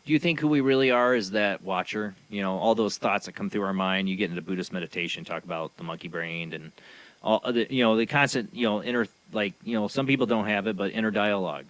Do you think who we really are is that watcher? All those thoughts that come through our mind. You get into Buddhist meditation, talk about the monkey brain and all the constant, inner, some people don't have it, but inner dialogue,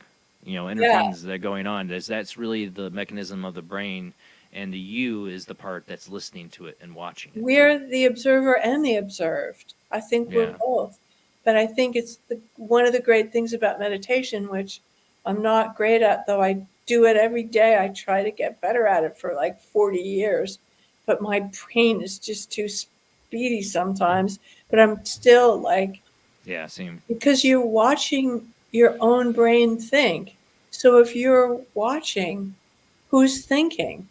inner things that are going on. That's really the mechanism of the brain. And the you is the part that's listening to it and watching it. We're the observer and the observed. I think we're both. But I think it's one of the great things about meditation, which I'm not great at, though I do it every day. I try to get better at it for like 40 years. But my brain is just too speedy sometimes. But I'm still like... Yeah, same. Because you're watching your own brain think. So if you're watching, who's thinking?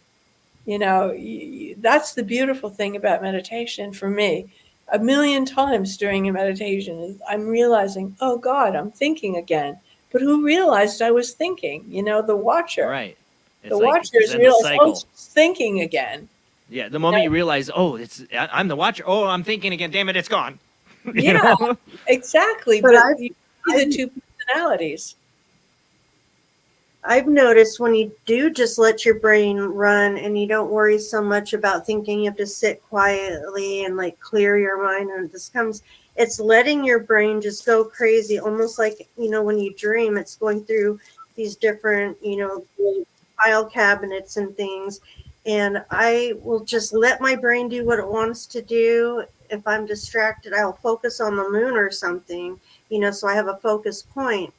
That's the beautiful thing about meditation for me. A million times during a meditation, I'm realizing, oh God, I'm thinking again. But who realized I was thinking? The watcher. Right. The watcher is realizing, oh, she's thinking again. Yeah, the moment you realize, oh, I'm the watcher. Oh, I'm thinking again. Damn it, it's gone. Yeah, exactly. But you see the two personalities. I've noticed when you do just let your brain run and you don't worry so much about thinking, you have to sit quietly and like clear your mind. And it's letting your brain just go crazy, almost like, when you dream, it's going through these different, file cabinets and things. And I will just let my brain do what it wants to do. If I'm distracted, I'll focus on the moon or something, so I have a focus point.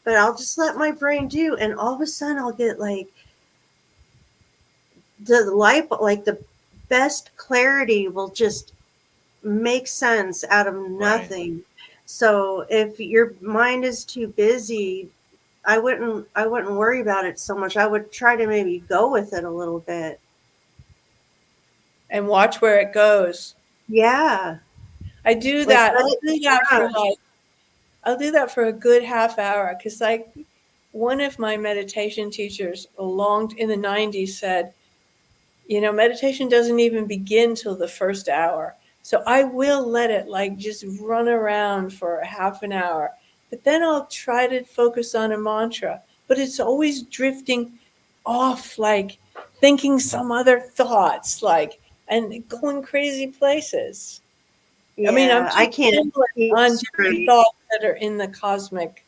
But I'll just let my brain do, and all of a sudden I'll get like the best clarity will just make sense out of nothing. Right. So if your mind is too busy, I wouldn't worry about it so much. I would try to maybe go with it a little bit. And watch where it goes. Yeah. I do that. I'll do that for a good half hour, because one of my meditation teachers in the 90s said, meditation doesn't even begin till the first hour. So I will let it just run around for a half an hour, but then I'll try to focus on a mantra, but it's always drifting off, thinking some other thoughts, and going crazy places. Yeah, I can't on different thoughts that are in the cosmic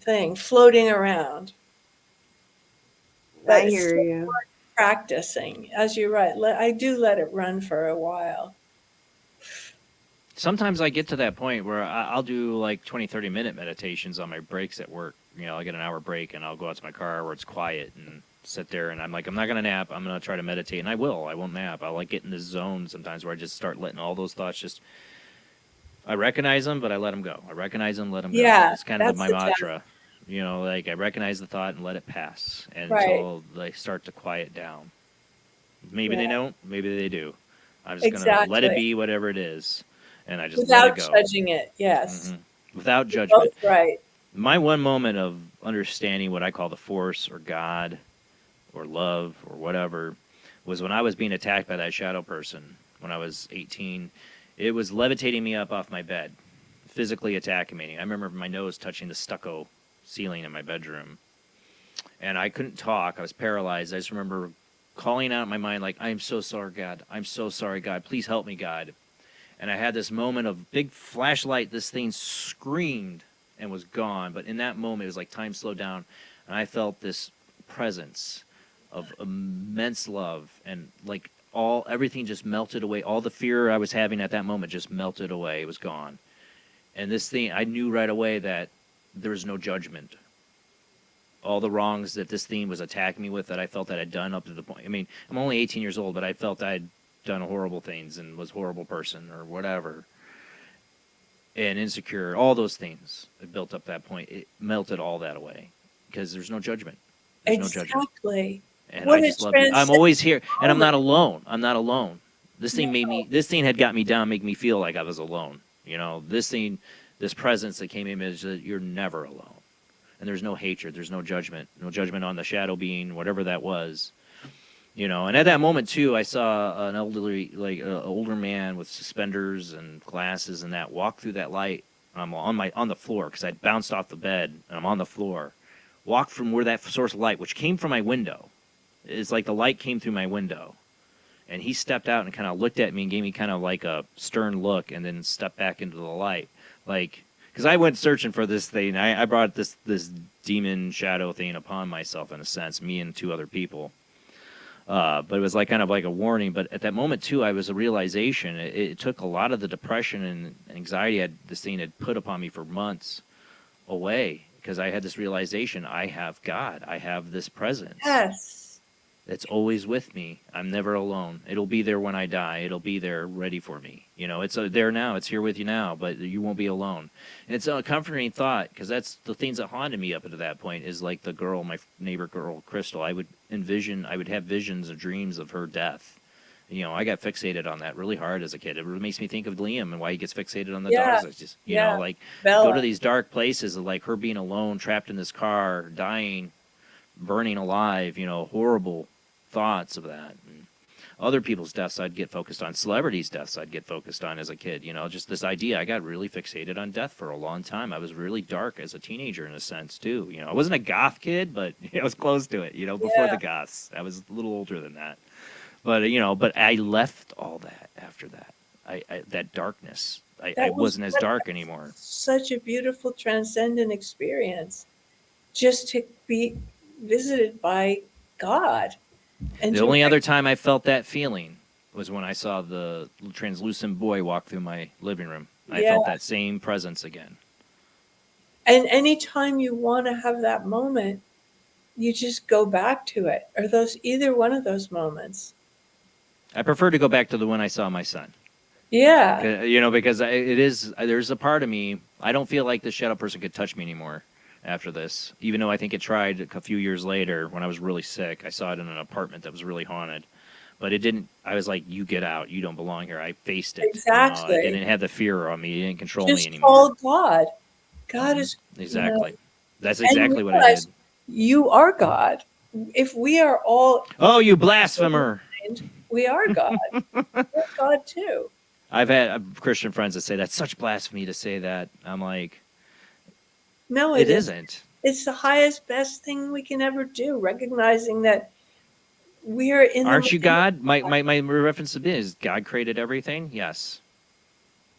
thing floating around. I hear you. Practicing, as you're right. I do let it run for a while. Sometimes I get to that point where I'll do 20, 30-minute meditations on my breaks at work. I'll get an hour break and I'll go out to my car where it's quiet and sit there, and I'm like, I'm not going to nap. I'm going to try to meditate, and I won't nap. I'll get in this zone sometimes where I just start letting all those thoughts I recognize them, but I let them go. I recognize them, let them go. It's kind of my mantra. I recognize the thought and let it pass until they start to quiet down. Maybe they don't, maybe they do. I'm just going to let it be whatever it is, and I just let it go. Without judging it, yes. Mm-hmm. Without judgment. Both right. My one moment of understanding what I call the force or God or love or whatever was when I was being attacked by that shadow person when I was 18. It was levitating me up off my bed, physically attacking me. I remember my nose touching the stucco ceiling in my bedroom, and I couldn't talk. I was paralyzed. I just remember calling out in my mind, I'm so sorry, God. I'm so sorry, God. Please help me, God. And I had this moment of big flashlight. This thing screamed and was gone. But in that moment, it was like time slowed down, and I felt this presence of immense love, and like everything just melted away. All the fear I was having at that moment just melted away. It was gone. And this thing, I knew right away that there was no judgment. All the wrongs that this thing was attacking me with, that I felt that I'd done up to the point. I mean, I'm only 18 years old, but I felt I'd done horrible things and was a horrible person or whatever. And insecure, all those things that built up that point, it melted all that away because there's no judgment. There's no judgment. Exactly. And What I a just love it. I'm always here, and I'm not moment. alone. I'm not alone. This thing made me. This thing had got me down, make me feel like I was alone. You know, this thing, this presence that came in is that you're never alone, and there's no hatred, there's no judgment on the shadow being, whatever that was. You know, and at that moment too, I saw an older man with suspenders and glasses and that walk through that light. I'm on the floor because I'd bounced off the bed and I'm on the floor. Walk from where that source of light, which came from my window. It's like the light came through my window. And he stepped out and kind of looked at me and gave me kind of like a stern look and then stepped back into the light. Like, because I went searching for this thing. I brought this demon shadow thing upon myself, in a sense, me and two other people. But it was like kind of like a warning. But at that moment, too, I was a realization. It took a lot of the depression and anxiety this thing had put upon me for months away. Because I had this realization, I have God. I have this presence. Yes. That's always with me. I'm never alone. It'll be there when I die. It'll be there ready for me. You know, it's there now. It's here with you now, but you won't be alone. And it's a comforting thought, because that's the things that haunted me up to that point, is like the girl, my neighbor girl, Crystal. I would have visions or dreams of her death. You know, I got fixated on that really hard as a kid. It really makes me think of Liam and why he gets fixated on the dogs. It's just, you know, like Bella. Go to these dark places of like her being alone, trapped in this car, dying, burning alive, you know, horrible thoughts of that. And other people's deaths I'd get focused on, celebrities' deaths I'd get focused on as a kid, you know, just this idea. I got really fixated on death for a long time. I was really dark as a teenager in a sense too. You know, I wasn't a goth kid, but I was close to it, you know, before the goths. I was a little older than that. But, you know, but I left all that after that. That darkness. I wasn't as dark anymore. Such a beautiful transcendent experience, just to be visited by God. And the only other time I felt that feeling was when I saw the translucent boy walk through my living room. I felt that same presence again. And anytime you want to have that moment, you just go back to it, or either one of those moments. I prefer to go back to the one I saw my son. Yeah. You know, because there's a part of me, I don't feel like the shadow person could touch me anymore after this. Even though I think it tried a few years later when I was really sick. I saw it in an apartment that was really haunted. But it didn't, I was like, you get out. You don't belong here. I faced it. Exactly. You know, I didn't have the fear on me. It didn't control Just me anymore. call God. God is... Exactly. You know, that's exactly what I did. You are God. If we are all... Oh, you blasphemer. We are God. We're God too. I've had Christian friends that say that's such blasphemy to say that. I'm like, no, it isn't. It's the highest, best thing we can ever do, recognizing that we are in. Aren't you God? My reference to is God created everything. Yes.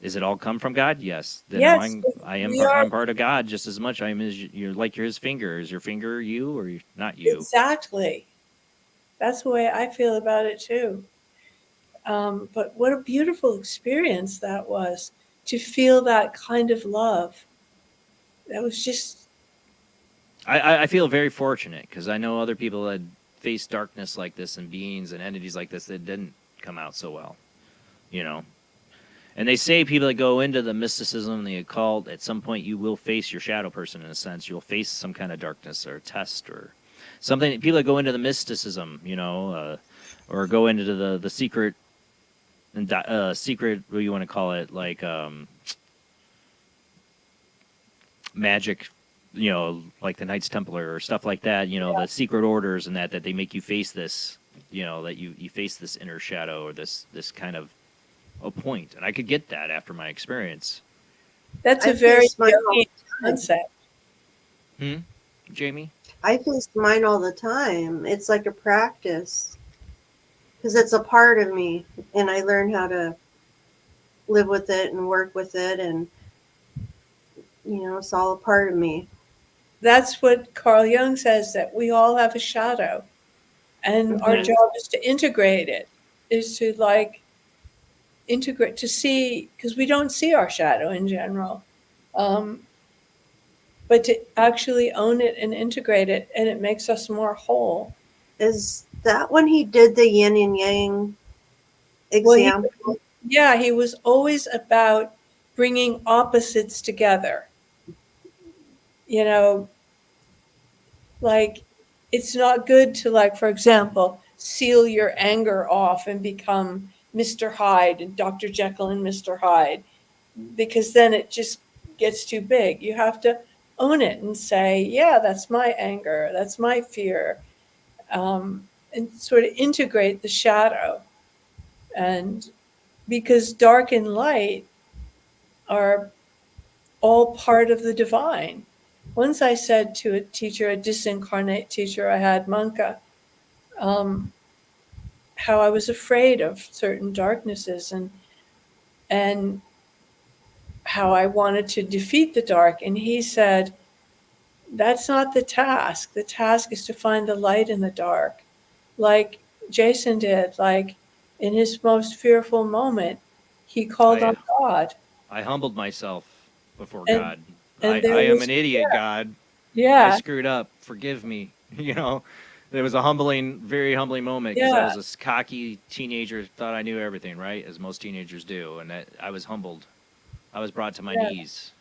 Is it all come from God? Yes. Then yes, I'm part of God just as much. I'm you're like His finger. Is your finger you or not you? Exactly. That's the way I feel about it too. But what a beautiful experience that was, to feel that kind of love. That was just... I feel very fortunate, because I know other people that faced darkness like this and beings and entities like this that didn't come out so well, you know. And they say people that go into the mysticism, the occult, at some point you will face your shadow person in a sense. You'll face some kind of darkness or test or something. People that go into the mysticism, you know, or go into the secret... secret, what do you want to call it, like magic, you know, like the Knights Templar or stuff like that, you know, the secret orders and that they make you face this, you know, that you face this inner shadow or this kind of a point. And I could get that after my experience. That's a very young concept. Jamie? I face mine all the time. It's like a practice. Because it's a part of me, and I learn how to live with it and work with it, and, you know, it's all a part of me. That's what Carl Jung says, that we all have a shadow. And our job is to integrate it, is to integrate, to see, because we don't see our shadow in general, but to actually own it and integrate it, and it makes us more whole. Is that when he did the yin and yang example? Well, he was always about bringing opposites together. Like, it's not good to, like, for example, seal your anger off and become Mr. Hyde and Dr. Jekyll and Mr. Hyde, because then it just gets too big. You have to own it and say, yeah, that's my anger, that's my fear, and sort of integrate the shadow. And because dark and light are all part of the divine. Once I said to a teacher, a disincarnate teacher I had, Manka, how I was afraid of certain darknesses and how I wanted to defeat the dark. And he said, that's not the task. The task is to find the light in the dark, like Jason did. Like, in his most fearful moment, he called on God. I humbled myself before And- God. and I there am was- an idiot, God. Yeah. I screwed up. Forgive me. There was a very humbling moment because I was a cocky teenager, thought I knew everything, right? As most teenagers do. And that I was humbled. I was brought to my knees,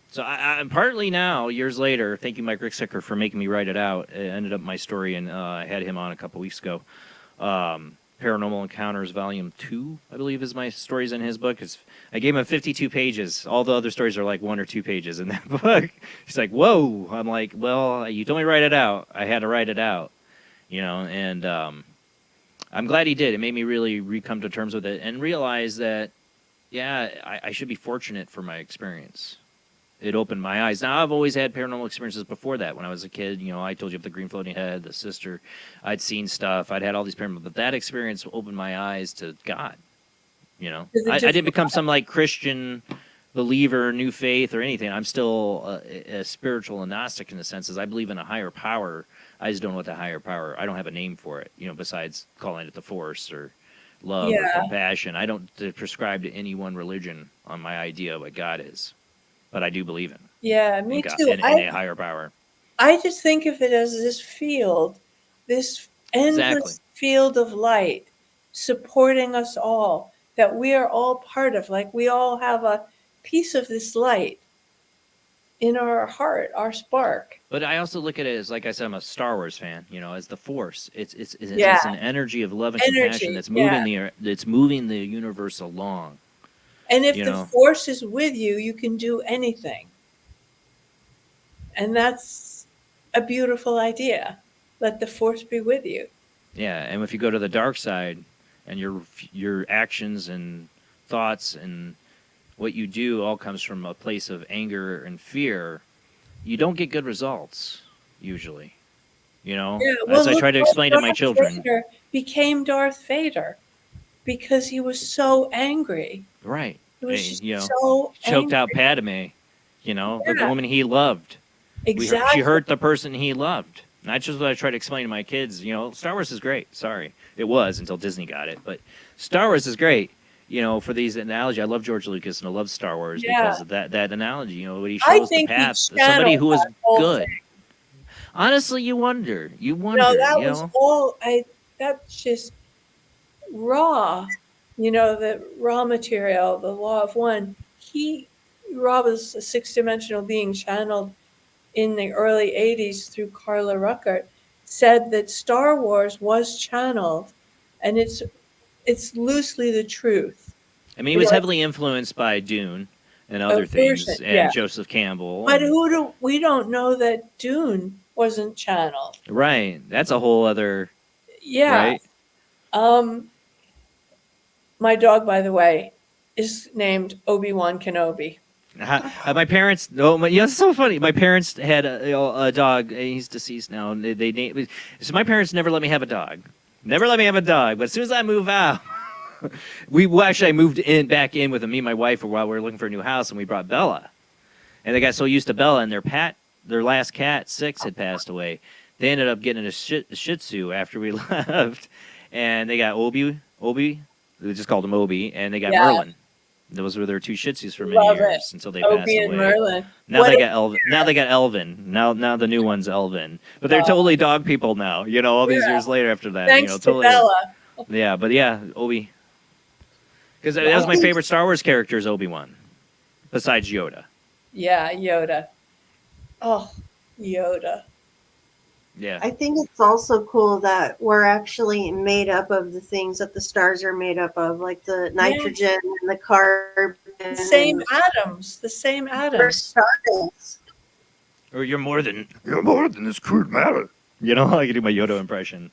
So I'm partly now, years later, thank you, Mike Rixicker, for making me write it out. It ended up my story, and I had him on a couple weeks ago. Paranormal Encounters Volume 2, I believe, is my stories in his book. I gave him 52 pages. All the other stories are like 1 or 2 pages in that book. He's like, whoa. I'm like, well, you told me to write it out. I had to write it out, and I'm glad he did. It made me really come to terms with it and realize that, I should be fortunate for my experience. It opened my eyes. Now, I've always had paranormal experiences before that. When I was a kid, I told you of the green floating head, the sister. I'd seen stuff. I'd had all these paranormal, but that experience opened my eyes to God. I didn't become some like Christian believer, new faith, or anything. I'm still a spiritual agnostic in the sense as I believe in a higher power. I just don't know what the higher power. I don't have a name for it. Besides calling it the Force or love or compassion. I don't prescribe to any one religion on my idea of what God is. But I do believe in. Yeah, me God, too. in a higher power. I just think of it as this field, this endless field of light supporting us all, that we are all part of. Like, we all have a piece of this light in our heart, our spark. But I also look at it as, like I said, I'm a Star Wars fan. As the Force. It's an energy of love and compassion that's moving the universe along. And if the Force is with you, you can do anything. And that's a beautiful idea. Let the Force be with you. Yeah, and if you go to the dark side and your actions and thoughts and what you do all comes from a place of anger and fear, you don't get good results, usually. As I try to explain to my children. Vader became Darth Vader because he was so angry. Right. He was just so choked angry. out Padme, the woman he loved. Exactly. She hurt the person he loved. And that's just what I try to explain to my kids. Star Wars is great. Sorry. It was until Disney got it. But Star Wars is great, for these analogies. I love George Lucas and I love Star Wars because of that analogy. When he shows the path to somebody who was good. Thing. Honestly, you wonder. No, that was all. That's just raw. The raw material, the law of one. Ra was a 6-dimensional being channeled in the early 80s through Carla Ruckert, said that Star Wars was channeled, and it's loosely the truth. I mean, he was heavily influenced by Dune and other things, and Joseph Campbell. But we don't know that Dune wasn't channeled. Right. That's a whole other. Yeah. Right? My dog, by the way, is named Obi-Wan Kenobi. My parents. It's so funny. My parents had a dog. He's deceased now. And they named. So my parents never let me have a dog. Never let me have a dog. But as soon as I move out, I moved back in with me and my wife while we were looking for a new house, and we brought Bella. And they got so used to Bella, and their last cat, Six, had passed away. They ended up getting a Shih Tzu after we left, and they got Obi. They just called him Obi, and they got Merlin. Those were their two Shih Tzus for many Love years it. until they Opie passed and away. Merlin. Now What they a got Elvin. Now they got Elvin. Now the new one's Elvin. But they're totally dog people now. You know, all these years later after that. Thanks you know, to totally. Bella. Yeah, but yeah, Obi. Because that was my favorite Star Wars character is Obi-Wan, besides Yoda. Yeah, Yoda. Oh, Yoda. Yeah. I think it's also cool that we're actually made up of the things that the stars are made up of, like the nitrogen and the carbon. The same atoms. The same atoms. Stardust. Or you're more than this crude matter. You know, I can do my Yoda impression.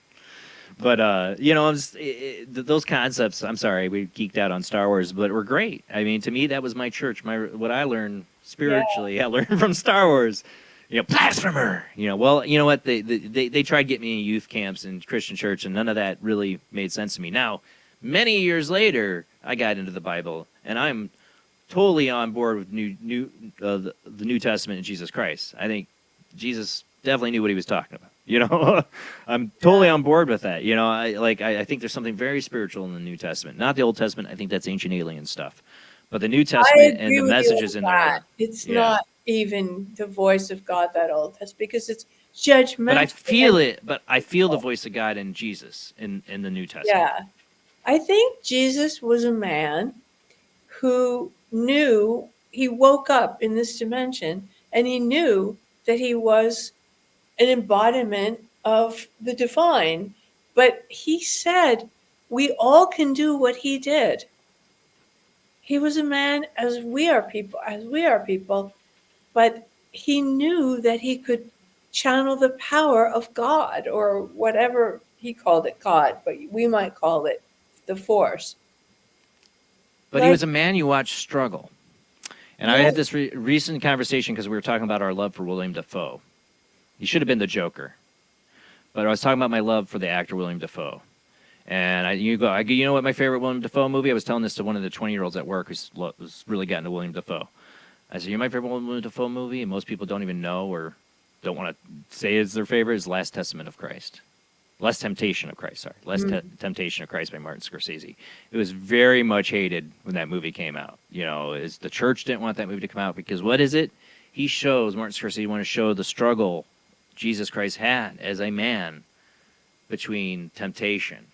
But you know, those concepts. I'm sorry, we geeked out on Star Wars, but were great. I mean, to me, that was my church. What I learned spiritually, I learned from Star Wars. You know, blasphemer. You know, well, you know what? They tried to get me in youth camps and Christian church, and none of that really made sense to me. Now, many years later, I got into the Bible, and I'm totally on board with the New Testament and Jesus Christ. I think Jesus definitely knew what he was talking about. You know, I'm totally on board with that. You know, I think there's something very spiritual in the New Testament, not the Old Testament. I think that's ancient alien stuff, but the New Testament and the messages in there. It's not even the voice of God, that Old Testament, because it's judgmental. But I feel it. But I feel the voice of God in Jesus in the New Testament. Yeah, I think Jesus was a man who knew he woke up in this dimension, and he knew that he was an embodiment of the divine. But he said, we all can do what he did. He was a man as we are people, but he knew that he could channel the power of God, or whatever he called it, God, but we might call it the force. But he was a man you watched struggle. And I Yes. had this recent conversation because we were talking about our love for William Dafoe. He should have been the Joker. But I was talking about my love for the actor William Dafoe. And you know what my favorite William Dafoe movie? I was telling this to one of the 20-year-olds at work who's really gotten to William Dafoe. I said, you know my favorite William Dafoe movie? And most people don't even know or don't want to say it's their favorite is Last Testament of Christ. Last Temptation of Christ, sorry. Last Temptation of Christ by Martin Scorsese. It was very much hated when that movie came out. You know, the church didn't want that movie to come out because what is it? Martin Scorsese wanted to show the struggle Jesus Christ had as a man between temptation.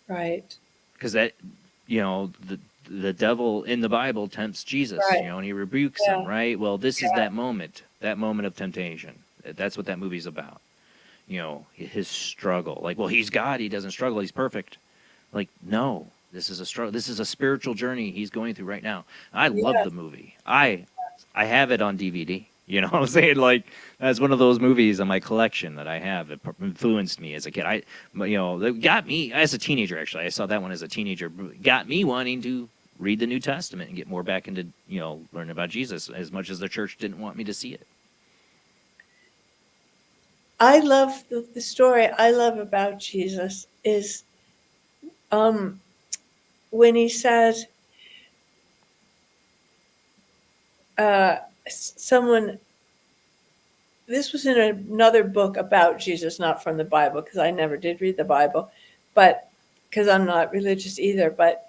Right. Because that, you know, the devil in the Bible tempts Jesus, Right. you know, and he rebukes him, right? Well, this is that moment of temptation. That's what that movie's about. You know, his struggle. Like, well, he's God. He doesn't struggle. He's perfect. Like, no, this is a struggle. This is a spiritual journey he's going through right now. I love the movie. I have it on DVD. You know what I'm saying? Like, that's one of those movies in my collection that I have. It influenced me as a kid. It got me, as a teenager, actually. I saw that one as a teenager. Got me wanting to read the New Testament and get more back into, you know, learning about Jesus as much as the church didn't want me to see it. I love the story I love about Jesus is when he says, this was in another book about Jesus, not from the Bible, because I never did read the Bible, but because I'm not religious either, but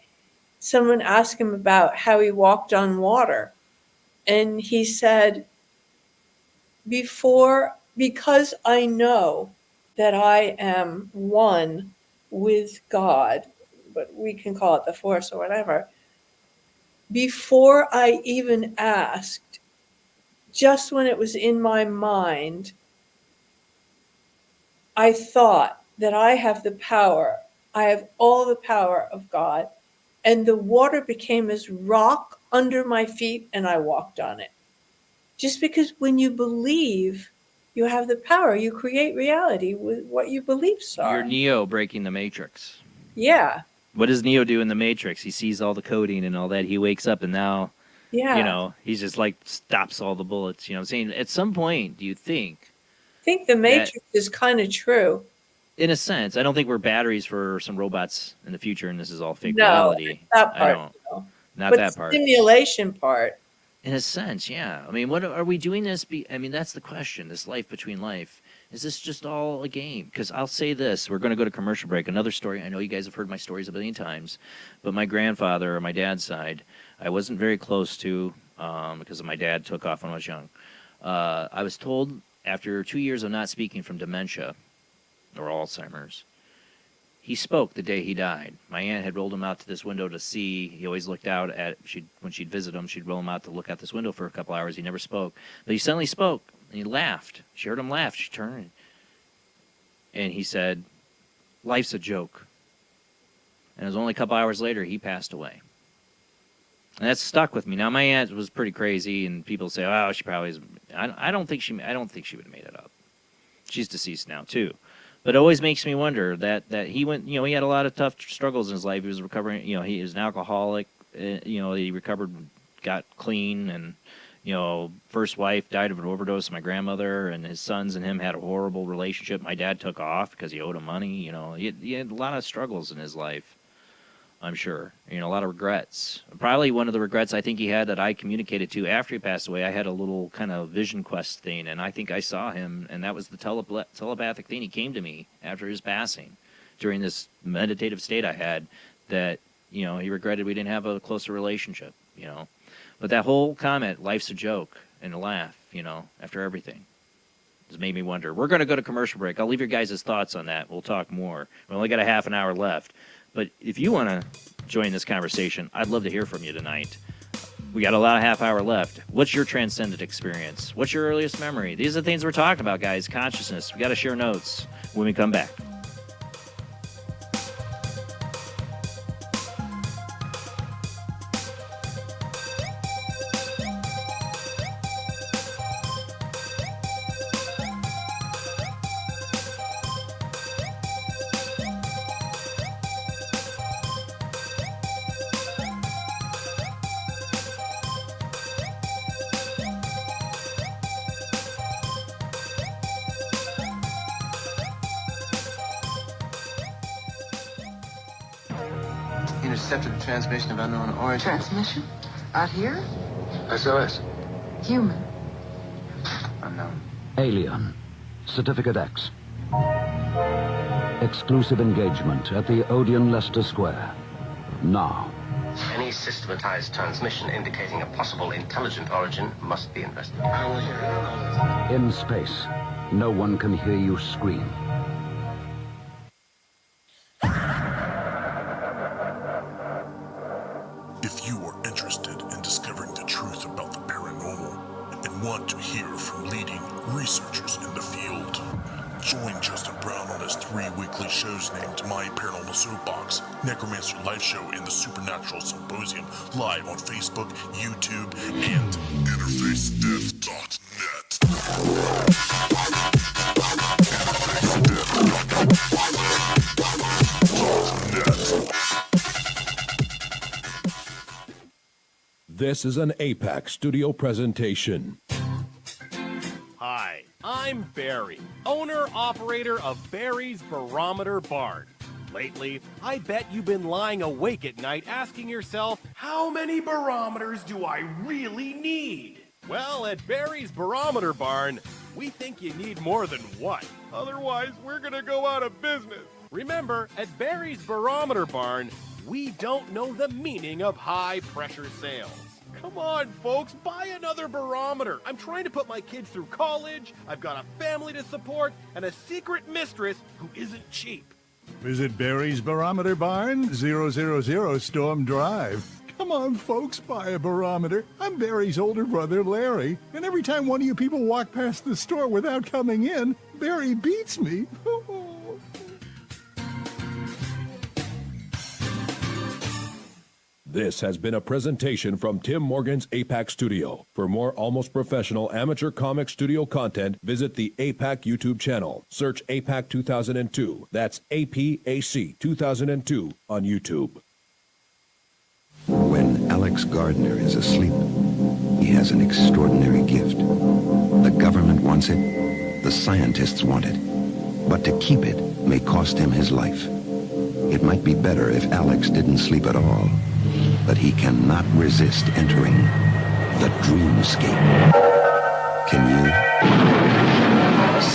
someone asked him about how he walked on water. And he said, because I know that I am one with God, but we can call it the force or whatever, before I even asked, just when it was in my mind, I thought that I have the power. I have all the power of God. And the water became as rock under my feet and I walked on it. Just because when you believe, you have the power. You create reality with what your beliefs are. You're Neo breaking the Matrix. Yeah. What does Neo do in the Matrix? He sees all the coding and all that. He wakes up and now, you know, he's just like stops all the bullets. You know what I'm saying? At some point, do you think? I think the Matrix is kind of true. In a sense. I don't think we're batteries for some robots in the future and this is all fake No, reality. that part. I don't. No. Not but that part. The simulation part. In a sense, yeah. I mean, what are we doing this? I mean, that's the question. This life between life. Is this just all a game? Because I'll say this. We're going to go to commercial break. Another story. I know you guys have heard my stories a billion times, but my grandfather on my dad's side, I wasn't very close to because my dad took off when I was young. I was told after 2 years of not speaking from dementia or Alzheimer's, he spoke the day he died. My aunt had rolled him out to this window to see. He always looked out at, when she'd visit him, she'd roll him out to look out this window for a couple hours. He never spoke. But he suddenly spoke, and he laughed. She heard him laugh. She turned, and he said, "Life's a joke." And it was only a couple hours later he passed away. And that's stuck with me. Now, my aunt was pretty crazy, and people say, "Oh, she probably is." I don't think she would have made it up. She's deceased now, too. But it always makes me wonder that he went, he had a lot of tough struggles in his life. He was recovering, he was an alcoholic, he recovered, got clean, and, first wife died of an overdose, my grandmother, and his sons and him had a horrible relationship. My dad took off because he owed him money, he had a lot of struggles in his life, I'm sure, a lot of regrets. Probably one of the regrets I think he had that I communicated to after he passed away, I had a little kind of vision quest thing, and I think I saw him, and that was the telepathic thing. He came to me after his passing during this meditative state I had that, he regretted we didn't have a closer relationship, But that whole comment, life's a joke, and a laugh, after everything, just made me wonder. We're going to go to commercial break. I'll leave your guys' thoughts on that. We'll talk more. We only got a half an hour left. But if you want to join this conversation, I'd love to hear from you tonight. We got a lot of half hour left. What's your transcendent experience? What's your earliest memory? These are the things we're talking about, guys. Consciousness. We got to share notes when we come back. Intercepted the transmission of unknown origin. Transmission? Out here? SOS. Human. Unknown. Alien. Certificate X. Exclusive engagement at the Odeon Leicester Square. Now. Any systematized transmission indicating a possible intelligent origin must be investigated. In space, no one can hear you scream. If you are interested in discovering the truth about the paranormal and want to hear from leading researchers in the field, join Justin Brown on his 3 weekly shows named My Paranormal Soapbox, Necromancer Live Show, and the Supernatural Symposium, live on Facebook, YouTube, and This is an APAC studio presentation. Hi, I'm Barry, owner-operator of Barry's Barometer Barn. Lately, I bet you've been lying awake at night asking yourself, how many barometers do I really need? Well, at Barry's Barometer Barn, we think you need more than one. Otherwise, we're gonna go out of business. Remember, at Barry's Barometer Barn, we don't know the meaning of high-pressure sales. Come on, folks, buy another barometer. I'm trying to put my kids through college, I've got a family to support, and a secret mistress who isn't cheap. Visit Barry's Barometer Barn, 000 Storm Drive. Come on, folks, buy a barometer. I'm Barry's older brother, Larry, and every time one of you people walk past the store without coming in, Barry beats me. This has been a presentation from Tim Morgan's APAC Studio. For more almost professional amateur comic studio content, visit the APAC YouTube channel. Search APAC 2002. That's APAC 2002 on YouTube. When Alex Gardner is asleep, he has an extraordinary gift. The government wants it, the scientists want it. But to keep it may cost him his life. It might be better if Alex didn't sleep at all. But he cannot resist entering the dreamscape. Can you?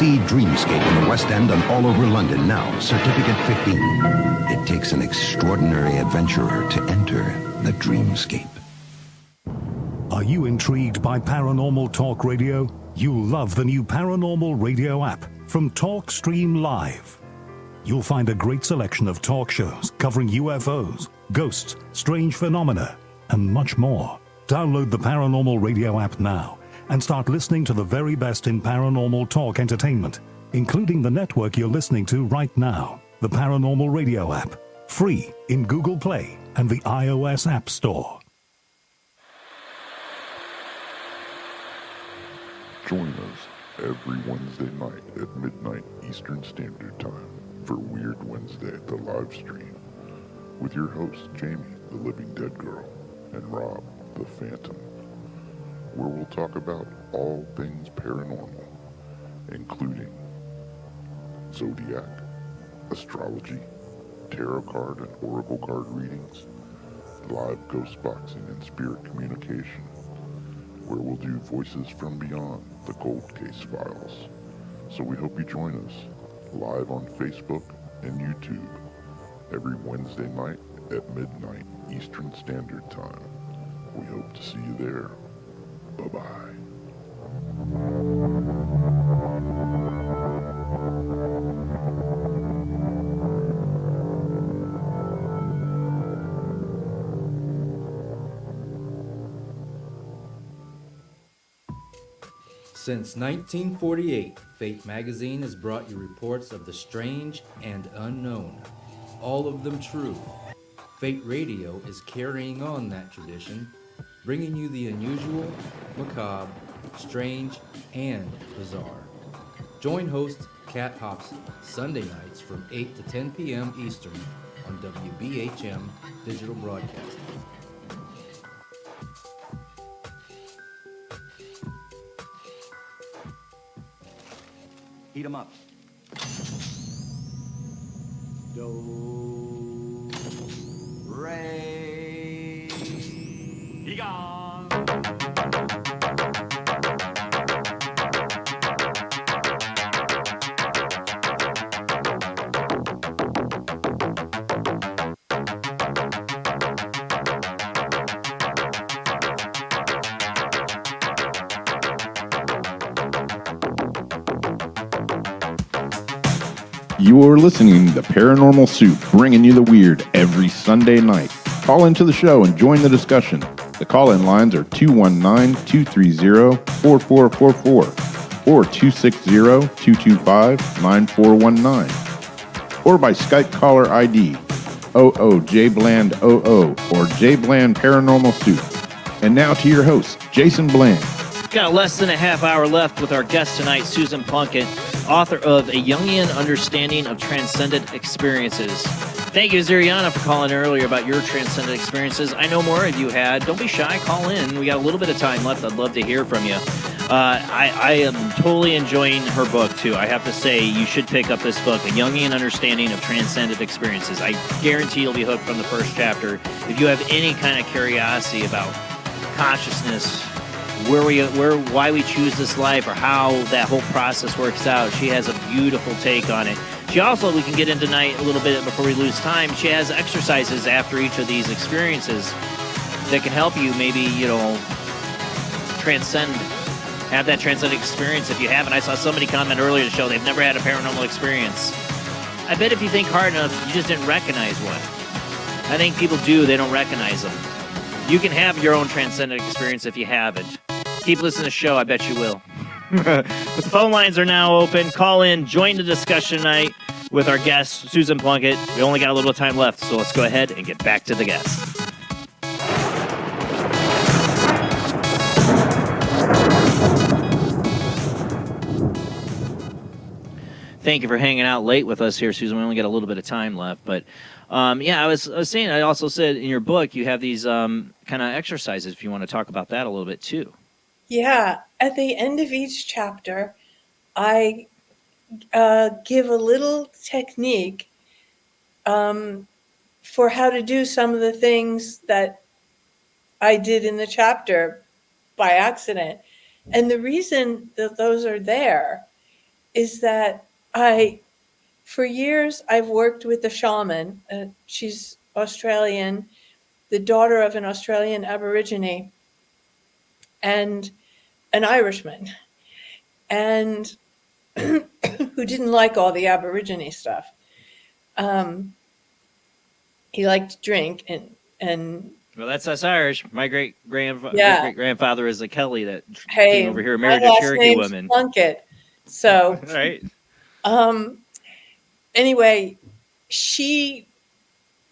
See Dreamscape in the West End and all over London now. Certificate 15. It takes an extraordinary adventurer to enter the Dreamscape. Are you intrigued by Paranormal Talk Radio? You'll love the new Paranormal Radio app from Talkstream Live. You'll find a great selection of talk shows covering UFOs, ghosts, strange phenomena, and much more. Download the Paranormal Radio app now and start listening to the very best in paranormal talk entertainment, including the network you're listening to right now, the Paranormal Radio app, free in Google Play and the iOS App Store. Join us every Wednesday night at midnight Eastern Standard Time for Weird Wednesday, the live stream, with your hosts Jamie, the Living Dead Girl, and Rob, the Phantom, where we'll talk about all things paranormal, including zodiac, astrology, tarot card and oracle card readings, live ghost boxing and spirit communication, where we'll do Voices from Beyond, the Cold Case Files. So we hope you join us live on Facebook and YouTube every Wednesday night at midnight Eastern Standard Time. We hope to see you there. Bye-bye. Since 1948, Fate magazine has brought you reports of the strange and unknown, all of them true. Fate Radio is carrying on that tradition, bringing you the unusual, macabre, strange, and bizarre. Join host Kat Hobson Sunday nights from 8 to 10 p.m. Eastern on WBHM Digital Broadcasting. Heat 'em up. Do, Ray. he gone. You are listening to Paranormal Soup, bringing you the weird every Sunday night. Call into the show and join the discussion. The call-in lines are 219-230-4444 or 260-225-9419 or by Skype caller ID 00JBland00 or JBland Paranormal Soup. And now to your host, Jason Bland. Got less than a half hour left with our guest tonight, Susan Plunket, author of A Jungian Understanding of Transcendent Experiences. Thank you, Ziriana, for calling earlier about your transcendent experiences. I know more of you had. Don't be shy. Call in. We got a little bit of time left. I'd love to hear from you. I am totally enjoying her book, too. I have to say, you should pick up this book, A Jungian Understanding of Transcendent Experiences. I guarantee you'll be hooked from the first chapter. If you have any kind of curiosity about consciousness, why we choose this life, or how that whole process works out, she has a beautiful take on it. She also, we can get into tonight a little bit before we lose time, she has exercises after each of these experiences that can help you maybe, have that transcendent experience if you haven't. I saw somebody comment earlier to show they've never had a paranormal experience. I bet if you think hard enough, you just didn't recognize one. I think people do, they don't recognize them. You can have your own transcendent experience if you haven't. Keep listening to the show, I bet you will. But the phone lines are now open. Call in, join the discussion tonight with our guest, Susan Plunket. We only got a little time left, so let's go ahead and get back to the guest. Thank you for hanging out late with us here, Susan. We only got a little bit of time left, but I was saying, I also said in your book you have these kind of exercises, if you want to talk about that a little bit too. Yeah, at the end of each chapter, I give a little technique for how to do some of the things that I did in the chapter by accident. And the reason that those are there is that for years, I've worked with a shaman. She's Australian, the daughter of an Australian Aborigine and an Irishman, and who didn't like all the Aborigine stuff. He liked to drink and Well, that's us Irish. My great Yeah. great grandfather is a Kelly that hey, came over here and my married a last Cherokee name's woman. Plunket. So, Right. Anyway, she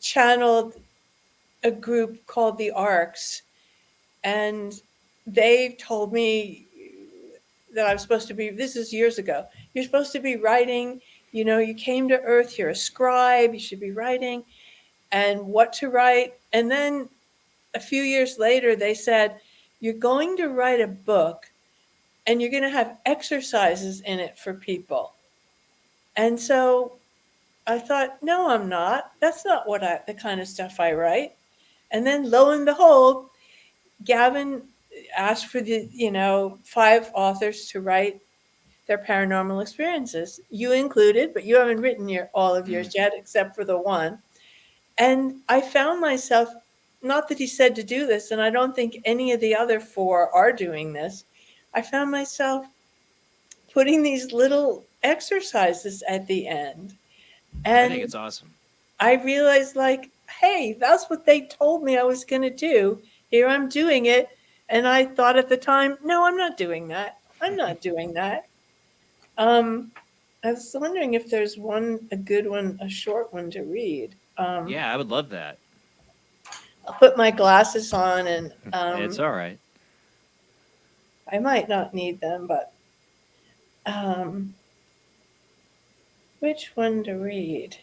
channeled a group called the Arcs, and they told me that I'm supposed to be, this is years ago, you're supposed to be writing, you came to Earth, you're a scribe, you should be writing, and what to write. And then a few years later, they said, you're going to write a book and you're going to have exercises in it for people. And so I thought, no, I'm not. That's not the kind of stuff I write. And then lo and behold, Gavin asked for the, 5 authors to write their paranormal experiences. You included, but you haven't written all of yours yet, except for the one. And I found myself, not that he said to do this, and I don't think any of the other 4 are doing this. I found myself putting these little exercises at the end. And I think it's awesome. I realized, hey, that's what they told me I was going to do. Here I'm doing it. And I thought at the time, no, I'm not doing that. I'm not doing that. I was wondering if there's a good one, a short one to read. Yeah, I would love that. I'll put my glasses on and it's all right. I might not need them, but which one to read?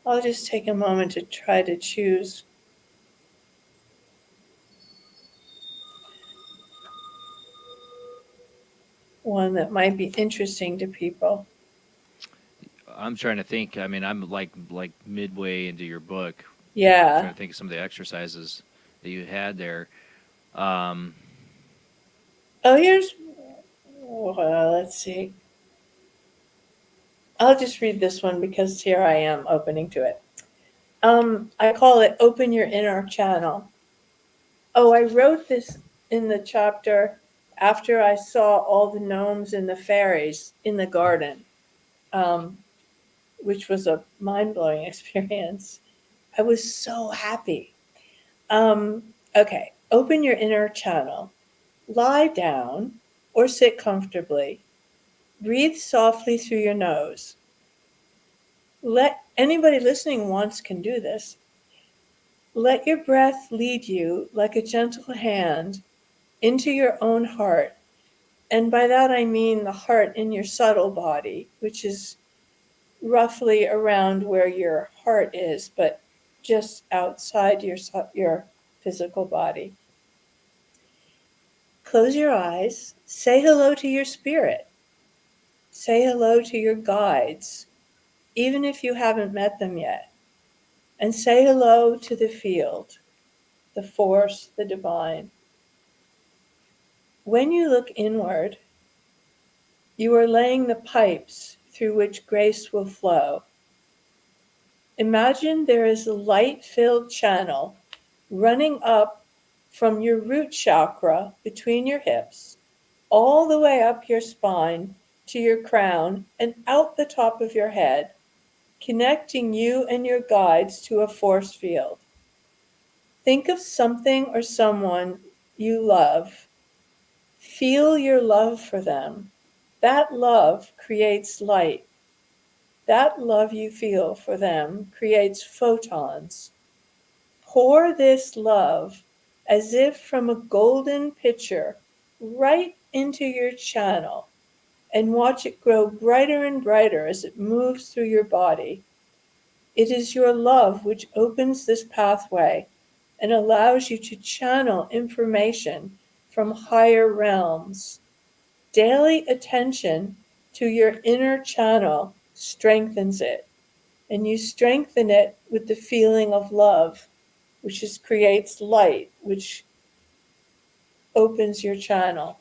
I'll just take a moment to try to choose one that might be interesting to people. I'm trying to think. I mean, I'm like midway into your book. Yeah. I'm trying to think of some of the exercises that you had there. Let's see. I'll just read this one because here I am opening to it. I call it Open Your Inner Channel. Oh, I wrote this in the chapter after I saw all the gnomes and the fairies in the garden, which was a mind-blowing experience. I was so happy. Okay, open your inner channel. Lie down or sit comfortably. Breathe softly through your nose. Anybody listening once can do this. Let your breath lead you like a gentle hand into your own heart. And by that I mean the heart in your subtle body, which is roughly around where your heart is, but just outside your physical body. Close your eyes. Say hello to your spirit. Say hello to your guides, even if you haven't met them yet. And say hello to the field, the force, the divine. When you look inward, you are laying the pipes through which grace will flow. Imagine there is a light-filled channel running up from your root chakra between your hips, all the way up your spine to your crown and out the top of your head, connecting you and your guides to a force field. Think of something or someone you love. Feel your love for them. That love creates light. That love you feel for them creates photons. Pour this love as if from a golden pitcher right into your channel and watch it grow brighter and brighter as it moves through your body. It is your love which opens this pathway and allows you to channel information from higher realms. Daily attention to your inner channel strengthens it, and you strengthen it with the feeling of love, which creates light, which opens your channel.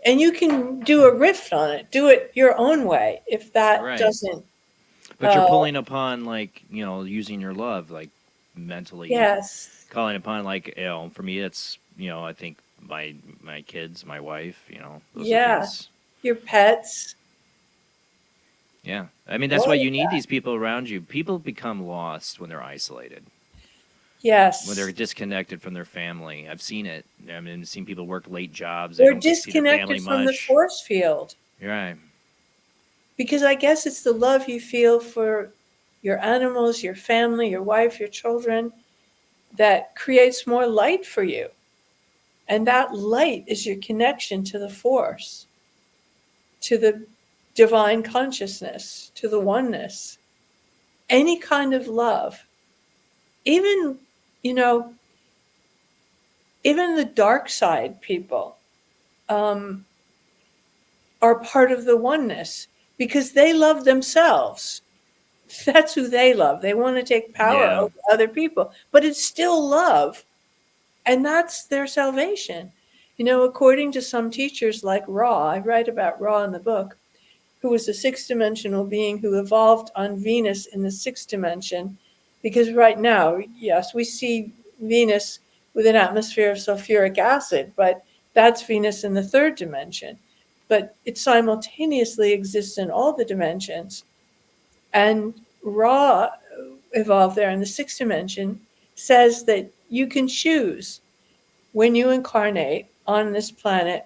And you can do a riff on it, do it your own way if that Right. doesn't. But you're pulling upon, like, using your love, like, mentally. Yes. Calling upon, like, for me, it's, I think my kids, my wife, those are things. Your pets. Yeah. I mean, that's why you need these people around you. People become lost when they're isolated. Yes. When they're disconnected from their family. I've seen it. I mean, I've seen people work late jobs. They're don't get to see their family disconnected from the much. force field. You're right. Because I guess it's the love you feel for your animals, your family, your wife, your children, that creates more light for you. And that light is your connection to the force, to the divine consciousness, to the oneness. Any kind of love. Even, even the dark side people are part of the oneness because they love themselves. That's who they love. They want to take power over other people, but it's still love. And that's their salvation. According to some teachers like Ra, I write about Ra in the book, who was a sixth-dimensional being who evolved on Venus in the sixth dimension, because right now, yes, we see Venus with an atmosphere of sulfuric acid, but that's Venus in the third dimension. But it simultaneously exists in all the dimensions. And Ra evolved there in the sixth dimension, says that you can choose when you incarnate on this planet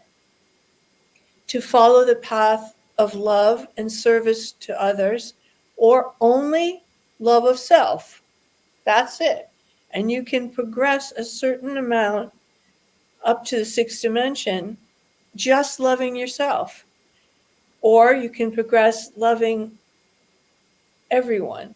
to follow the path of love and service to others, or only love of self. That's it. And you can progress a certain amount up to the sixth dimension just loving yourself. Or you can progress loving everyone.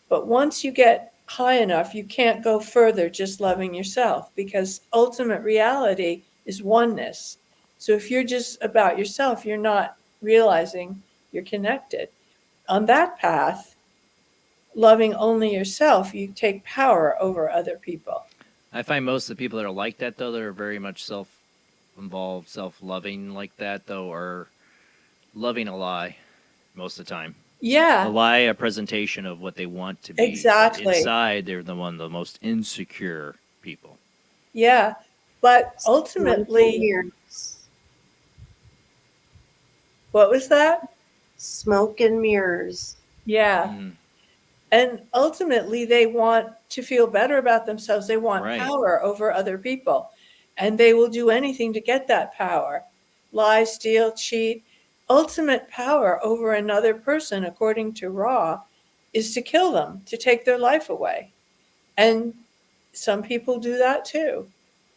But once you get high enough, you can't go further just loving yourself, because ultimate reality is oneness. So if you're just about yourself, you're not realizing you're connected. On that path, loving only yourself, you take power over other people. I find most of the people that are like that, though, that are very much self-involved, self-loving like that, though, are loving a lie most of the time. Yeah. A lie, a presentation of what they want to be. Exactly. But inside, they're the most insecure people. Yeah. But ultimately, what was that? Smoke and mirrors. Yeah. And ultimately, they want to feel better about themselves. They want power over other people. And they will do anything to get that power. Lie, steal, cheat. Ultimate power over another person, according to Ra, is to kill them, to take their life away. And some people do that too.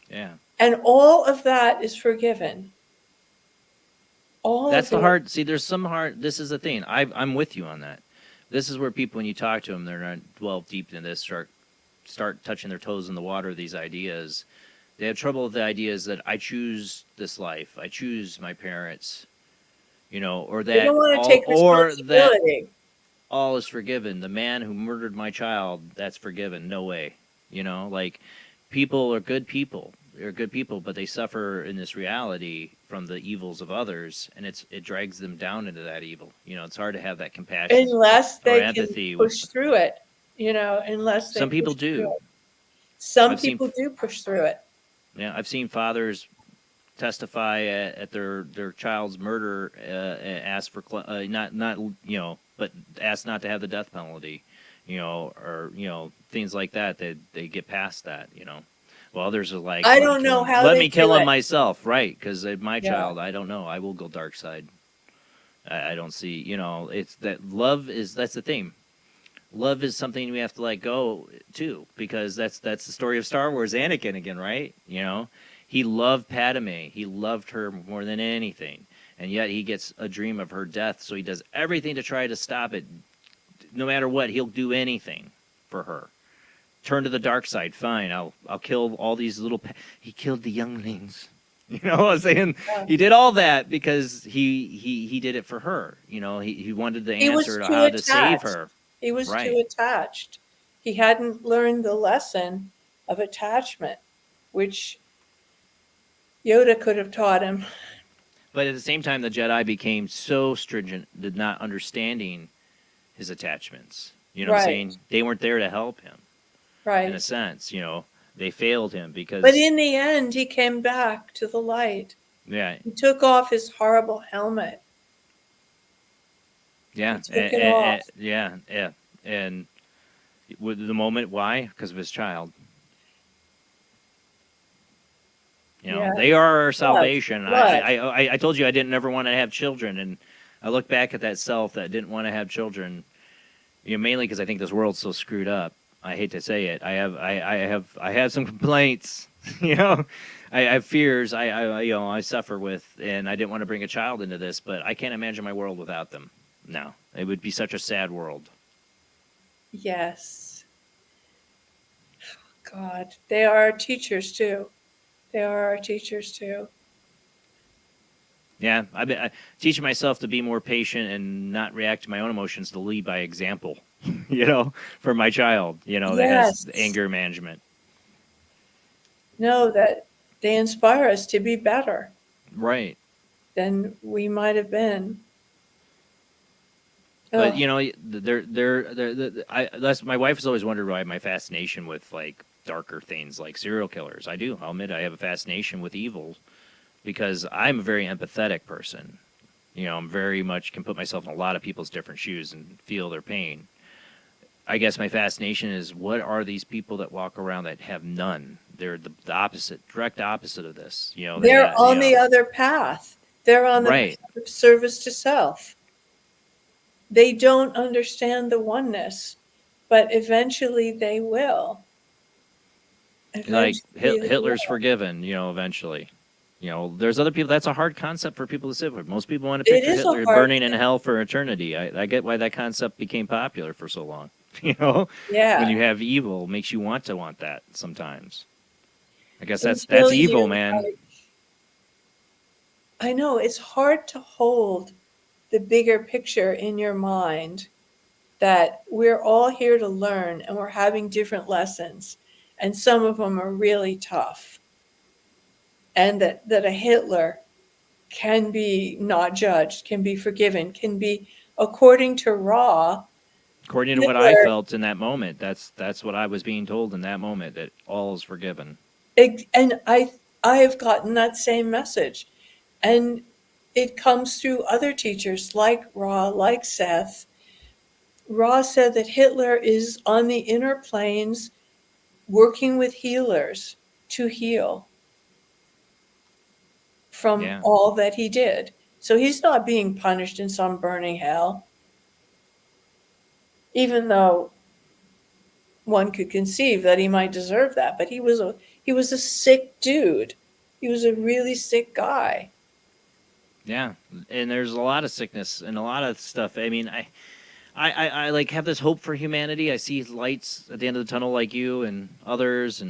Yeah. And all of that is forgiven. That's the hard. See, there's some hard. This is the thing. I'm with you on that. This is where people, when you talk to them, they're not dwell deep into this, start touching their toes in the water of these ideas. They have trouble with the ideas that I choose this life. I choose my parents. Or that, they don't want to take responsibility. Or that all is forgiven. The man who murdered my child, that's forgiven. No way. Like, people are good people. They're good people, but they suffer in this reality from the evils of others, and it drags them down into that evil. It's hard to have that compassion, unless they empathy can push through it. Unless they some people do. Some people do push through it. Yeah, I've seen fathers testify at their child's murder, ask for but ask not to have the death penalty, or things like that. They get past that, Well, others are like, I don't know how. Let me kill him myself, right? Because my child, I don't know. I will go dark side. I don't see. It's that love is. That's the thing. Love is something we have to let go too, because that's the story of Star Wars. Anakin again, right? He loved Padme. He loved her more than anything, and yet he gets a dream of her death. So he does everything to try to stop it. No matter what, he'll do anything for her. Turn to the dark side. Fine, I'll kill all these little. He killed the younglings. I'm saying he did all that because he did it for her. He wanted the answer to how to save her. He was too attached. He hadn't learned the lesson of attachment, which Yoda could have taught him. But at the same time, the Jedi became so stringent, did not understanding his attachments. You know what I'm saying? They weren't there to help him. Right. In a sense, you know, they failed him because. But in the end, he came back to the light. Yeah. He took off his horrible helmet. Yeah. He took it off. Yeah. And with the moment, why? Because of his child. You know, they are our salvation. I told you I didn't ever want to have children, and I look back at that self that didn't want to have children. You know, mainly because I think this world's so screwed up. I hate to say it. I have some complaints. You know, I have fears. I suffer with, and I didn't want to bring a child into this, but I can't imagine my world without them. No, it would be such a sad world. Yes. God, they are our teachers too. They are our teachers too. Yeah, I've been teaching myself to be more patient and not react to my own emotions, to lead by example, you know, for my child, you know, that has anger management. Know that they inspire us to be better. Right. Than we might have been. But, you know, that's my wife has always wondered why my fascination with, like, darker things like serial killers. I do. I'll admit I have a fascination with evil because I'm a very empathetic person. You know, I'm very much can put myself in a lot of people's different shoes and feel their pain. I guess my fascination is what are these people that walk around that have none? They're the opposite, direct opposite of this. You know, they're on the other path. They're on the path of service to self. They don't understand the oneness, but eventually they will. Like Hitler's forgiven, you know, eventually. You know, there's other people. That's a hard concept for people to sit with. Most people want to picture Hitler burning in hell for eternity. I get why that concept became popular for so long. You know, when you have evil, it makes you want that sometimes. I guess that's evil, man. I know it's hard to hold the bigger picture in your mind that we're all here to learn and we're having different lessons. And some of them are really tough. And that a Hitler can be not judged, can be forgiven, can be, according to Ra. According to what I felt in that moment, that's what I was being told in that moment, that all is forgiven. And I have gotten that same message. And it comes through other teachers like Ra, like Seth. Ra said that Hitler is on the inner planes working with healers to heal from all that he did. So he's not being punished in some burning hell, even though one could conceive that he might deserve that. But he was a sick dude. He was a really sick guy. Yeah, and there's a lot of sickness and a lot of stuff. I mean, I like have this hope for humanity. I see lights at the end of the tunnel like you and others,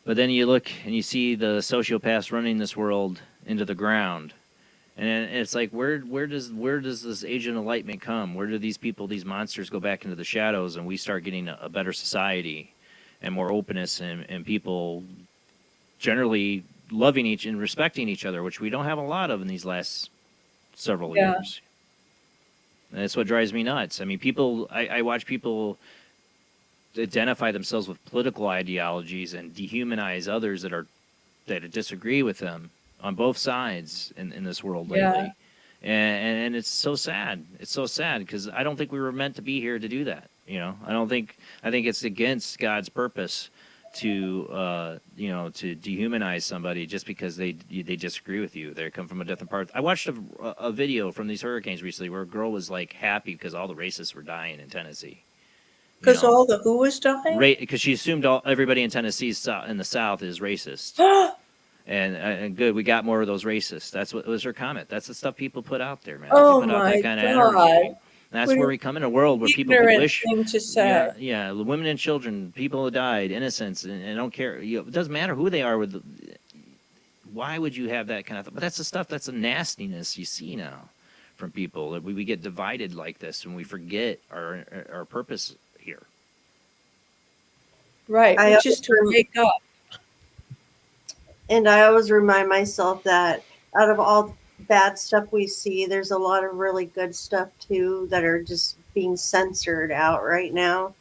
but then you look and you see the sociopaths running this world into the ground, and it's like where does this age of enlightenment come? Where do these people, these monsters, go back into the shadows, and we start getting a better society and more openness and people generally loving each and respecting each other, which we don't have a lot of in these last several years. And that's what drives me nuts. I mean, I watch people identify themselves with political ideologies and dehumanize others that disagree with them on both sides in this world lately. And it's so sad. It's so sad because I don't think we were meant to be here to do that. You know, I think it's against God's purpose to to dehumanize somebody just because they disagree with you. They come from a different part. I watched a video from these hurricanes recently where a girl was like happy because all the racists were dying in Tennessee. Because all the who was dying? Because she assumed everybody in Tennessee in the South is racist. And good, we got more of those racists. That's what was her comment. That's the stuff people put out there, man. Oh put out my that kind of God. energy. That's where we come in a world where people wish. Thing to say. Yeah, women and children, people who died, innocents, and don't care. It doesn't matter who they are. Why would you have that kind of? But that's the stuff. That's the nastiness you see now from people. That we get divided like this, and we forget our purpose here. Right. I Which is to always wake up. And I always remind myself that out of all the bad stuff we see, there's a lot of really good stuff too that are just being censored out right now.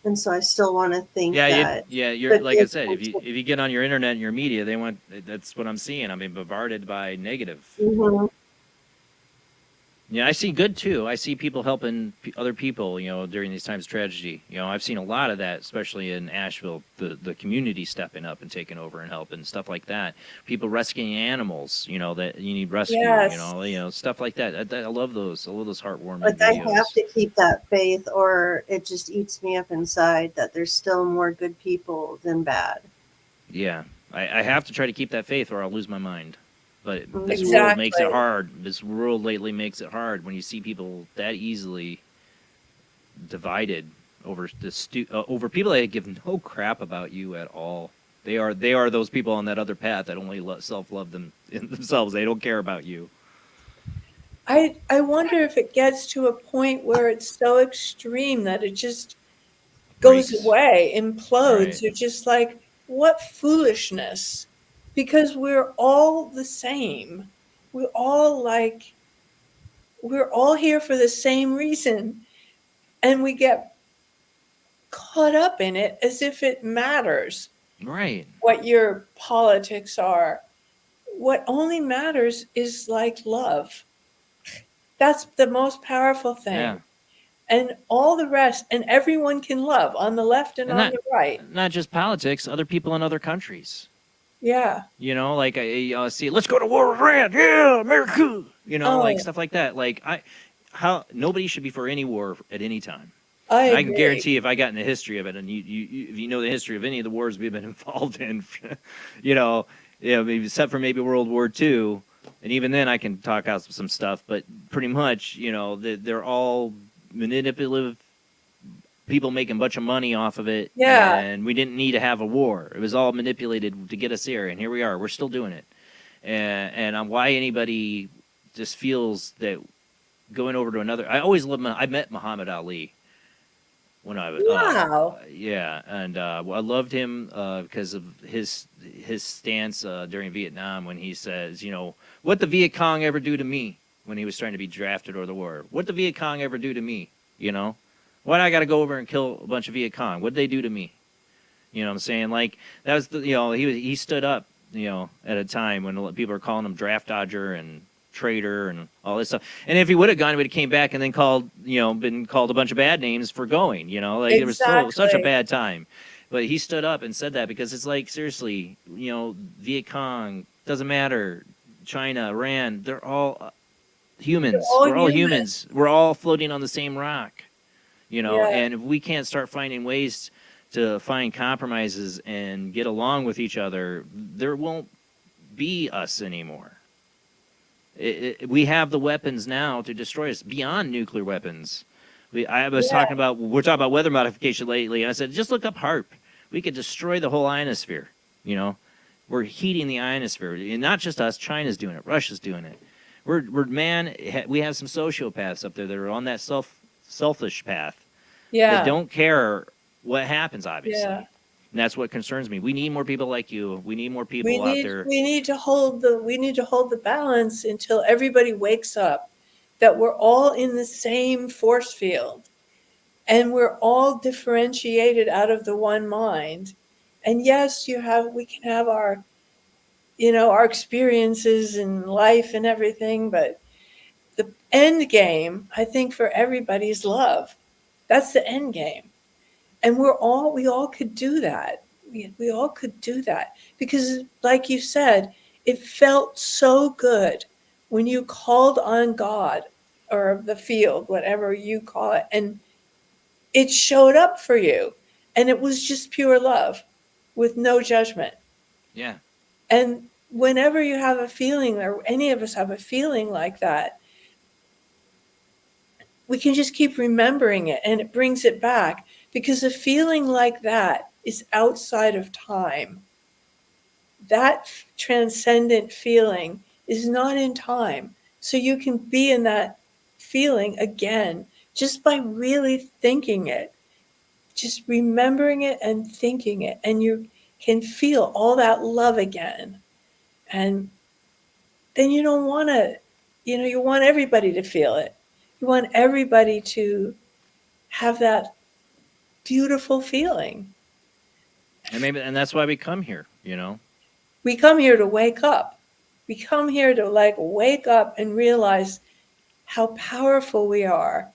And so I still want to think that You're the like I good said, if you get on your internet and your media, they want that's what I'm seeing. I'm being bombarded by negative. Mhm. Yeah, I see good too. I see people helping other people, during these times of tragedy. I've seen a lot of that, especially in Asheville, the community stepping up and taking over and helping, stuff like that. People rescuing animals, that you need rescue, Yes. stuff like that. I love those. I love those heartwarming Like I videos. have to keep that faith or it just eats me up inside that there's still more good people than bad. Yeah, I have to try to keep that faith or I'll lose my mind. But this Mhm. world makes it Exactly. hard. This world lately makes it hard when you see people that easily divided over over people that give no crap about you at all. They are those people on that other path that only self-love them in themselves. They don't care about you. I wonder if it gets to a point where it's so extreme that it just goes Breaks. away, implodes. Right. You're just like, what foolishness. Because we're all the same. We're all like, we're all here for the same reason. And we get caught up in it as if it matters Right. what your politics are. What only matters is like love. That's the most powerful Yeah. thing. And all the rest, and everyone can love on the left and And on the right. not just politics, other people in other countries. Yeah. Like I see, let's go to war with Iran. Yeah, America. Like Oh, stuff like that. Like how nobody should be for any war at any time. I And I can agree. guarantee if I got in the history of it, and if you know the history of any of the wars we've been involved in, maybe except for maybe World War II, and even then I can talk out some stuff, but pretty much, they're all manipulative people making a bunch of money off of it, Yeah. and we didn't need to have a war. It was all manipulated to get us here, and here we are. We're still doing it, and why anybody just feels that going over to another. I always loved. I met Muhammad Ali. When I was Wow. yeah, and I loved him because of his stance during Vietnam when he says, what the Viet Cong ever do to me when he was trying to be drafted or the war? What the Viet Cong ever do to me? Why I got to go over and kill a bunch of Viet Cong? What did they do to me? You know what I'm saying? Like that was he stood up, at a time when people are calling him draft dodger and traitor and all this stuff. And if he would have gone, he would have came back and then been called a bunch of bad names for going, like it was such a Exactly. bad time. But he stood up and said that because it's like, seriously, Viet Cong, doesn't matter. China, Iran, they're all humans. We're all We're all human. humans. We're all floating on the same rock, Yeah. and if we can't start finding ways to find compromises and get along with each other, there won't be us anymore. We have the weapons now to destroy us beyond nuclear weapons. I was Yeah. we're talking about weather modification lately, and I said, just look up HARP. We could destroy the whole ionosphere. We're heating the ionosphere, and not just us. China's doing it. Russia's doing it. We have some sociopaths up there that are on that selfish path Yeah. that don't care what happens, obviously. Yeah. And that's what concerns me. We need more people like you. We need more people out there. We need to hold the balance until everybody wakes up that we're all in the same force field and we're all differentiated out of the one mind. And yes, we can have our our experiences in life and everything, but the end game, I think, for everybody is love. That's the end game. And we all could do that. We all could do that because, like you said, it felt so good when you called on God or the field, whatever you call it, and it showed up for you. And it was just pure love with no judgment. Yeah. And whenever you have a feeling, or any of us have a feeling like that, we can just keep remembering it and it brings it back because a feeling like that is outside of time. That transcendent feeling is not in time. So you can be in that feeling again just by really thinking it. just remembering it and thinking it, and you can feel all that love again. And then you don't want to, you want everybody to feel it. You want everybody to have that beautiful feeling. And that's why we come here, We come here to wake up. We come here to wake up and realize how powerful we are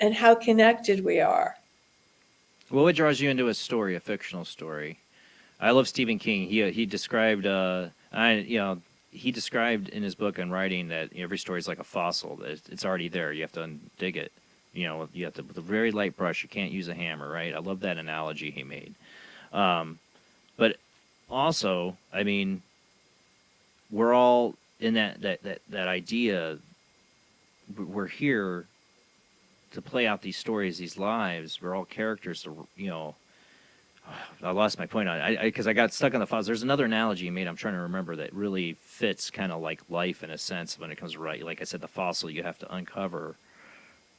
and how connected we are. Well, what draws you into a story, a fictional story? I love Stephen King. He described he described in his book on writing that every story is like a fossil. It's already there. You have to dig it. You have to, with a very light brush. You can't use a hammer, right? I love that analogy he made. But also, I mean, we're all in that idea. We're here to play out these stories, these lives. We're all characters. I lost my point on it because I got stuck on the fossil. There's another analogy you made. I'm trying to remember that really fits kind of like life in a sense when it comes to right. Like I said, the fossil you have to uncover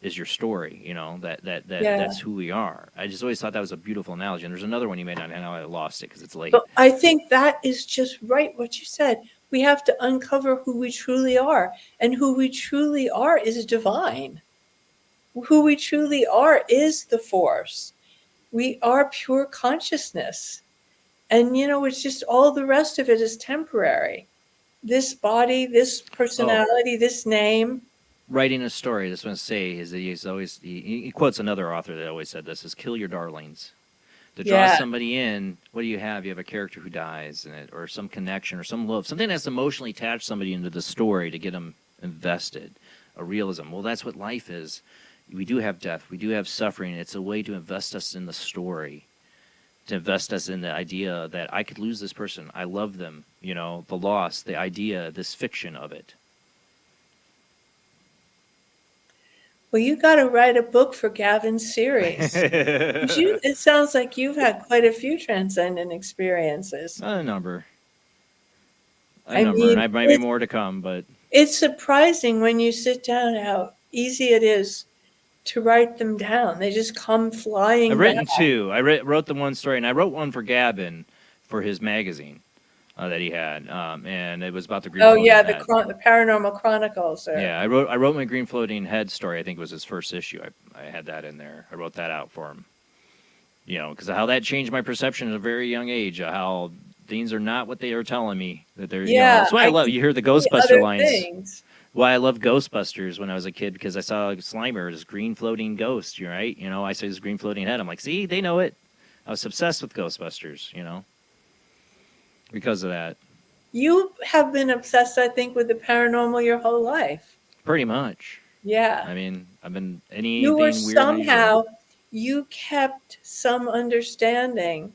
is your story. That's who we are. I just always thought that was a beautiful analogy. And there's another one you made, and now I lost it because it's late. But I think that is just right what you said. We have to uncover who we truly are, and who we truly are is divine. Who we truly are is the force. We are pure consciousness. And, it's just all the rest of it is temporary. This body, this personality, this name. Writing a story, this one say is that he quotes another author that always said this, is kill your darlings. To draw somebody in, what do you have? You have a character who dies in it, or some connection, or some love. Something that's emotionally attached somebody into the story to get them invested. A realism. Well, that's what life is. We do have death. We do have suffering. It's a way to invest us in the story, to invest us in the idea that I could lose this person. I love them. The loss, the idea, this fiction of it. Well, you got to write a book for Gavin's series. It sounds like you've had quite a few transcendent experiences. A number. I might be more to come, but it's surprising when you sit down how easy it is to write them down. They just come flying. I've written two. I wrote the one story, and I wrote one for Gavin for his magazine that he had, and it was about the green. Oh yeah, the Paranormal Chronicles. Yeah, I wrote my green floating head story. I think it was his first issue. I had that in there. I wrote that out for him. Because of how that changed my perception at a very young age. How things are not what they are telling me that they're. Yeah, that's why I love. You hear the Ghostbuster lines. Why I love Ghostbusters when I was a kid, because I saw Slimer, this green floating ghost, right? I saw his green floating head. I'm like, see, they know it. I was obsessed with Ghostbusters, because of that. You have been obsessed, I think, with the paranormal your whole life. Pretty much. Yeah. I mean, I've been anything you were weird. Somehow, you kept some understanding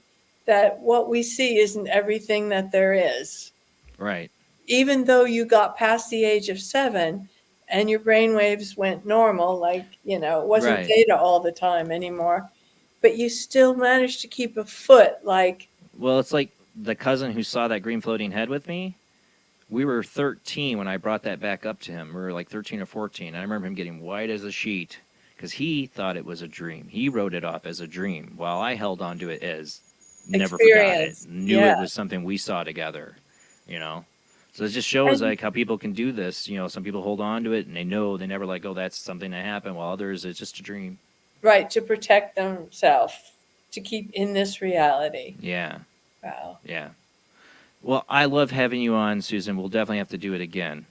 that what we see isn't everything that there is. Right. Even though you got past the age of 7 and your brain waves went normal, it wasn't data all the time anymore, but you still managed to keep a foot Well, it's like the cousin who saw that green floating head with me. We were 13 when I brought that back up to him. We were like 13 or 14. I remember him getting white as a sheet because he thought it was a dream. He wrote it off as a dream while I held on to it as never forgot it. Knew it was something we saw together, So it just shows how people can do this. Some people hold on to it and they know they never let go. That's something that happened, while others it's just a dream. Right, to protect themselves, to keep in this reality. Yeah. Wow. Yeah. Well, I love having you on, Susan. We'll definitely have to do it again.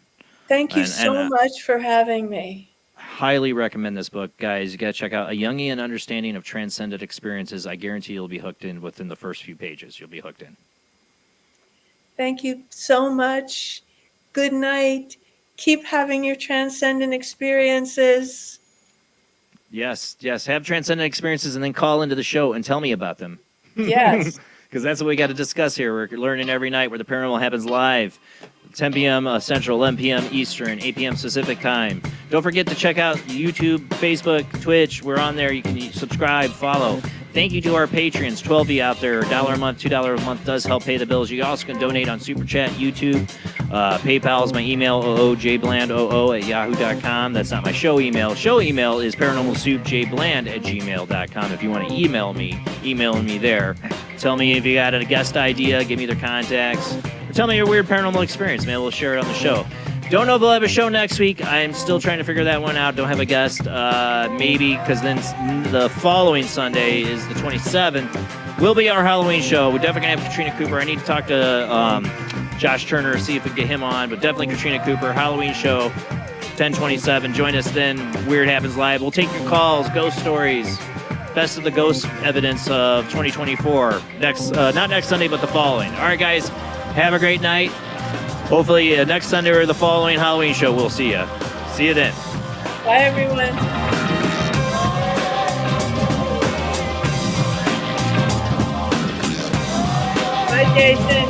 Thank you so much for having me. Highly recommend this book, guys. You got to check out A Jungian Understanding of Transcendent Experiences. I guarantee you'll be hooked in within the first few pages. You'll be hooked in. Thank you so much. Good night. Keep having your transcendent experiences. Yes. Have transcendent experiences and then call into the show and tell me about them. Yes. Because that's what we got to discuss here. We're learning every night where the paranormal happens live. 10 p.m. Central, 11 p.m. Eastern, 8 p.m. Pacific time. Don't forget to check out YouTube, Facebook, Twitch. We're on there. You can subscribe, follow. Thank you to our patrons, 12 out there, $1 a month, $2 a month does help pay the bills. You also can donate on Super Chat, YouTube, PayPal is my email, oojbland00@yahoo.com. That's not my show email. Show email is paranormalsoupjbland@gmail.com. If you want to email me there. Tell me if you got a guest idea, give me their contacts, or tell me your weird paranormal experience. Maybe we'll share it on the show. Don't know if we'll have a show next week. I'm still trying to figure that one out. Don't have a guest. Maybe, because then the following Sunday is the 27th. Will be our Halloween show. We're definitely going to have Katrina Cooper. I need to talk to Josh Turner, see if we can get him on. But definitely Katrina Cooper, Halloween show, 10/27. Join us then. Weird Happens Live. We'll take your calls, ghost stories, best of the ghost evidence of 2024. Not next Sunday, but the following. All right, guys. Have a great night. Hopefully next Sunday or the following Halloween show, we'll see you. See you then. Bye, everyone. Bye, Jason.